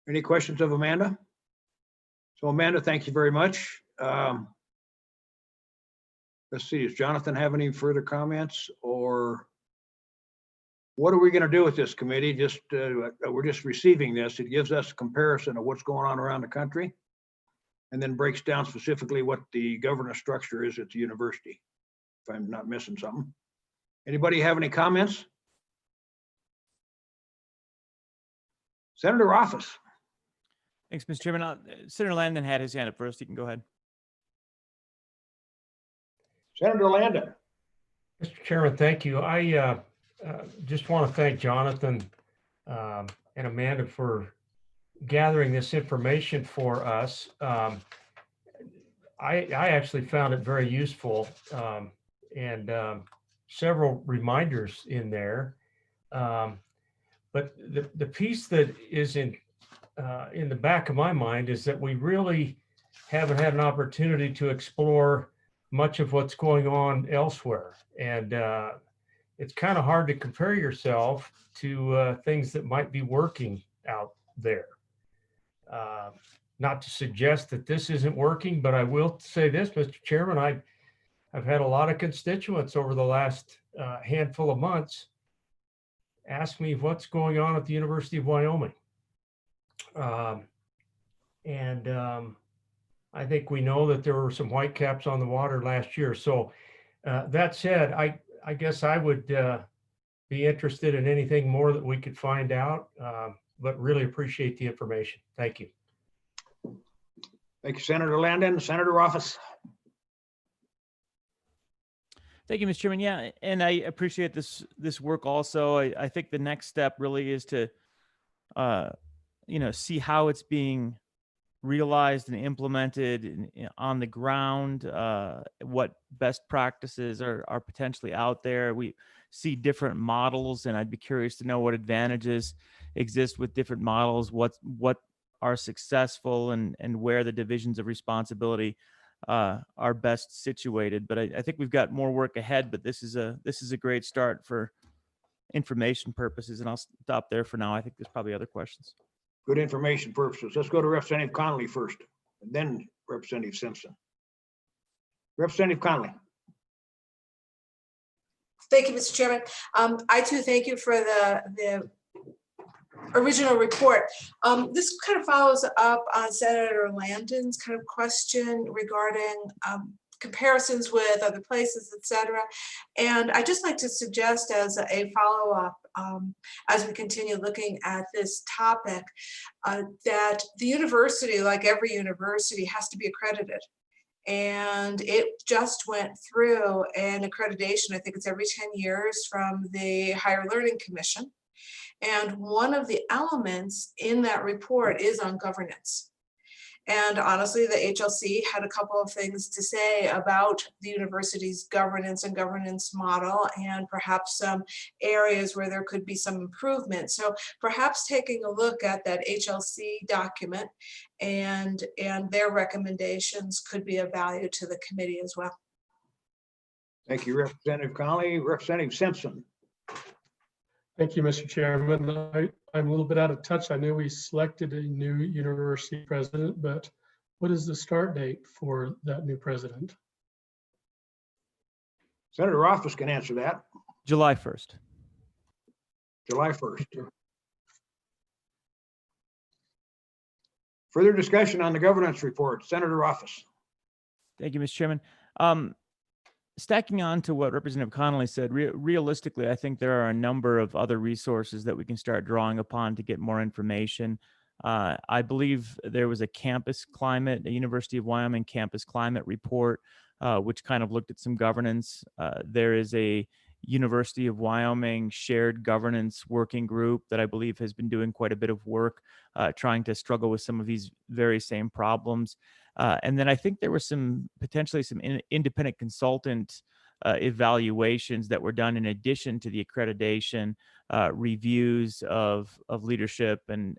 Any questions of Amanda? So Amanda, thank you very much. Let's see, does Jonathan have any further comments, or what are we going to do with this committee? Just we're just receiving this. It gives us a comparison of what's going on around the country, and then breaks down specifically what the governance structure is at the university, if I'm not missing something. Anybody have any comments? Senator Office. Thanks, Mr. Chairman. Senator Landon had his hand up first. He can go ahead. Senator Landon. Mr. Chairman, thank you. I just want to thank Jonathan and Amanda for gathering this information for us. I actually found it very useful, and several reminders in there. But the piece that is in the back of my mind is that we really haven't had an opportunity to explore much of what's going on elsewhere. And it's kind of hard to compare yourself to things that might be working out there. Not to suggest that this isn't working, but I will say this, Mr. Chairman, I've had a lot of constituents over the last handful of months ask me what's going on at the University of Wyoming. I think we know that there were some whitecaps on the water last year. So that said, I guess I would be interested in anything more that we could find out, but really appreciate the information. Thank you. Thank you, Senator Landon. Senator Office. Thank you, Mr. Chairman. Yeah, and I appreciate this work also. I think the next step really is to see how it's being realized and implemented on the ground, what best practices are potentially out there. We see different models, and I'd be curious to know what advantages exist with different models, what are successful, and where the divisions of responsibility are best situated. But I think we've got more work ahead, but this is a great start for information purposes, and I'll stop there for now. I think there's probably other questions. Good information purposes. Let's go to Representative Connolly first, and then Representative Simpson. Representative Connolly. Thank you, Mr. Chairman. I too thank you for the original report. This kind of follows up on Senator Landon's kind of question regarding comparisons with other places, et cetera. And I just like to suggest as a follow-up, as we continue looking at this topic, that the university, like every university, has to be accredited. And it just went through an accreditation, I think it's every 10 years, from the Higher Learning Commission. And one of the elements in that report is on governance. And honestly, the HLC had a couple of things to say about the university's governance and governance model, and perhaps some areas where there could be some improvement. So perhaps taking a look at that HLC document and their recommendations could be of value to the committee as well. Thank you, Representative Connolly. Representative Simpson. Thank you, Mr. Chairman. I'm a little bit out of touch. I know we selected a new university president, but what is the start date for that new president? Senator Office can answer that. July 1st. July 1st. Further discussion on the governance report. Senator Office. Thank you, Mr. Chairman. Stacking on to what Representative Connolly said, realistically, I think there are a number of other resources that we can start drawing upon to get more information. I believe there was a University of Wyoming campus climate report, which kind of looked at some governance. There is a University of Wyoming shared governance working group that I believe has been doing quite a bit of work trying to struggle with some of these very same problems. And then I think there was potentially some independent consultant evaluations that were done in addition to the accreditation reviews of leadership and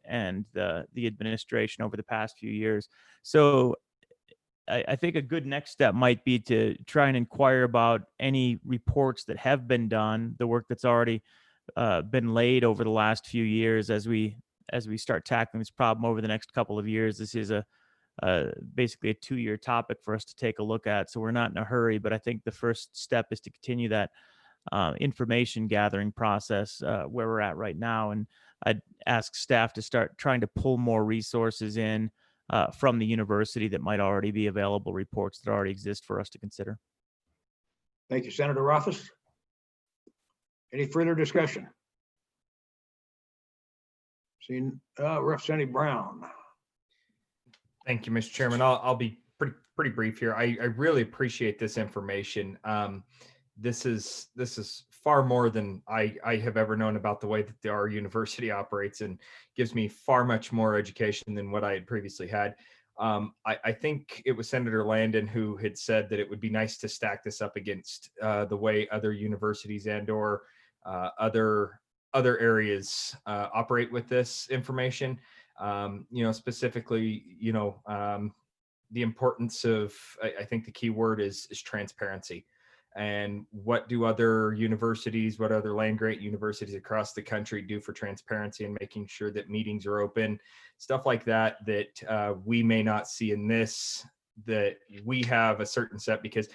the administration over the past few years. So I think a good next step might be to try and inquire about any reports that have been done, the work that's already been laid over the last few years as we start tackling this problem over the next couple of years. This is basically a 2-year topic for us to take a look at. So we're not in a hurry, but I think the first step is to continue that information gathering process where we're at right now. And I'd ask staff to start trying to pull more resources in from the university that might already be available, reports that already exist for us to consider. Thank you, Senator Rothfuss. Any further discussion? Seeing Representative Brown. Thank you, Mr. Chairman. I'll be pretty brief here. I really appreciate this information. This is far more than I have ever known about the way that our university operates, and gives me far much more education than what I had previously had. I think it was Senator Landon who had said that it would be nice to stack this up against the way other universities and/or other areas operate with this information. Specifically, the importance of, I think the key word is transparency. And what do other universities, what other land-grant universities across the country do for transparency and making sure that meetings are open, stuff like that, that we may not see in this, that we have a certain set, because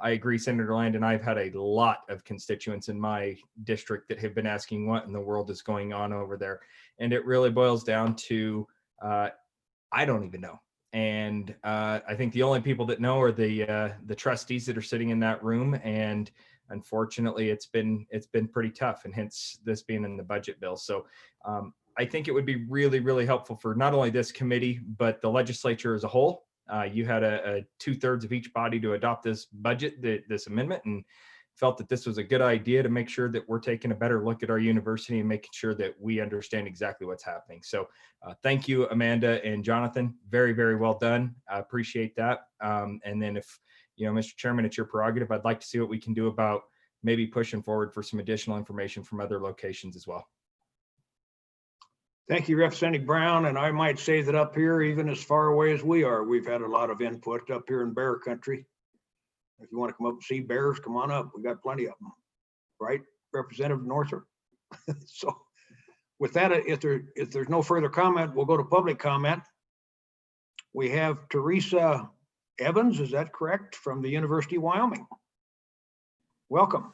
I agree, Senator Landon, I've had a lot of constituents in my district that have been asking what in the world is going on over there. And it really boils down to, I don't even know. And I think the only people that know are the trustees that are sitting in that room. And unfortunately, it's been pretty tough, and hence this being in the budget bill. So I think it would be really, really helpful for not only this committee, but the legislature as a whole. You had a 2/3 of each body to adopt this budget, this amendment, and felt that this was a good idea to make sure that we're taking a better look at our university and making sure that we understand exactly what's happening. So thank you, Amanda and Jonathan. Very, very well done. I appreciate that. And then if, Mr. Chairman, it's your prerogative, I'd like to see what we can do about maybe pushing forward for some additional information from other locations as well. Thank you, Representative Brown. And I might say that up here, even as far away as we are, we've had a lot of input up here in bear country. If you want to come up and see bears, come on up. We got plenty of them. Right, Representative Northrop? So with that, if there's no further comment, we'll go to public comment. We have Teresa Evans, is that correct, from the University of Wyoming? Welcome.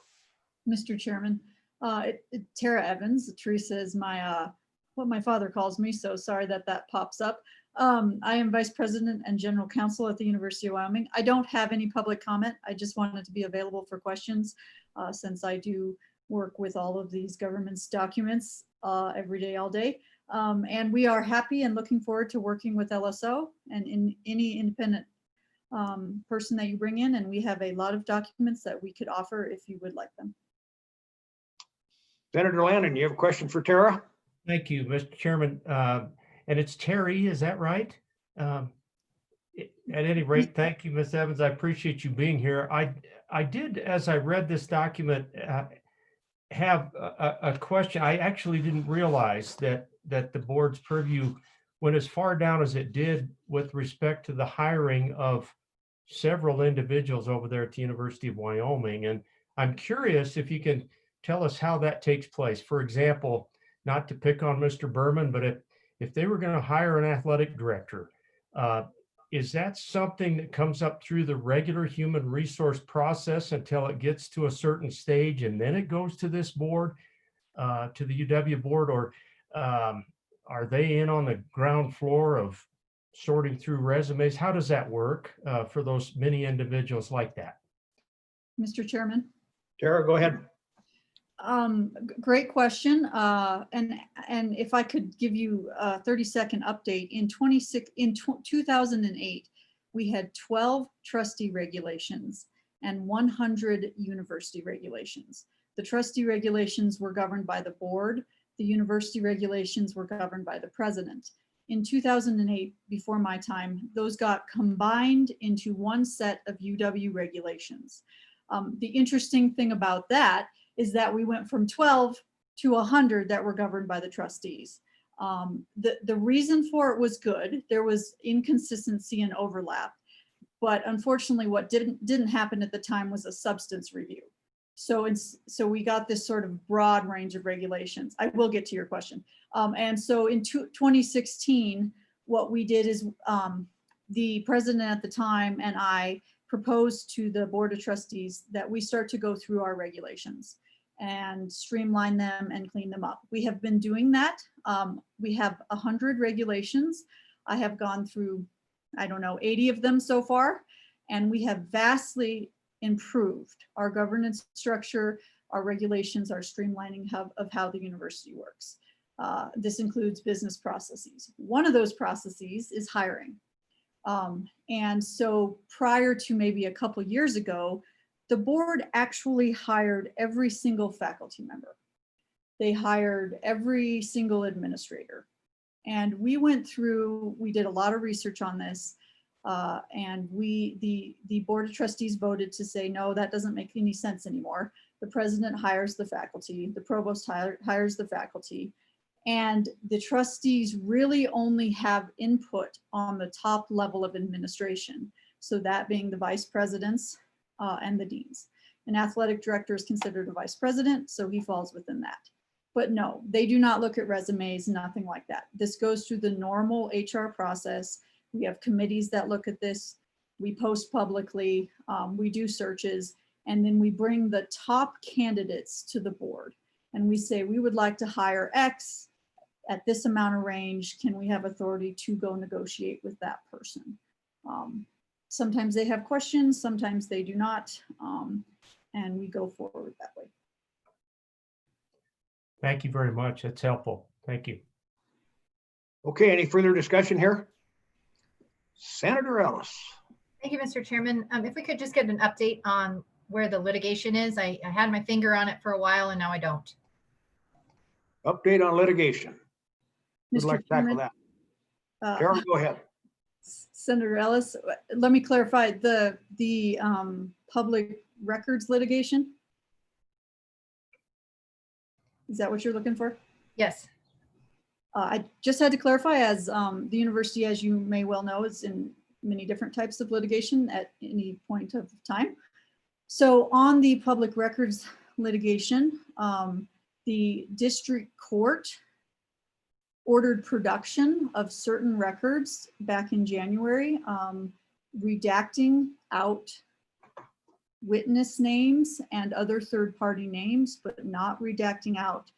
Mr. Chairman. Tara Evans. Teresa is my what my father calls me, so sorry that pops up. I am Vice President and General Counsel at the University of Wyoming. I don't have any public comment. I just wanted to be available for questions since I do work with all of these government's documents every day, all day. And we are happy and looking forward to working with LSO and in any independent person that you bring in. And we have a lot of documents that we could offer if you would like them. Senator Landon, you have a question for Tara? Thank you, Mr. Chairman. And it's Terry, is that right? At any rate, thank you, Ms. Evans. I appreciate you being here. I did, as I read this document, have a question. I actually didn't realize that the board's purview went as far down as it did with respect to the hiring of several individuals over there at the University of Wyoming. And I'm curious if you can tell us how that takes place. For example, not to pick on Mr. Berman, but if they were going to hire an athletic director, is that something that comes up through the regular human resource process until it gets to a certain stage and then it goes to this board, to the UW board, or are they in on the ground floor of sorting through resumes? How does that work for those many individuals like that? Mr. Chairman. Tara, go ahead. Great question. And if I could give you a 30-second update, in 2008, we had 12 trustee regulations and 100 university regulations. The trustee regulations were governed by the board. The university regulations were governed by the president. In 2008, before my time, those got combined into one set of UW regulations. The interesting thing about that is that we went from 12 to 100 that were governed by the trustees. The reason for it was good. There was inconsistency and overlap, but unfortunately what didn't happen at the time was a substance review. So we got this sort of broad range of regulations. I will get to your question. And so in 2016, what we did is the president at the time and I proposed to the Board of Trustees that we start to go through our regulations and streamline them and clean them up. We have been doing that. We have 100 regulations. I have gone through, I don't know, 80 of them so far, and we have vastly improved our governance structure, our regulations, our streamlining of how the university works. This includes business processes. One of those processes is hiring. And so prior to maybe a couple years ago, the board actually hired every single faculty member. They hired every single administrator. And we went through, we did a lot of research on this, and the Board of Trustees voted to say, no, that doesn't make any sense anymore. The president hires the faculty, the provost hires the faculty, and the trustees really only have input on the top level of administration. So that being the vice presidents and the deans. An athletic director is considered a vice president, so he falls within that. But no, they do not look at resumes, nothing like that. This goes through the normal HR process. We have committees that look at this. We post publicly, we do searches, and then we bring the top candidates to the board. And we say, we would like to hire X at this amount of range. Can we have authority to go negotiate with that person? Sometimes they have questions, sometimes they do not, and we go forward that way. Thank you very much. That's helpful. Thank you. Okay, any further discussion here? Senator Ellis. Thank you, Mr. Chairman. If we could just get an update on where the litigation is. I had my finger on it for a while and now I don't. Update on litigation. Would Mr. like to tackle Chairman, that. Carol, go ahead. Senator Ellis, let me clarify the public records litigation. Is that what you're looking for? Yes. I just had to clarify, as the university, as you may well know, is in many different types of litigation at any point of time. So on the public records litigation, the district court ordered production of certain records back in January, redacting out witness names and other third-party names, but not redacting out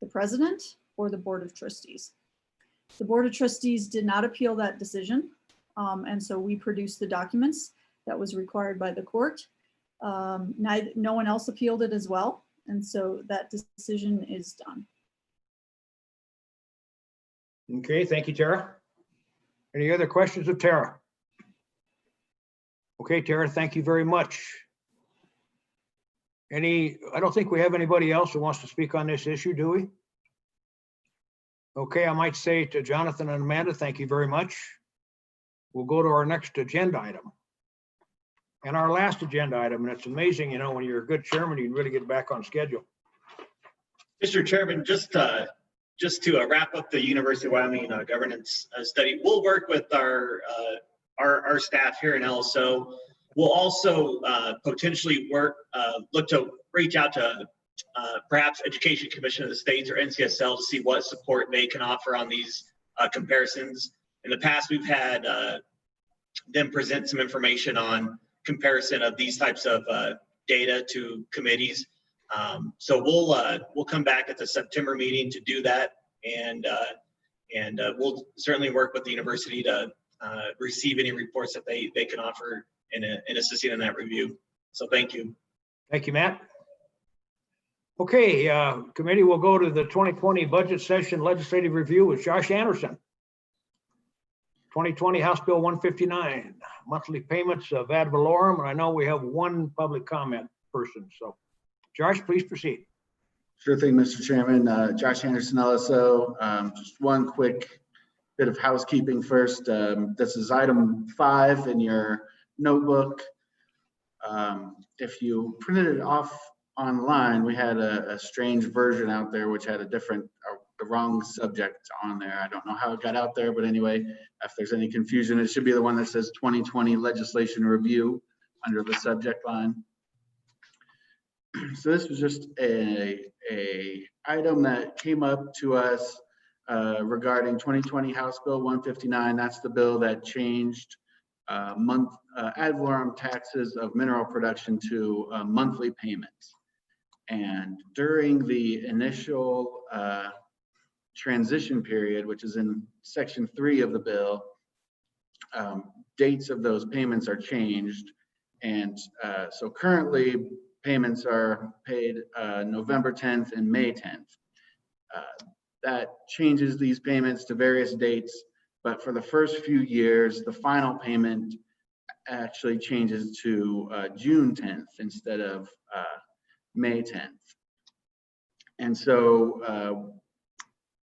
the president or the Board of Trustees. The Board of Trustees did not appeal that decision, and so we produced the documents that was required by the court. No one else appealed it as well, and so that decision is done. Okay, thank you, Tara. Any other questions of Tara? Okay, Tara, thank you very much. I don't think we have anybody else who wants to speak on this issue, do we? Okay, I might say to Jonathan and Amanda, thank you very much. We'll go to our next agenda item. And our last agenda item, and it's amazing, when you're a good chairman, you can really get back on schedule. Mr. Chairman, just to wrap up the University of Wyoming governance study, we'll work with our staff here in LSO. We'll also potentially look to reach out to perhaps Education Commission of the States or NCSL to see what support they can offer on these comparisons. In the past, we've had them present some information on comparison of these types of data to committees. So we'll come back at the September meeting to do that, and we'll certainly work with the university to receive any reports that they can offer in assisting in that review. So thank you. Thank you, Matt. Okay, committee will go to the 2020 budget session legislative review with Josh Anderson. 2020 House Bill 159, monthly payments of ad valorem. And I know we have one public comment person. So Josh, please proceed. Sure thing, Mr. Chairman. Josh Anderson, LSO. Just one quick bit of housekeeping first. This is item 5 in your notebook. If you printed it off online, we had a strange version out there which had the wrong subject on there. I don't know how it got out there, but anyway, if there's any confusion, it should be the one that says 2020 legislation review under the subject line. So this was just a item that came up to us regarding 2020 House Bill 159. That's the bill that changed ad valorem taxes of mineral production to monthly payments. And during the initial transition period, which is in section 3 of the bill, dates of those payments are changed. And so currently payments are paid November 10th and May 10th. That changes these payments to various dates, but for the first few years, the final payment actually changes to June 10th instead of May 10th. And so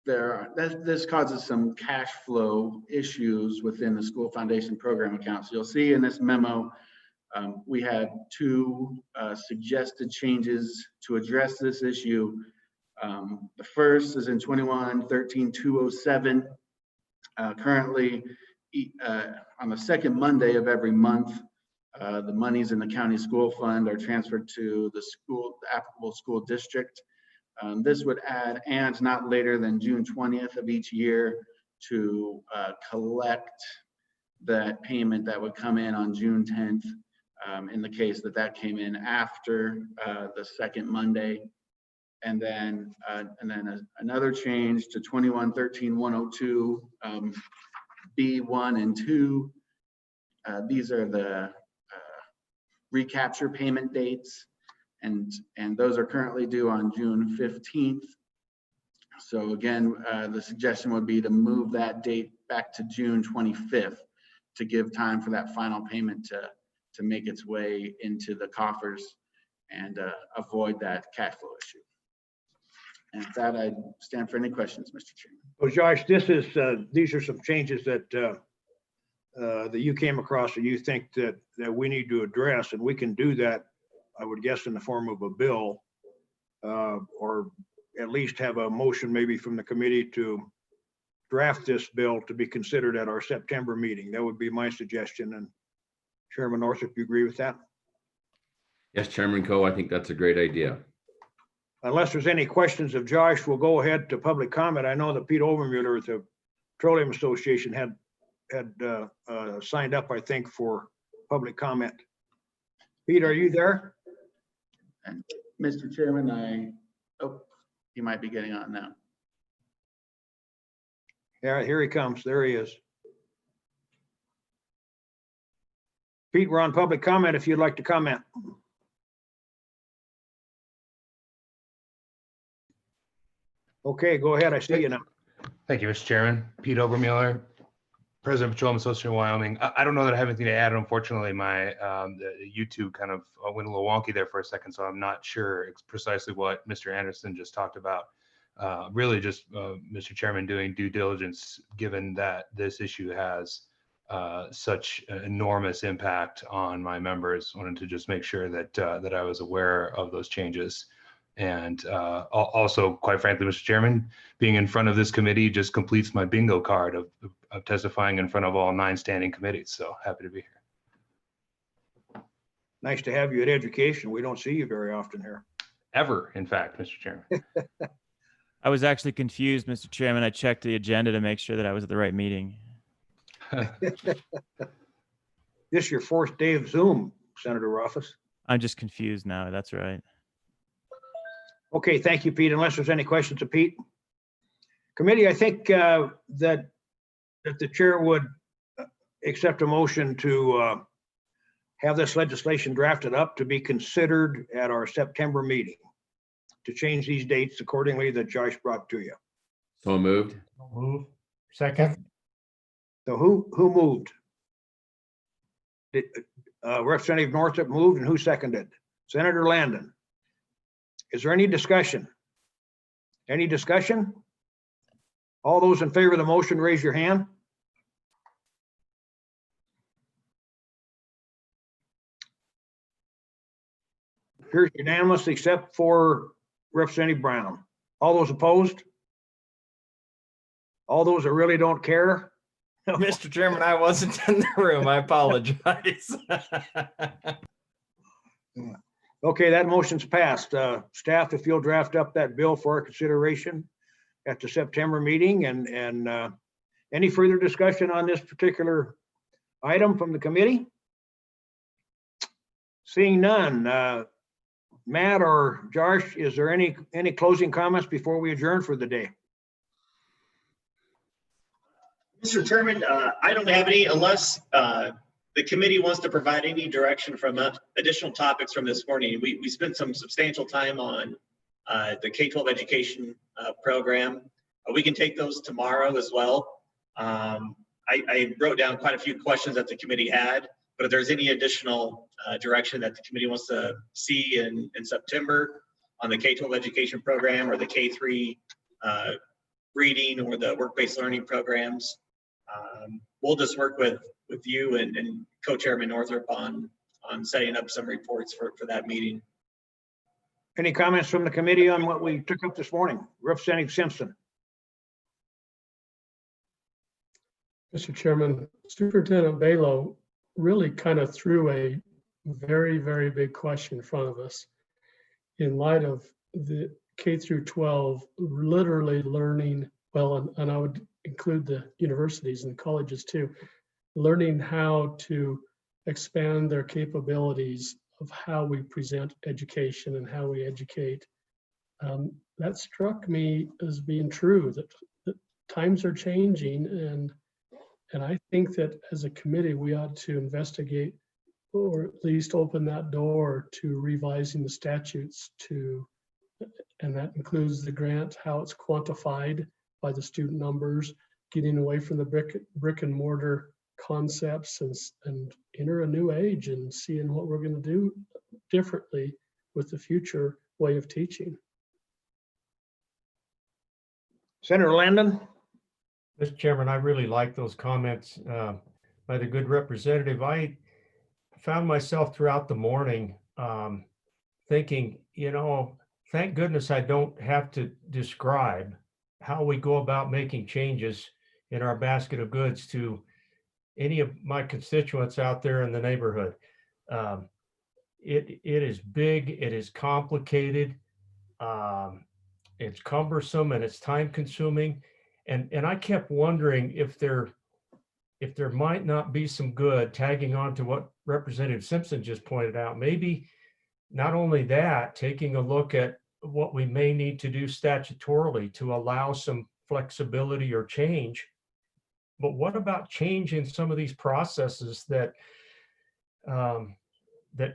this causes some cash flow issues within the school foundation program accounts. You'll see in this memo, we had 2 suggested changes to address this issue. The first is in 21-13-207. Currently, on the second Monday of every month, the monies in the county school fund are transferred to the applicable school district. This would add and not later than June 20th of each year to collect that payment that would come in on June 10th in the case that came in after the second Monday. And then another change to 21-13-102 B1 and 2. These are the recapture payment dates, and those are currently due on June 15th. So again, the suggestion would be to move that date back to June 25th to give time for that final payment to make its way into the coffers and avoid that cash flow issue. And with that, I stand for any questions, Mr. Chairman. Well, Josh, these are some changes that that you came across and you think that we need to address, and we can do that, I would guess, in the form of a bill, or at least have a motion maybe from the committee to draft this bill to be considered at our September meeting. That would be my suggestion. And Chairman Northrop, you agree with that? Yes, Chairman Coe, I think that's a great idea. Unless there's any questions of Josh, we'll go ahead to public comment. I know that Pete Overmuller at the Petroleum Association had signed up, I think, for public comment. Pete, are you there? And Mr. Chairman, he might be getting on now. Yeah, here he comes. There he is. Pete, we're on public comment if you'd like to comment. Okay, go ahead. I see you now. Thank you, Mr. Chairman. Pete Obermuller, President of Petroleum Association of Wyoming. I don't know that I have anything to add. Unfortunately, my the YouTube kind of went a little wonky there for a second, so I'm not sure precisely what Mr. Anderson just talked about. Really just, Mr. Chairman, doing due diligence, given that this issue has such an enormous impact on my members. Wanted to just make sure that that I was aware of those changes. And also, quite frankly, Mr. Chairman, being in front of this committee just completes my bingo card of testifying in front of all 9 standing committees. So happy to be here. Nice to have you at education. We don't see you very often here. Ever, in fact, Mr. Chairman. I was actually confused, Mr. Chairman. I checked the agenda to make sure that I was at the right meeting. This your 4th day of Zoom, Senator Ruffus. I'm just confused now. That's right. Okay, thank you, Pete. Unless there's any questions of Pete. Committee, I think that the chair would accept a motion to have this legislation drafted up to be considered at our September meeting. to change these dates accordingly that Josh brought to you. So moved. Move. Second. So who moved? Representative Northup moved, and who seconded? Senator Landon. Is there any discussion? Any discussion? All those in favor of the motion, raise your hand. Appears unanimous except for Representative Brown. All those opposed? All those that really don't care? Mr. Chairman, I wasn't in the room. I apologize. Okay, that motion's passed. Staff, if you'll draft up that bill for our consideration at the September meeting, and any further discussion on this particular item from the committee? Seeing none, Matt or Josh, is there any closing comments before we adjourn for the day? Mr. Chairman, I don't have any unless the committee wants to provide any direction from additional topics from this morning. We spent some substantial time on the K-12 education program. We can take those tomorrow as well. I wrote down quite a few questions that the committee had, but if there's any additional direction that the committee wants to see in September on the K-12 education program or the K-3 reading or the work-based learning programs, we'll just work with you and Co-Chairman Northup on setting up some reports for that meeting. Any comments from the committee on what we took up this morning? Representative Simpson. Mr. Chairman, Superintendent Balo really kind of threw a very, very big question in front of us in light of the K through 12 literally learning, well, and I would include the universities and colleges too, learning how to expand their capabilities of how we present education and how we educate. That struck me as being true, that times are changing, and I think that as a committee, we ought to investigate or at least open that door to revising the statutes and that includes the grant, how it's quantified by the student numbers, getting away from the brick and mortar concepts and enter a new age and seeing what we're going to do differently with the future way of teaching. Senator Landon. Mr. Chairman, I really like those comments by the good representative. I found myself throughout the morning thinking, thank goodness I don't have to describe how we go about making changes in our basket of goods to any of my constituents out there in the neighborhood. It is big, it is complicated, it's cumbersome, and it's time consuming. And I kept wondering if there might not be some good, tagging on to what Representative Simpson just pointed out. Maybe not only that, taking a look at what we may need to do statutorily to allow some flexibility or change. But what about changing some of these processes that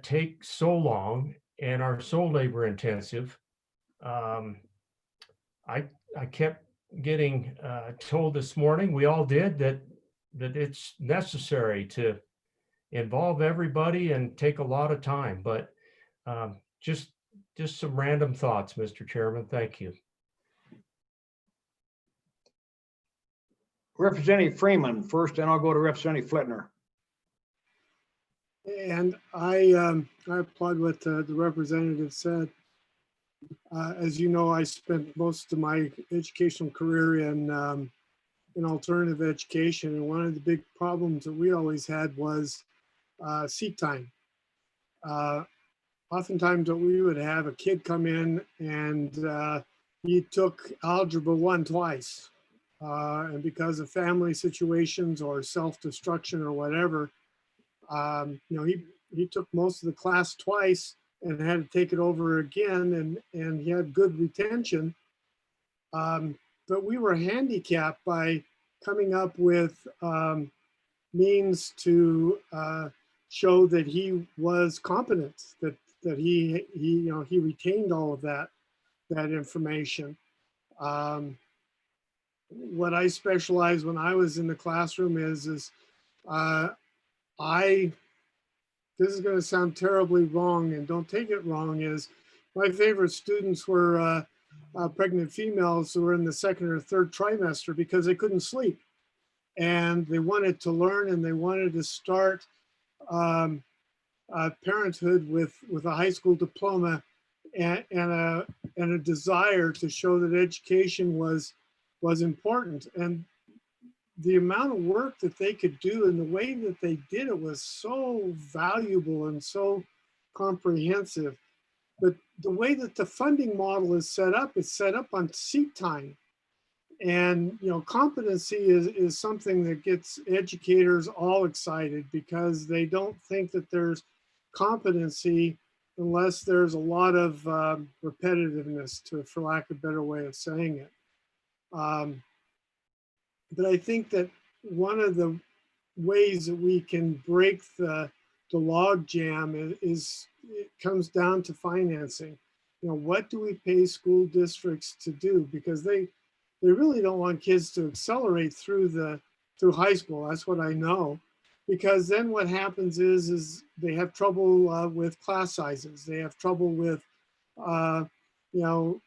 take so long and are so labor intensive? I kept getting told this morning, we all did, that it's necessary to involve everybody and take a lot of time. But just some random thoughts, Mr. Chairman. Thank you. Representative Freeman first, then I'll go to Representative Flitner. And I applaud what the representative said. As you know, I spent most of my educational career in alternative education, and one of the big problems that we always had was seat time. Oftentimes, we would have a kid come in and he took Algebra 1 twice. And because of family situations or self-destruction or whatever, he took most of the class twice and had to take it over again, and he had good retention. But we were handicapped by coming up with means to show that he was competent, that he retained all of that. that information. What I specialized when I was in the classroom is this is going to sound terribly wrong, and don't take it wrong, is my favorite students were pregnant females who were in the second or third trimester because they couldn't sleep. And they wanted to learn, and they wanted to start parenthood with a high school diploma and a desire to show that education was important. And the amount of work that they could do and the way that they did it was so valuable and so comprehensive. But the way that the funding model is set up, it's set up on seat time. And, you know, competency is something that gets educators all excited because they don't think that there's competency unless there's a lot of repetitiveness to it, for lack of a better way of saying it. But I think that one of the ways that we can break the log jam is it comes down to financing. You know, what do we pay school districts to do? Because they really don't want kids to accelerate through high school. That's what I know. Because then what happens is they have trouble with class sizes. They have trouble with, you know,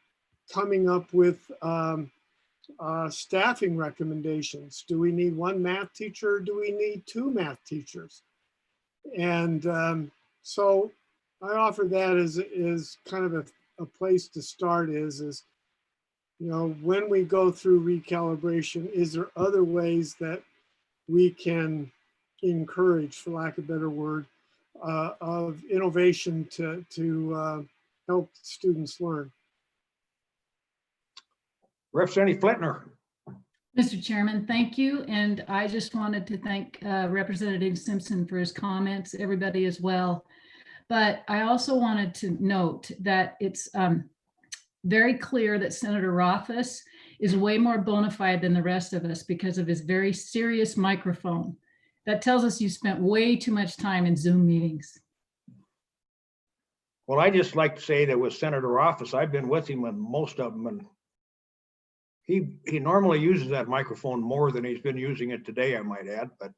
coming up with staffing recommendations. Do we need one math teacher or do we need 2 math teachers? And so I offer that as kind of a place to start is, you know, when we go through recalibration, is there other ways that we can encourage, for lack of a better word, of innovation to help students learn? Representative Flintner. Mr. Chairman, thank you. And I just wanted to thank Representative Simpson for his comments, everybody as well. But I also wanted to note that it's very clear that Senator Rothfuss is way more bona fide than the rest of us because of his very serious microphone. That tells us you spent way too much time in Zoom meetings. Well, I just like to say that with Senator Rothfuss, I've been with him on most of them, and he normally uses that microphone more than he's been using it today, I might add. But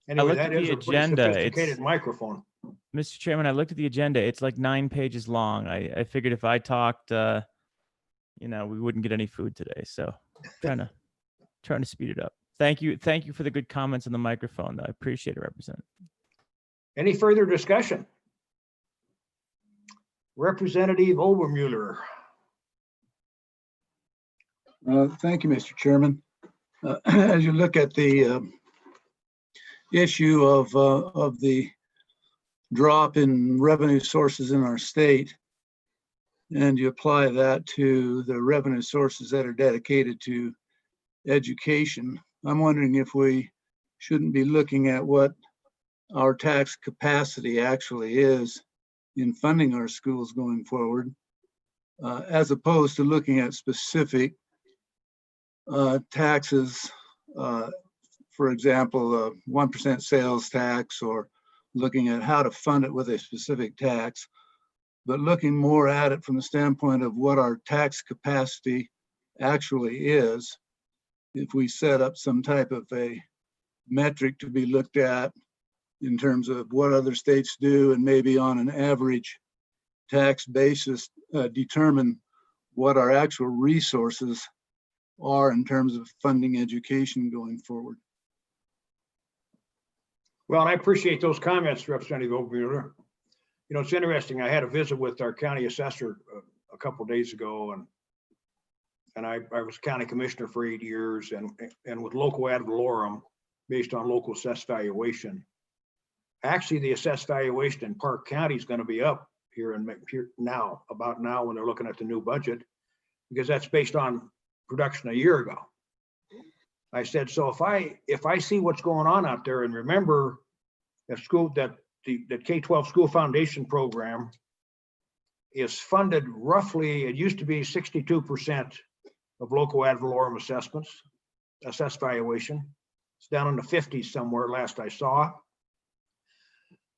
anyway, that is a pretty sophisticated microphone. Mr. Chairman, I looked at the agenda. It's like 9 pages long. I figured if I talked, you know, we wouldn't get any food today. So trying to speed it up. Thank you for the good comments on the microphone. I appreciate it, Representative. Any further discussion? Representative Obermuller. Thank you, Mr. Chairman. As you look at the issue of the drop in revenue sources in our state, and you apply that to the revenue sources that are dedicated to education, I'm wondering if we shouldn't be looking at what our tax capacity actually is in funding our schools going forward, as opposed to looking at specific taxes, for example, a 1% sales tax, or looking at how to fund it with a specific tax, but looking more at it from the standpoint of what our tax capacity actually is. If we set up some type of a metric to be looked at in terms of what other states do, and maybe on an average tax basis, determine what our actual resources are in terms of funding education going forward. Well, I appreciate those comments, Representative Obermuller. You know, it's interesting. I had a visit with our county assessor a couple of days ago, and I was county commissioner for 8 years, and with local ad valorem based on local assessed valuation. Actually, the assessed valuation in Park County is going to be up here now when they're looking at the new budget, because that's based on production a year ago. I said, so if I see what's going on out there, and remember that the K-12 school foundation program is funded roughly, it used to be 62% of local ad valorem assessments, assessed valuation. It's down in the 50s somewhere last I saw.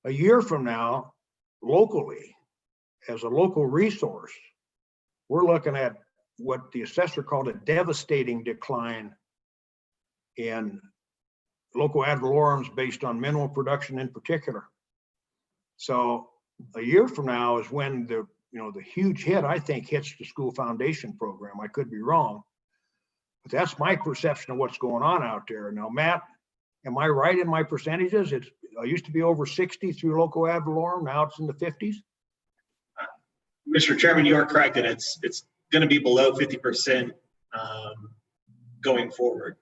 A year from now, locally, as a local resource, we're looking at what the assessor called a devastating decline in local ad valorem based on mineral production in particular. So a year from now is when the huge hit, I think, hits the school foundation program. I could be wrong, but that's my perception of what's going on out there. Now, Matt, am I right in my percentages? I used to be over 60 through local ad valorem. Now it's in the 50s. Mr. Chairman, you are correct that it's going to be below 50% going forward.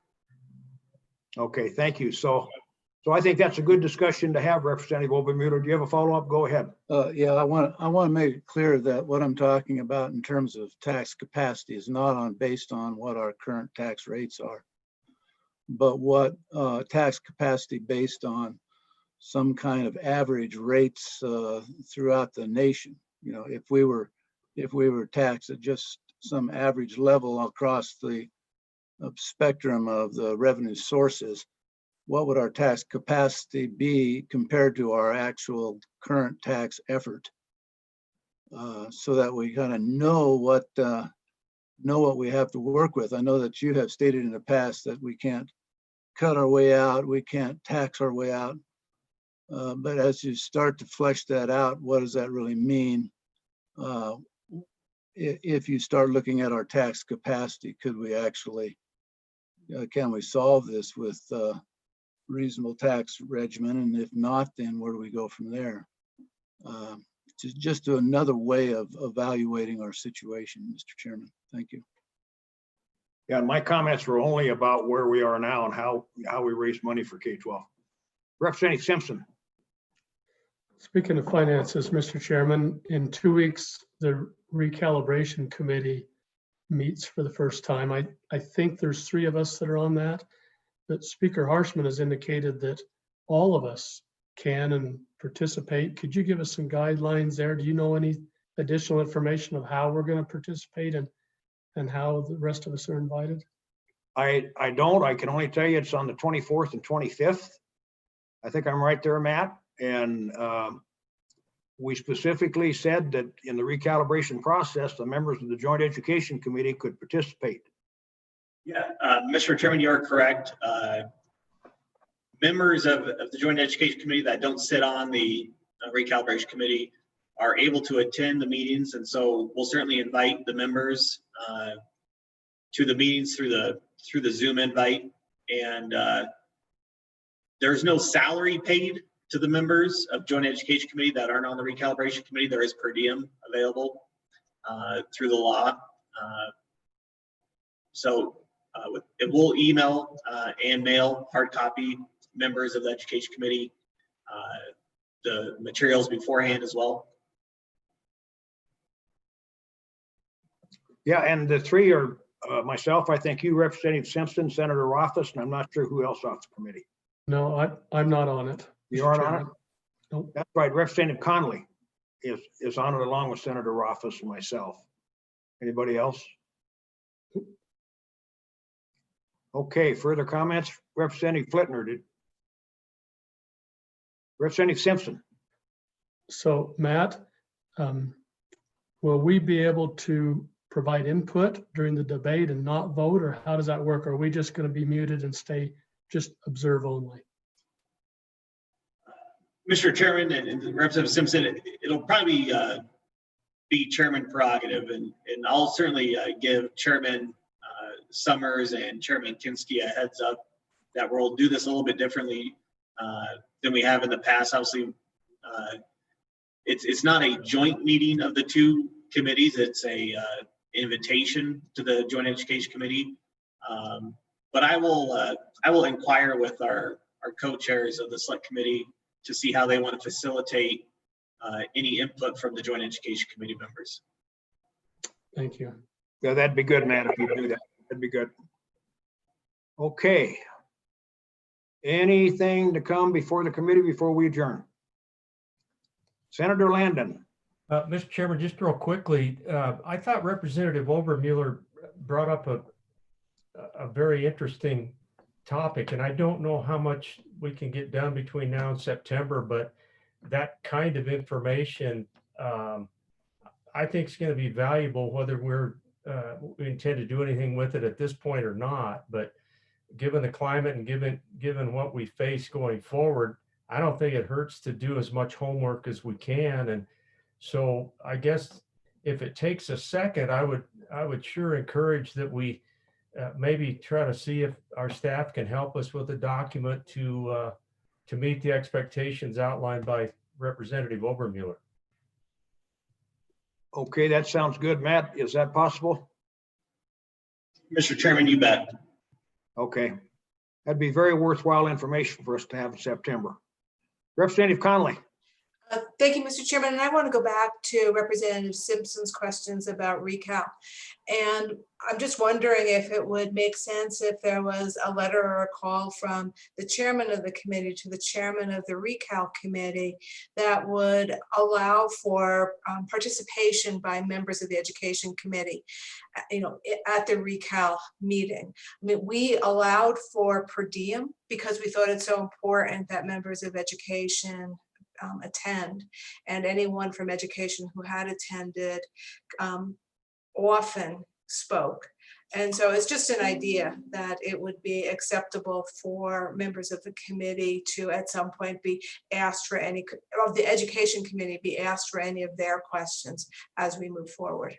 Okay, thank you. So I think that's a good discussion to have, Representative Obermuller. Do you have a follow-up? Go ahead. Yeah, I want to make it clear that what I'm talking about in terms of tax capacity is not based on what our current tax rates are, but what tax capacity based on some kind of average rates throughout the nation. If we were taxed at just some average level across the spectrum of the revenue sources, what would our tax capacity be compared to our actual current tax effort? So that we kind of know what we have to work with. I know that you have stated in the past that we can't cut our way out, we can't tax our way out. But as you start to flesh that out, what does that really mean? If you start looking at our tax capacity, could we actually, can we solve this with reasonable tax regimen? And if not, then where do we go from there? Just another way of evaluating our situation, Mr. Chairman. Thank you. Yeah, my comments were only about where we are now and how we raise money for K-12. Representative Simpson. Speaking of finances, Mr. Chairman, in 2 weeks, the recalibration committee meets for the first time. I think there's 3 of us that are on that, but Speaker Harshman has indicated that all of us can and participate. Could you give us some guidelines there? Do you know any additional information of how we're going to participate and how the rest of us are invited? I don't. I can only tell you it's on the 24th and 25th. I think I'm right there, Matt. And we specifically said that in the recalibration process, the members of the Joint Education Committee could participate. Yeah, Mr. Chairman, you are correct. Members of the Joint Education Committee that don't sit on the recalibration committee are able to attend the meetings, and so we'll certainly invite the members to the meetings through the Zoom invite. And there's no salary paid to the members of Joint Education Committee that aren't on the recalibration committee. There is per diem available through the law. So it will email and mail hard copy members of the Education Committee the materials beforehand as well. Yeah, and the 3 are myself, I think you, Representative Simpson, Senator Rothfuss, and I'm not sure who else off the committee. No, I'm not on it. You aren't on it? Nope. That's right. Representative Connolly is on it along with Senator Rothfuss and myself. Anybody else? Okay, further comments? Representative Flitner. Representative Simpson. So Matt, will we be able to provide input during the debate and not vote, or how does that work? Or are we just going to be muted and just observe only? Mr. Chairman and Representative Simpson, it'll probably be chairman prerogative, and I'll certainly give Chairman Summers and Chairman Kinski a heads up that we'll do this a little bit differently than we have in the past. Obviously, it's not a joint meeting of the 2 committees. It's a invitation to the Joint Education Committee. But I will inquire with our co-chairs of the select committee to see how they want to facilitate any input from the Joint Education Committee members. Thank you. Yeah, that'd be good, man, if you do that. That'd be good. Okay. Anything to come before the committee before we adjourn? Senator Landon. Mr. Chairman, just real quickly, I thought Representative Obermuller brought up a very interesting topic, and I don't know how much we can get done between now and September, but that kind of information, I I think is going to be valuable, whether we intend to do anything with it at this point or not. But given the climate and given what we face going forward, I don't think it hurts to do as much homework as we can. And so I guess if it takes a second, I would sure encourage that we maybe try to see if our staff can help us with a document to meet the expectations outlined by Representative Obermuller. Okay, that sounds good. Matt, is that possible? Mr. Chairman, you bet. Okay. That'd be very worthwhile information for us to have in September. Representative Connolly. Thank you, Mr. Chairman. And I want to go back to Representative Simpson's questions about recal. And I'm just wondering if it would make sense if there was a letter or a call from the chairman of the committee to the chairman of the recal committee that would allow for participation by members of the education committee, at the recal meeting. I mean, we allowed for per diem because we thought it's so important that members of education attend, and anyone from education who had attended often spoke. And so it's just an idea that it would be acceptable for members of the committee to at some point be asked for any of the education committee be asked for any of their questions as we move forward.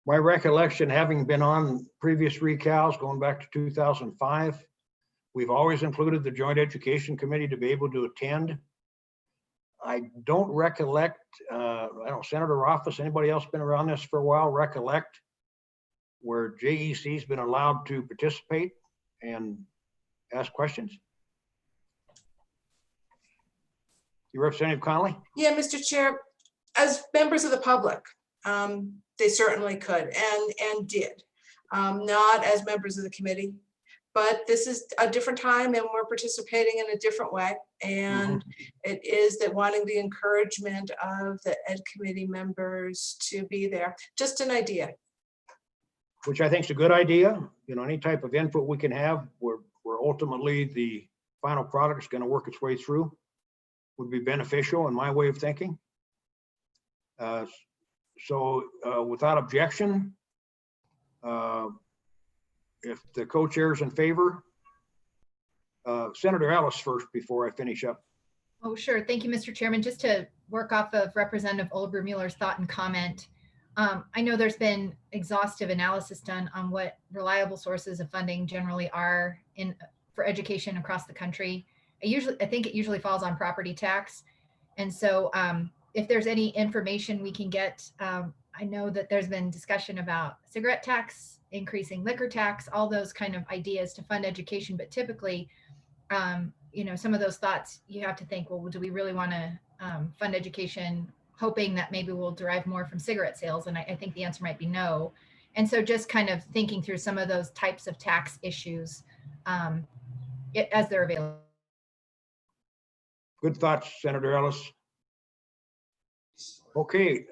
My recollection, having been on previous recals going back to 2005, we've always included the Joint Education Committee to be able to attend. I don't recollect, I don't, Senator Office, anybody else been around this for a while, recollect where JEC's been allowed to participate and ask questions? You, Representative Connolly? Yeah, Mr. Chair, as members of the public, they certainly could and did, not as members of the committee. But this is a different time and we're participating in a different way. And it is that wanting the encouragement of the ed committee members to be there. Just an idea. Which I think is a good idea. Any type of input we can have where ultimately the final product is going to work its way through would be beneficial in my way of thinking. So without objection, if the co-chair is in favor, Senator Ellis first before I finish up. Oh, sure. Thank you, Mr. Chairman. Just to work off of Representative Obermuller's thought and comment, I know there's been exhaustive analysis done on what reliable sources of funding generally are for education across the country. I think it usually falls on property tax. And so if there's any information we can get, I know that there's been discussion about cigarette tax, increasing liquor tax, all those kind of ideas to fund education. But typically, some of those thoughts you have to think, well, do we really want to fund education, hoping that maybe we'll derive more from cigarette sales? And I think the answer might be no. And so just kind of thinking through some of those types of tax issues as they're available. Good thoughts, Senator Ellis. Okay,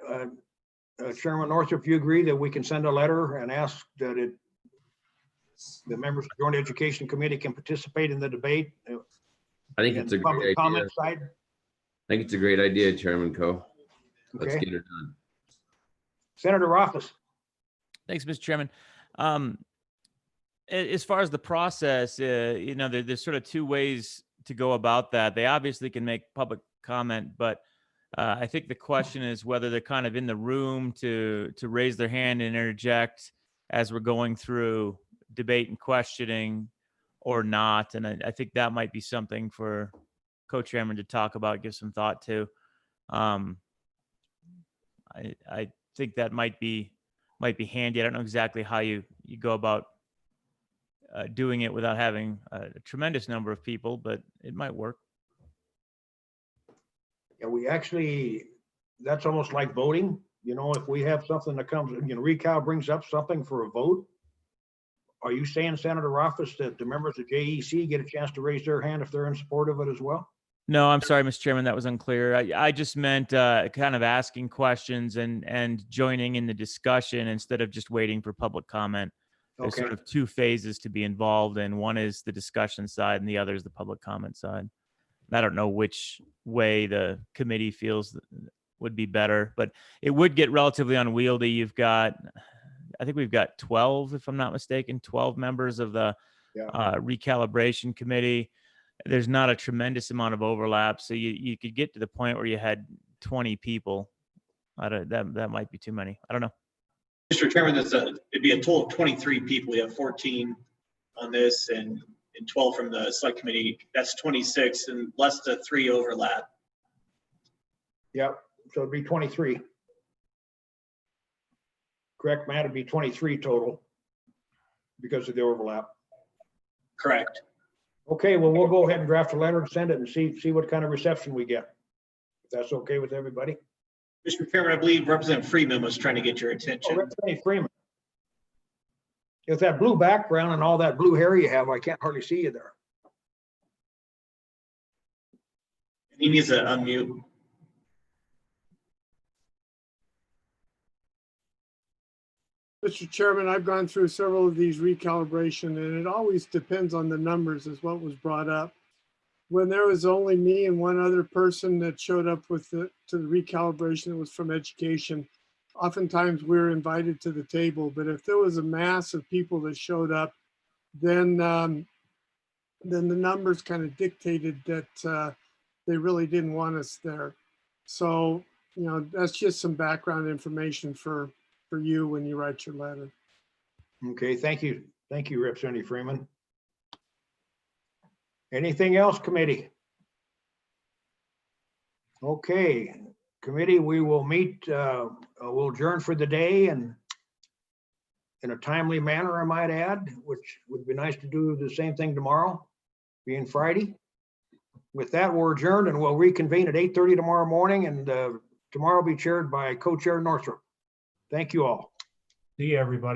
Chairman Northrop, you agree that we can send a letter and ask that the members of the Joint Education Committee can participate in the debate? I think it's a great idea. Comment side? I think it's a great idea, Chairman Coe. Let's Okay. get it done. Senator Office. Thanks, Mr. Chairman. As far as the process, there's sort of two ways to go about that. They obviously can make public comment, but I think the question is whether they're kind of in the room to raise their hand and interject as we're going through debate and questioning or not. And I think that might be something for co-chairman to talk about, give some thought to. I think that might be handy. I don't know exactly how you go about doing it without having a tremendous number of people, but it might work. Yeah, we actually, that's almost like voting. If we have something that comes, recal brings up something for a vote. Are you saying, Senator Office, that the members of JEC get a chance to raise their hand if they're in support of it as well? No, I'm sorry, Mr. Chairman, that was unclear. I just meant kind of asking questions and joining in the discussion instead of just waiting for public comment. There's Okay. sort of two phases to be involved in. One is the discussion side and the other is the public comment side. I don't know which way the committee feels would be better, but it would get relatively unwieldy. You've got, I think we've got 12, if I'm not mistaken, 12 members of the recalibration committee. There's not a tremendous amount of overlap, so you could get to the point where you had 20 people. That might be too many. I don't know. Mr. Chairman, it'd be a total of 23 people. We have 14 on this and 12 from the select committee. That's 26 and less than 3 overlap. Yep, so it'd be 23. Correct, Matt? It'd be 23 total because of the overlap. Correct. Okay, well, we'll go ahead and draft a letter and send it and see what kind of reception we get. If that's okay with everybody. Mr. Chairman, I believe Representative Freeman was trying to get your Oh, attention. Representative Freeman. With that blue background and all that blue hair you have, I can't hardly see you there. He needs to unmute. Mr. Chairman, I've gone through several of these recalibration, and it always depends on the numbers, is what was brought up. When there was only me and one other person that showed up to the recalibration that was from education, oftentimes we were invited to the table. But if there was a mass of people that showed up, then the numbers kind of dictated that they really didn't want us there. So, that's just some background information for you when you write your letter. Okay, thank you. Thank you, Representative Freeman. Anything else, committee? Okay, committee, we will meet, we'll adjourn for the day and in a timely manner, I might add, which would be nice to do the same thing tomorrow, being Friday. With that, we're adjourned and we'll reconvene at 8:30 tomorrow morning, and tomorrow will be chaired by Co-Chair Northrup. Thank you all. See you, everybody.